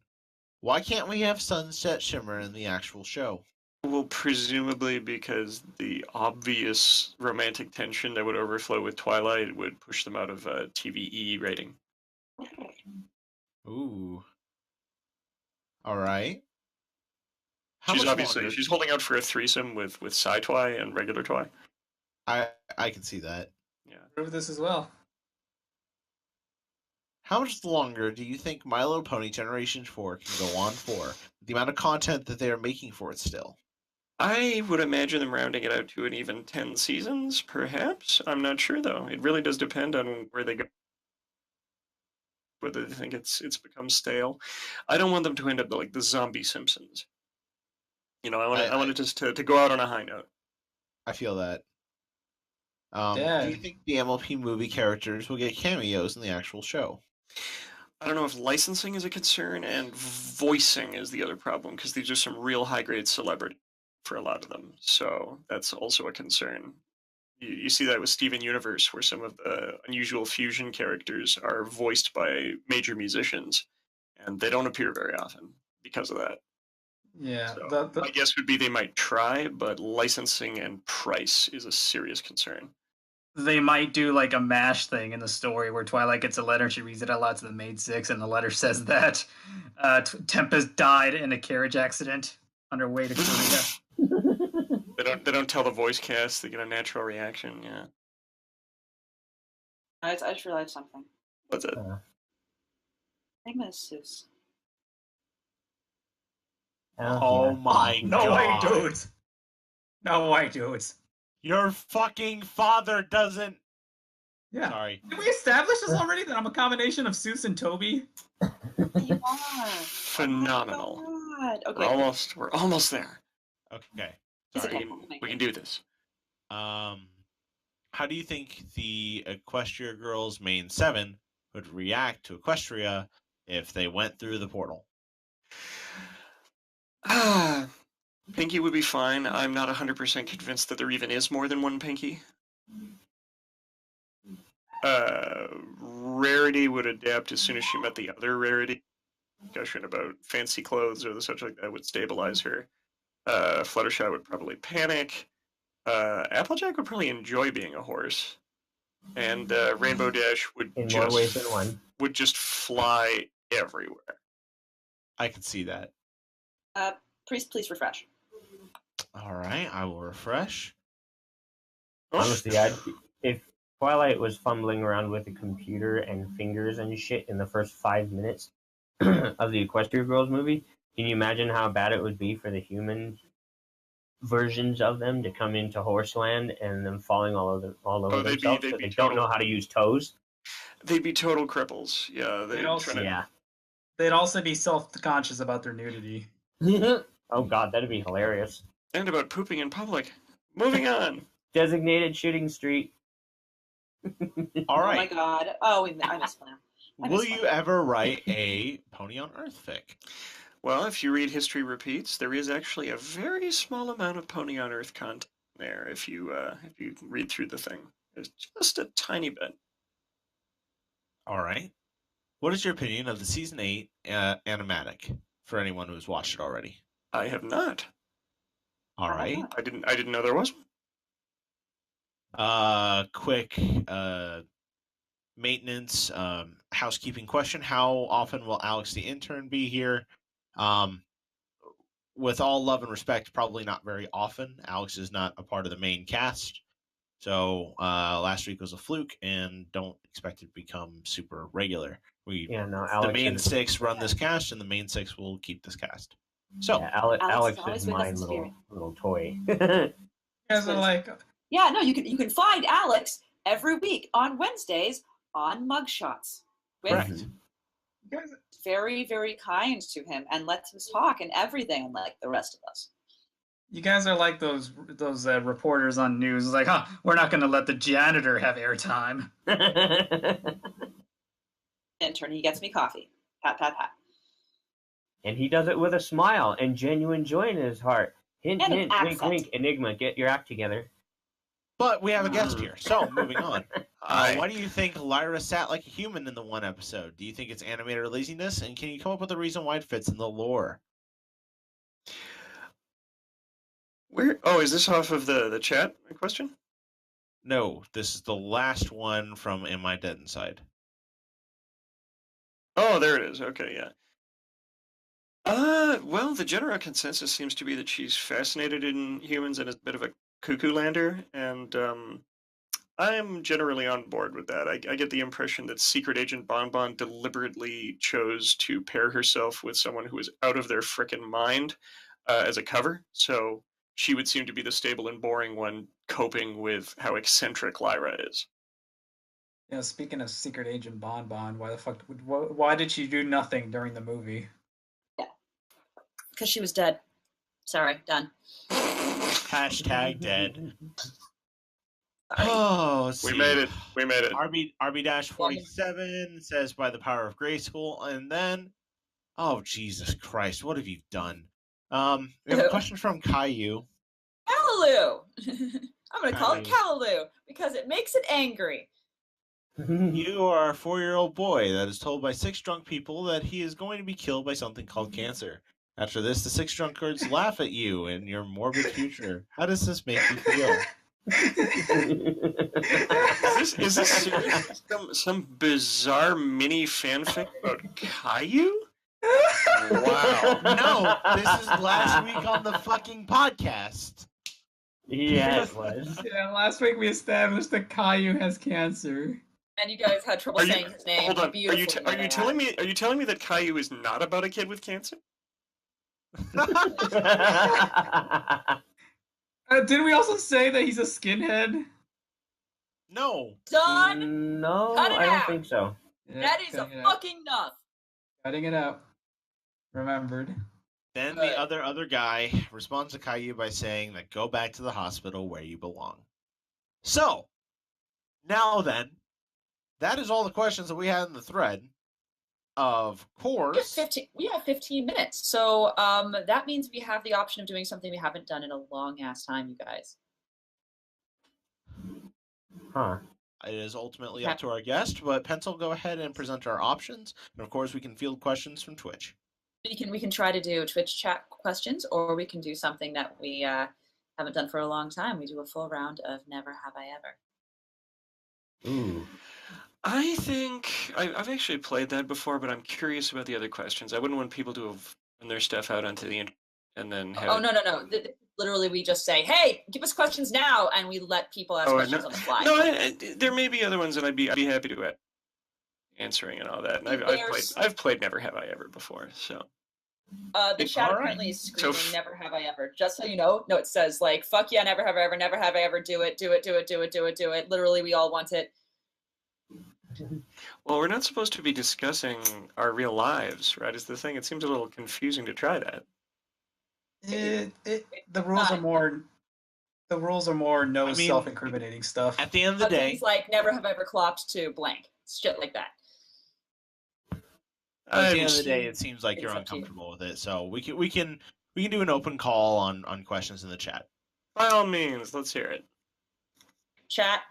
Speaker 6: Why can't we have Sunset Shimmer in the actual show?
Speaker 3: Well, presumably because the obvious romantic tension that would overflow with Twilight would push them out of TVE rating.
Speaker 6: Ooh. All right.
Speaker 3: She's
Speaker 6: much
Speaker 3: obviously
Speaker 6: longer-
Speaker 3: she's holding out for a threesome with Sci-Twi and regular Twi.
Speaker 6: I can see that.
Speaker 3: Yeah.
Speaker 2: Prove this as well.
Speaker 6: How much longer do you think My Little Pony Generation 4 can go on for? The amount of content that they are making for it still.
Speaker 3: I would imagine them rounding it out to an even 10 seasons, perhaps. I'm not sure though. It really does depend on where they go. Whether they think it's become stale. I don't want them to end up like the zombie Simpsons. You know, I want it just to go out on a high note.
Speaker 6: I feel that.
Speaker 2: Yeah.
Speaker 6: Do you think the MLP movie characters will get cameos in the actual show?
Speaker 3: I don't know if licensing is a concern and voicing is the other problem because these are some real high-grade celebrity for a lot of them. So that's also a concern. You see that with Steven Universe, where some of the unusual fusion characters are voiced by major musicians, and they don't appear very often because of that.
Speaker 2: Yeah.
Speaker 3: So my guess would be they might try, but licensing and price is a serious concern.
Speaker 2: They might do like a MASH thing in the story where Twilight gets a letter and she reads it out loud to the maid six, and the letter says that Tempest died in a carriage accident on her way to Korea.
Speaker 3: They don't tell the voice cast. They get a natural reaction. Yeah.
Speaker 5: I just realized something.
Speaker 3: What's it?
Speaker 5: Enigma is Seuss.
Speaker 6: Oh my
Speaker 2: No
Speaker 6: god.
Speaker 2: way, dudes. No way, dudes.
Speaker 6: Your fucking father doesn't.
Speaker 2: Yeah.
Speaker 6: Sorry.
Speaker 2: Did we establish this already that I'm a combination of Seuss and Toby?
Speaker 5: You are.
Speaker 3: Phenomenal.
Speaker 5: Oh my God. Okay.
Speaker 3: We're almost there.
Speaker 6: Okay.
Speaker 5: Is it
Speaker 6: Sorry.
Speaker 3: We can do this.
Speaker 6: How do you think the Equestria Girls main 7 would react to Equestria if they went through the portal?
Speaker 3: Pinky would be fine. I'm not 100% convinced that there even is more than one Pinky. Rarity would adapt as soon as she met the other Rarity. Discussion about fancy clothes or the such like that would stabilize her. Fluttershy would probably panic. Applejack would probably enjoy being a horse. And Rainbow Dash would
Speaker 4: In more ways than one.
Speaker 3: would just fly everywhere.
Speaker 6: I can see that.
Speaker 5: Please refresh.
Speaker 6: All right, I will refresh.
Speaker 4: Honestly, if Twilight was fumbling around with a computer and fingers and shit in the first 5 minutes of the Equestria Girls movie, can you imagine how bad it would be for the human versions of them to come into Horseland and them falling all over themselves? They don't know how to use toes.
Speaker 3: They'd be total cripples. Yeah,
Speaker 2: They'd also be self-conscious about their nudity.
Speaker 4: Oh god, that'd be hilarious.
Speaker 3: And about pooping in public. Moving on.
Speaker 4: Designated shooting street.
Speaker 6: All
Speaker 5: Oh my
Speaker 6: right.
Speaker 5: God. Oh, I missed one.
Speaker 6: Will you ever write a Pony on Earth fic?
Speaker 3: Well, if you read History Repeats, there is actually a very small amount of Pony on Earth content there. If you read through the thing, there's just a tiny bit.
Speaker 6: All right. What is your opinion of the season 8 animatic for anyone who's watched it already?
Speaker 3: I have not.
Speaker 6: All right.
Speaker 3: I didn't know there was one.
Speaker 6: Quick maintenance housekeeping question. How often will Alex the intern be here? With all love and respect, probably not very often. Alex is not a part of the main cast. So last week was a fluke, and don't expect it to become super regular.
Speaker 4: Alex
Speaker 6: the main 6 run this cast, and the main 6 will keep this cast. So
Speaker 4: Alex
Speaker 5: always
Speaker 4: is
Speaker 5: with us
Speaker 4: my
Speaker 5: in spirit.
Speaker 4: little toy.
Speaker 2: You guys are like,
Speaker 5: Yeah, no, you can find Alex every week on Wednesdays on Mugshots. With
Speaker 6: correct.
Speaker 2: You guys,
Speaker 5: Very, very kind to him and lets him talk and everything, unlike the rest of us.
Speaker 2: you guys are like those reporters on news. It's like, huh, we're not going to let the janitor have airtime.
Speaker 5: Intern, he gets me coffee. Pat, pat, pat.
Speaker 4: And he does it with a smile and genuine joy in his heart. Hint,
Speaker 5: And an
Speaker 4: hint, wink,
Speaker 5: accent.
Speaker 4: wink. Enigma, get your act together.
Speaker 6: But we have a guest here. So, moving on.
Speaker 3: Hi.
Speaker 6: Why do you think Lyra sat like a human in the one episode? Do you think it's animator laziness? And can you come up with a reason why it fits in the lore?
Speaker 3: Where? Oh, is this off of the chat question?
Speaker 6: No, this is the last one from Am I Dead Inside?
Speaker 3: Oh, there it is. Okay, yeah. Well, the general consensus seems to be that she's fascinated in humans and is a bit of a cuckoo lander, and I'm generally on board with that. I get the impression that Secret Agent Bonbon deliberately chose to pair herself with someone who is out of their frickin' mind as a cover, so she would seem to be the stable and boring one coping with how eccentric Lyra is.
Speaker 2: You know, speaking of Secret Agent Bonbon, why did she do nothing during the movie?
Speaker 5: Because she was dead. Sorry, done.
Speaker 6: Hashtag dead.
Speaker 5: Sorry.
Speaker 6: Oh, let's
Speaker 3: We
Speaker 6: see.
Speaker 3: made it. We made it.
Speaker 6: RB-47 says by the power of Grayskull, and then, oh Jesus Christ, what have you done? We have a question from Caillou.
Speaker 5: Callaloo! I'm going to call it
Speaker 6: Callaloo.
Speaker 5: Callaloo because it makes it angry.
Speaker 6: You are a 4-year-old boy that is told by 6 drunk people that he is going to be killed by something called cancer. After this, the 6 drunkards laugh at you and your morbid future. How does this make you feel?
Speaker 3: Is this seriously some bizarre mini fanfic about Caillou? Wow.
Speaker 6: No, this is last week on the fucking podcast.
Speaker 4: Yeah, it was.
Speaker 2: Yeah, last week we established that Caillou has cancer.
Speaker 5: And you guys had trouble saying his name.
Speaker 3: Hold on. Are
Speaker 5: beautifully
Speaker 3: you
Speaker 5: the way I
Speaker 3: telling me? Are you telling me that Caillou is not about a kid with cancer?
Speaker 2: Didn't we also say that he's a skinhead?
Speaker 6: No.
Speaker 5: Done.
Speaker 4: No,
Speaker 5: Cut it
Speaker 4: I don't
Speaker 5: out.
Speaker 4: think so.
Speaker 2: Yeah,
Speaker 5: That is a
Speaker 2: cutting it out.
Speaker 5: fucking enough.
Speaker 2: Cutting it out. Remembered.
Speaker 6: Then
Speaker 5: Good.
Speaker 6: the other guy responds to Caillou by saying that go back to the hospital where you belong. So, now then, that is all the questions that we had in the thread. Of course.
Speaker 5: We have 15 minutes. So that means we have the option of doing something we haven't done in a long ass time, you guys.
Speaker 4: Huh.
Speaker 6: It is ultimately up to our guest, but Pencil, go ahead and present our options. And of course, we can field questions from Twitch.
Speaker 5: We can try to do Twitch chat questions, or we can do something that we haven't done for a long time. We do a full round of Never Have I Ever.
Speaker 4: Ooh.
Speaker 3: I think I've actually played that before, but I'm curious about the other questions. I wouldn't want people to have run their stuff out onto the internet and then have.
Speaker 5: Oh, no. Literally, we just say, "Hey, give us questions now," and we let people ask questions on the fly.
Speaker 3: No, there may be other ones that I'd be happy to answering and all that. And I've played Never Have I Ever before, so.
Speaker 5: The chat apparently is screaming, "Never have I ever." Just so you know, no, it says like, "Fuck yeah, never have I ever, never have I ever." Do it. Literally, we all want it.
Speaker 3: Well, we're not supposed to be discussing our real lives, right? Is the thing? It seems a little confusing to try that.
Speaker 2: The rules are more. The rules are more self-incriminating stuff.
Speaker 6: At the end of the day,
Speaker 5: things like "Never have I ever clopped" to blank, shit like that.
Speaker 6: At the end of the day, it seems like you're uncomfortable with it, so we can do an open call on questions in the chat.
Speaker 3: By all means, let's hear it.
Speaker 5: Chat,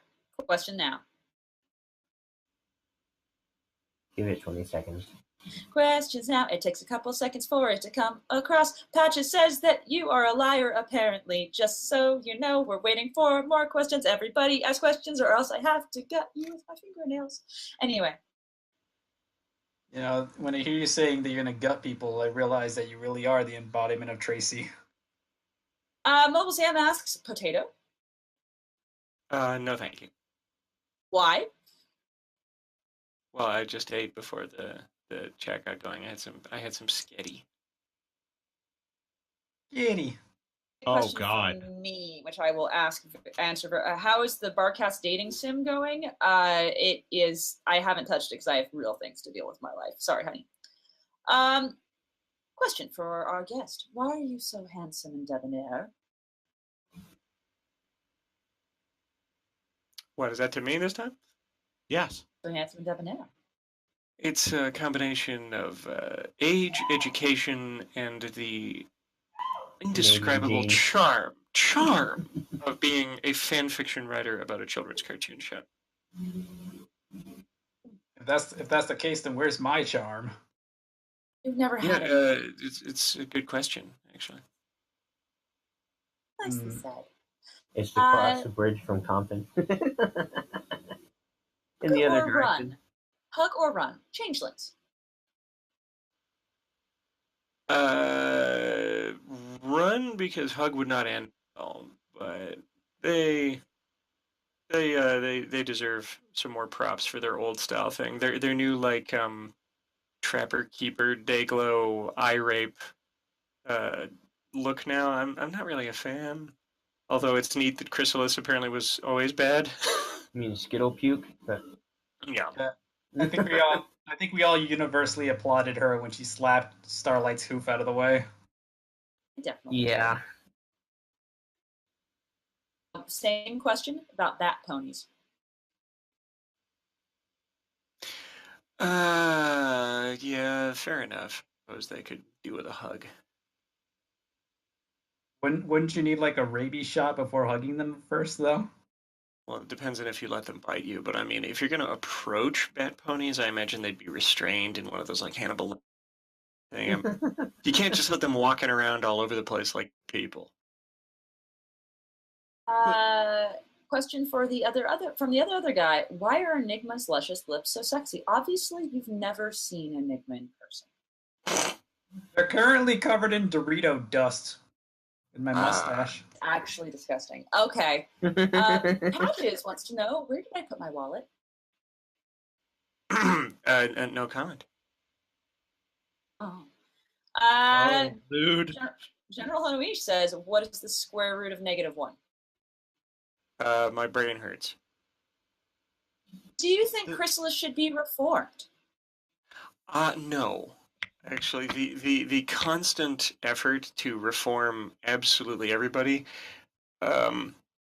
Speaker 5: question now.
Speaker 4: Give it 20 seconds.
Speaker 5: Questions now. It takes a couple seconds for it to come across. Patches says that you are a liar, apparently. Just so you know, we're waiting for more questions. Everybody ask questions, or else I have to gut you with my fingernails. Anyway.
Speaker 2: You know, when I hear you saying that you're gonna gut people, I realize that you really are the embodiment of Tracy.
Speaker 5: Mobile Sam asks, potato?
Speaker 3: No, thank you.
Speaker 5: Why?
Speaker 3: Well, I just ate before the chat got going. I had some sketty.
Speaker 2: Kitty.
Speaker 6: Oh,
Speaker 5: question
Speaker 6: God.
Speaker 5: from me, which I will answer. How is the Barcast dating sim going? It is. I haven't touched it because I have real things to deal with in my life. Sorry, honey. Question for our guest: why are you so handsome and debonair?
Speaker 3: What is that to me this time?
Speaker 6: Yes.
Speaker 5: So handsome and debonair.
Speaker 3: It's a combination of age, education, and the indescribable
Speaker 4: genes.
Speaker 3: charm of being a fan fiction writer about a children's cartoon show.
Speaker 2: If that's the case, then where's my charm?
Speaker 5: You've never
Speaker 3: Yeah,
Speaker 5: had it.
Speaker 3: it's a good question, actually.
Speaker 5: Nicely said.
Speaker 4: It's to cross the bridge from Compton. In the other
Speaker 5: or
Speaker 4: direction.
Speaker 5: run. Hug or run. Changelings.
Speaker 3: Run because Hug would not end well, but they deserve some more props for their old style thing. Their new like Trapper Keeper Dayglow eye rape uh, look now. I'm not really a fan. Although it's neat that Chrysalis apparently was always bad.
Speaker 4: I mean, Skittle puke. But...
Speaker 3: yeah.
Speaker 2: I think we all universally applauded her when she slapped Starlight's hoof out of the way.
Speaker 5: Definitely.
Speaker 4: Yeah.
Speaker 5: Same question about bat ponies.
Speaker 3: Yeah, fair enough. Suppose they could do with a hug.
Speaker 2: Wouldn't you need like a rabies shot before hugging them first, though?
Speaker 3: Well, it depends on if you let them bite you, but I mean, if you're going to approach bat ponies, I imagine they'd be restrained in one of those like Hannibal thing. You can't just let them walking around all over the place like people.
Speaker 5: Question for the other from the other guy. Why are Enigma's luscious lips so sexy? Obviously, you've never seen Enigma in person.
Speaker 2: They're currently covered in Dorito dust in my mustache.
Speaker 5: Actually disgusting. Okay. Patches wants to know, where did I put my wallet?
Speaker 3: No comment.
Speaker 5: Oh.
Speaker 6: Dude.
Speaker 5: General Hanuish says, what is the square root of -1?
Speaker 3: My brain hurts.
Speaker 5: Do you think Chrysalis should be reformed?
Speaker 3: No. Actually, the constant effort to reform absolutely everybody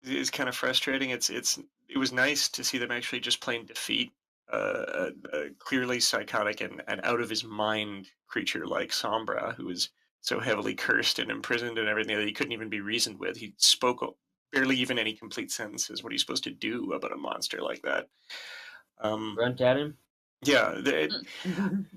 Speaker 3: is kind of frustrating. It was nice to see them actually just plain defeat a clearly psychotic and out of his mind creature like Sombra, who was so heavily cursed and imprisoned and everything that he couldn't even be reasoned with. He spoke barely even any complete sentences. What are you supposed to do about a monster like that?
Speaker 4: Grunt at him?
Speaker 3: Yeah,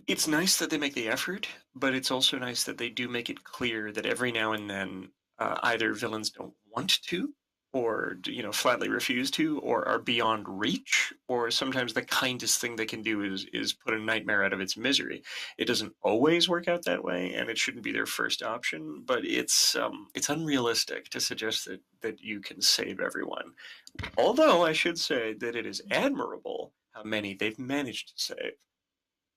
Speaker 3: it's nice that they make the effort, but it's also nice that they do make it clear that every now and then either villains don't want to, or flatly refuse to, or are beyond reach, or sometimes the kindest thing they can do is put a nightmare out of its misery. It doesn't always work out that way, and it shouldn't be their first option. But it's unrealistic to suggest that you can save everyone. Although I should say that it is admirable how many they've managed to save.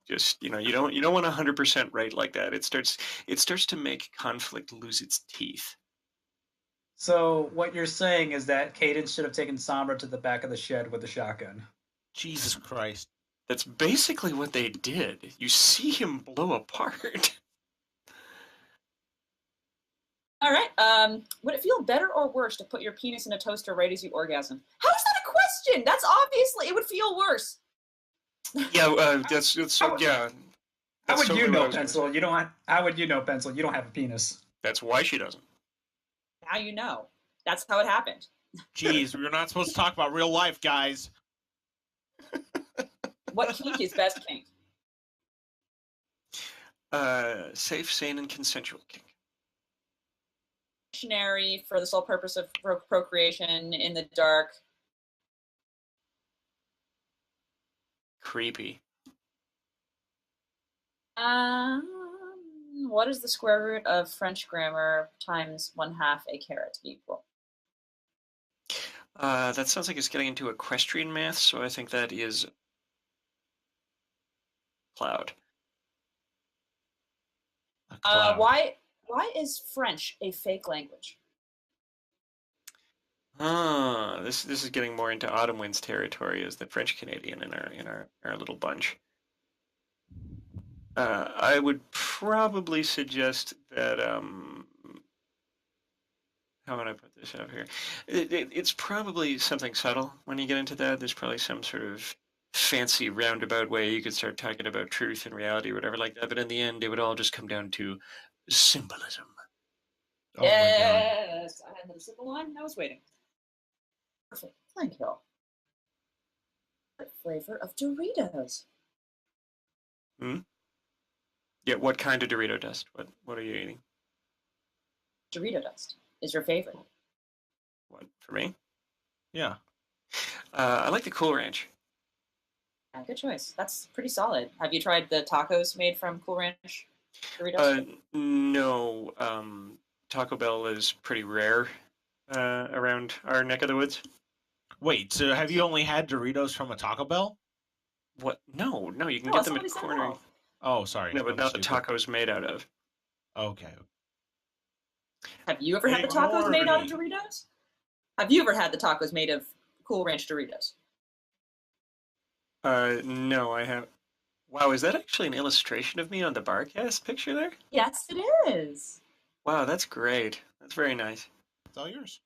Speaker 3: Just you don't want 100% right like that. It starts to make conflict lose its teeth.
Speaker 2: So what you're saying is that Cadence should have taken Sombra to the back of the shed with a shotgun.
Speaker 6: Jesus Christ.
Speaker 3: That's basically what they did. You see him blow apart.
Speaker 5: All right. Would it feel better or worse to put your penis in a toaster right as you orgasm? How is that a question? That's obviously it would feel worse.
Speaker 3: Yeah, that's yeah.
Speaker 2: How would you know,
Speaker 3: Pencil?
Speaker 2: How would you know, Pencil? You don't have a penis.
Speaker 3: That's why she doesn't.
Speaker 5: Now you know. That's how it happened.
Speaker 6: Jeez, we're not supposed to talk about real life, guys.
Speaker 5: What kink is best kink?
Speaker 3: Safe, sane, and consensual kink.
Speaker 5: Missionary for the sole purpose of procreation in the dark.
Speaker 3: Creepy.
Speaker 5: What is the square root of French grammar times 1/2 a caret equal?
Speaker 3: That sounds like it's getting into equestrian math, so I think that is cloud.
Speaker 6: A cloud.
Speaker 5: Why is French a fake language?
Speaker 3: This is getting more into Autumn Winds territory as the French Canadian in our little bunch. I would probably suggest that how would I put this out here? It's probably something subtle when you get into that. There's probably some sort of fancy roundabout way you could start talking about truth and reality or whatever like that. But in the end, it would all just come down to symbolism.
Speaker 6: Oh my god.
Speaker 5: Yes, I had the simple line and I was waiting. Perfect. Thank you. What flavor of Doritos?
Speaker 3: Yeah, what kind of Dorito dust? What are you eating?
Speaker 5: Dorito dust is your favorite.
Speaker 3: What for me?
Speaker 6: Yeah.
Speaker 3: I like the Cool Ranch.
Speaker 5: Yeah, good choice. That's pretty solid. Have you tried the tacos made from Cool Ranch Doritos?
Speaker 3: No. Taco Bell is pretty rare around our neck of the woods.
Speaker 6: Wait, so have you only had Doritos from a Taco Bell?
Speaker 3: What? No, you can
Speaker 5: No,
Speaker 3: get
Speaker 5: that's
Speaker 3: them
Speaker 5: what
Speaker 3: at
Speaker 5: he said.
Speaker 3: corner.
Speaker 5: No.
Speaker 6: Oh, sorry.
Speaker 3: No, but
Speaker 6: I'm
Speaker 3: not the
Speaker 6: stupid.
Speaker 3: tacos made out of.
Speaker 6: Okay.
Speaker 5: Have you ever had the tacos made out of Doritos? Have you ever had the tacos made of Cool Ranch Doritos?
Speaker 3: No, I have. Wow, is that actually an illustration of me on the Barcast picture there?
Speaker 5: Yes, it is.
Speaker 3: Wow, that's great. That's very nice.
Speaker 6: It's all yours.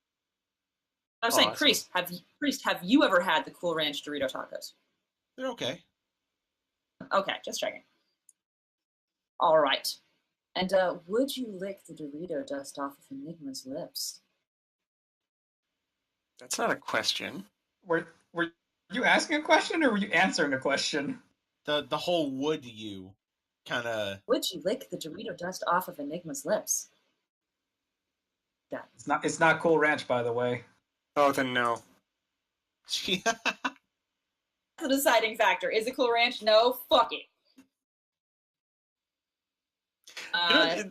Speaker 5: I was saying,
Speaker 3: Awesome.
Speaker 5: Priest, have you ever had the Cool Ranch Dorito tacos?
Speaker 6: They're okay.
Speaker 5: Okay, just checking. All right. And would you lick the Dorito dust off of Enigma's lips?
Speaker 3: That's not a question.
Speaker 2: Were you asking a question or were you answering a question?
Speaker 6: The whole would you kind of.
Speaker 5: Would you lick the Dorito dust off of Enigma's lips? Yeah.
Speaker 2: It's not Cool Ranch, by the way.
Speaker 3: Oh, then no.
Speaker 5: That's the deciding factor. Is it Cool Ranch? No. Fuck it.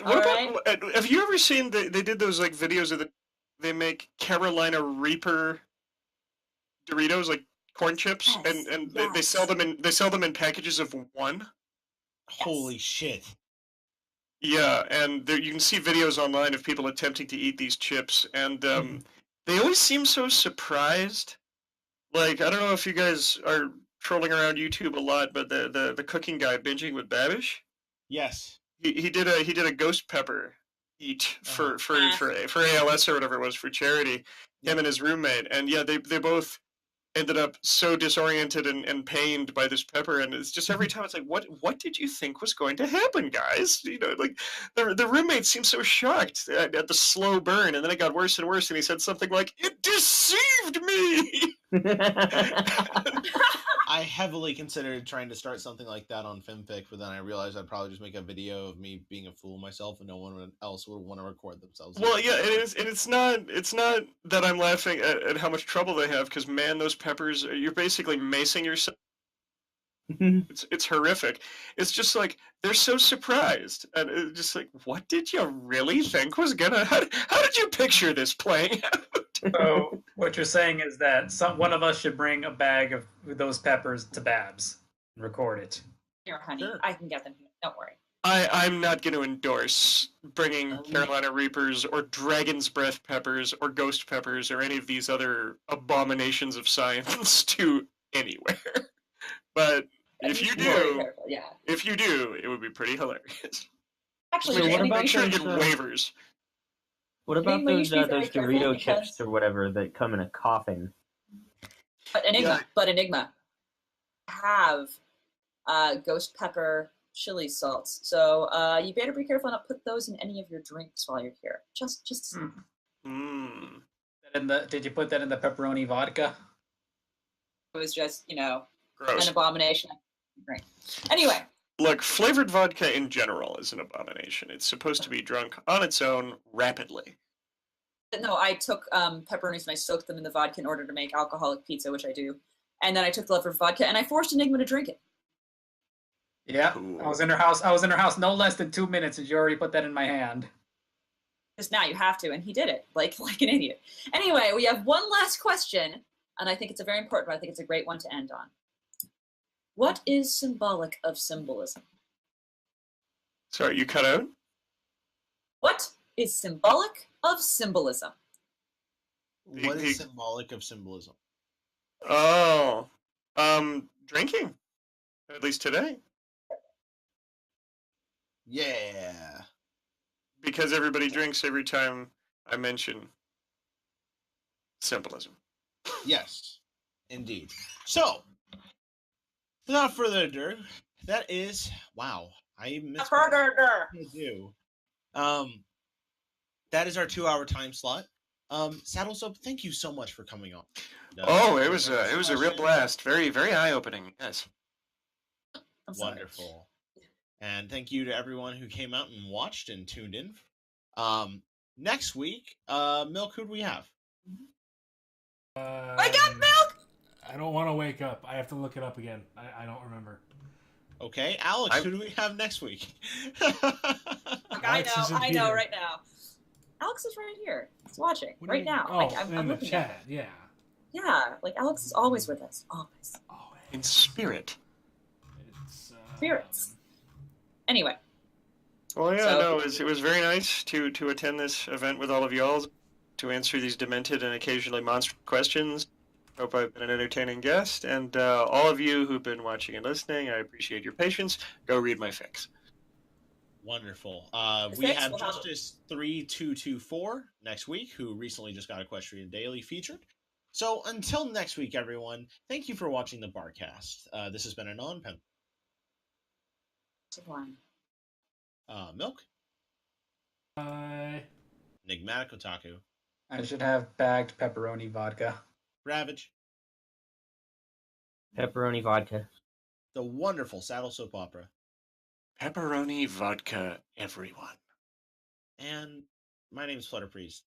Speaker 3: What about? Have you ever seen they did those like videos of they make Carolina Reaper Doritos like corn chips
Speaker 5: Yes,
Speaker 3: and
Speaker 5: yes.
Speaker 3: they sell them in packages of one.
Speaker 6: Holy shit.
Speaker 3: Yeah, and you can see videos online of people attempting to eat these chips, and they always seem so surprised. Like, I don't know if you guys are trolling around YouTube a lot, but the cooking guy binging with Babish,
Speaker 6: Yes.
Speaker 3: he did a ghost pepper eat for ALS or whatever it was for charity. Him and his roommate, and yeah, they both ended up so disoriented and pained by this pepper, and it's just every time it's like, what did you think was going to happen, guys? You know, like the roommate seemed so shocked at the slow burn, and then it got worse and worse, and he said something like, "It deceived me."
Speaker 6: I heavily considered trying to start something like that on FimFic, but then I realized I'd probably just make a video of me being a fool myself, and no one else would want to record themselves.
Speaker 3: Well, yeah, it's not that I'm laughing at how much trouble they have, because man, those peppers, you're basically macing yourself. It's horrific. It's just like they're so surprised, and it's just like, what did you really think was gonna? How did you picture this playing out?
Speaker 2: So what you're saying is that one of us should bring a bag of those peppers to Babs and record it.
Speaker 5: Here, honey.
Speaker 6: Sure.
Speaker 5: I can get them here. Don't worry.
Speaker 3: I'm not going to endorse bringing Carolina Reapers or Dragon's Breath peppers or Ghost peppers or any of these other abominations of science to anywhere. But if you do, it would be pretty hilarious.
Speaker 5: Actually,
Speaker 4: what
Speaker 5: Anyway,
Speaker 4: about
Speaker 3: Make sure you
Speaker 4: those,
Speaker 3: get waivers.
Speaker 4: What about
Speaker 5: Enigma, you
Speaker 4: those
Speaker 5: should be very
Speaker 4: those
Speaker 5: careful
Speaker 4: Dorito
Speaker 5: because-
Speaker 4: chips or whatever that come in a coffin?
Speaker 5: But Enigma have ghost pepper chili salts. So you better be careful not put those in any of your drinks while you're here. Just
Speaker 3: Mm.
Speaker 2: Did you put that in the pepperoni vodka?
Speaker 5: it was just,
Speaker 3: Gross.
Speaker 5: an abomination. Great. Anyway,
Speaker 3: Look, flavored vodka in general is an abomination. It's supposed to be drunk on its own rapidly.
Speaker 5: no, I took pepperonis and I soaked them in the vodka in order to make alcoholic pizza, which I do. And then I took the leftover vodka and I forced Enigma to drink it.
Speaker 2: Yeah,
Speaker 3: Cool.
Speaker 2: I was in her house no less than 2 minutes, and you already put that in my hand.
Speaker 5: Just now you have to, and he did it like an idiot. Anyway, we have one last question, and I think it's a very important one. I think it's a great one to end on. What is symbolic of symbolism?
Speaker 3: Sorry, you cut out?
Speaker 5: What is symbolic of symbolism?
Speaker 6: What is symbolic of symbolism?
Speaker 3: Oh, drinking. At least today,
Speaker 6: Yeah.
Speaker 3: because everybody drinks every time I mention symbolism.
Speaker 6: Yes, indeed. So, without further ado, that is wow. I missed what I do. That is our 2-hour time slot. Saddlesoap, thank you so much for coming on.
Speaker 3: Oh, it was a real blast. Very very eye opening. Yes.
Speaker 5: I'm sorry.
Speaker 6: Wonderful. And thank you to everyone who came out and watched and tuned in. Next week, Milk, who do we have?
Speaker 5: I got milk!
Speaker 7: I don't want to wake up. I have to look it up again. I don't remember.
Speaker 6: Okay, Alex, who do we have next week?
Speaker 7: Alex isn't
Speaker 5: I know
Speaker 7: here.
Speaker 5: right now. Alex is right here. He's watching
Speaker 7: What do
Speaker 5: right
Speaker 7: you-
Speaker 5: now.
Speaker 7: Oh,
Speaker 5: Like, I'm
Speaker 7: in the
Speaker 5: looking at
Speaker 7: chat.
Speaker 5: him.
Speaker 7: Yeah.
Speaker 5: Yeah, like Alex is always with us. Always.
Speaker 7: Oh,
Speaker 3: In spirit.
Speaker 7: it's
Speaker 5: Spirits. Anyway,
Speaker 3: Well, yeah,
Speaker 5: So-
Speaker 3: no, it was very nice to attend this event with all of y'all, to answer these demented and occasionally monstrous questions. Hope I've been an entertaining guest, and all of you who've been watching and listening, I appreciate your patience. Go read my fics.
Speaker 6: Wonderful.
Speaker 5: The
Speaker 6: We
Speaker 5: six
Speaker 6: have
Speaker 5: will have-
Speaker 6: Justice 3224 next week, who recently just got Equestrian Daily featured. So until next week, everyone, thank you for watching the Barcast. This has been a non-pen. Milk, Enigmatic Otaku,
Speaker 2: I should have bagged pepperoni vodka.
Speaker 6: Ravage,
Speaker 4: Pepperoni vodka.
Speaker 6: the wonderful Saddle Soap Opera,
Speaker 3: Pepperoni vodka, everyone.
Speaker 6: and my name is Flutter Priest.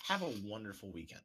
Speaker 6: Have a wonderful weekend.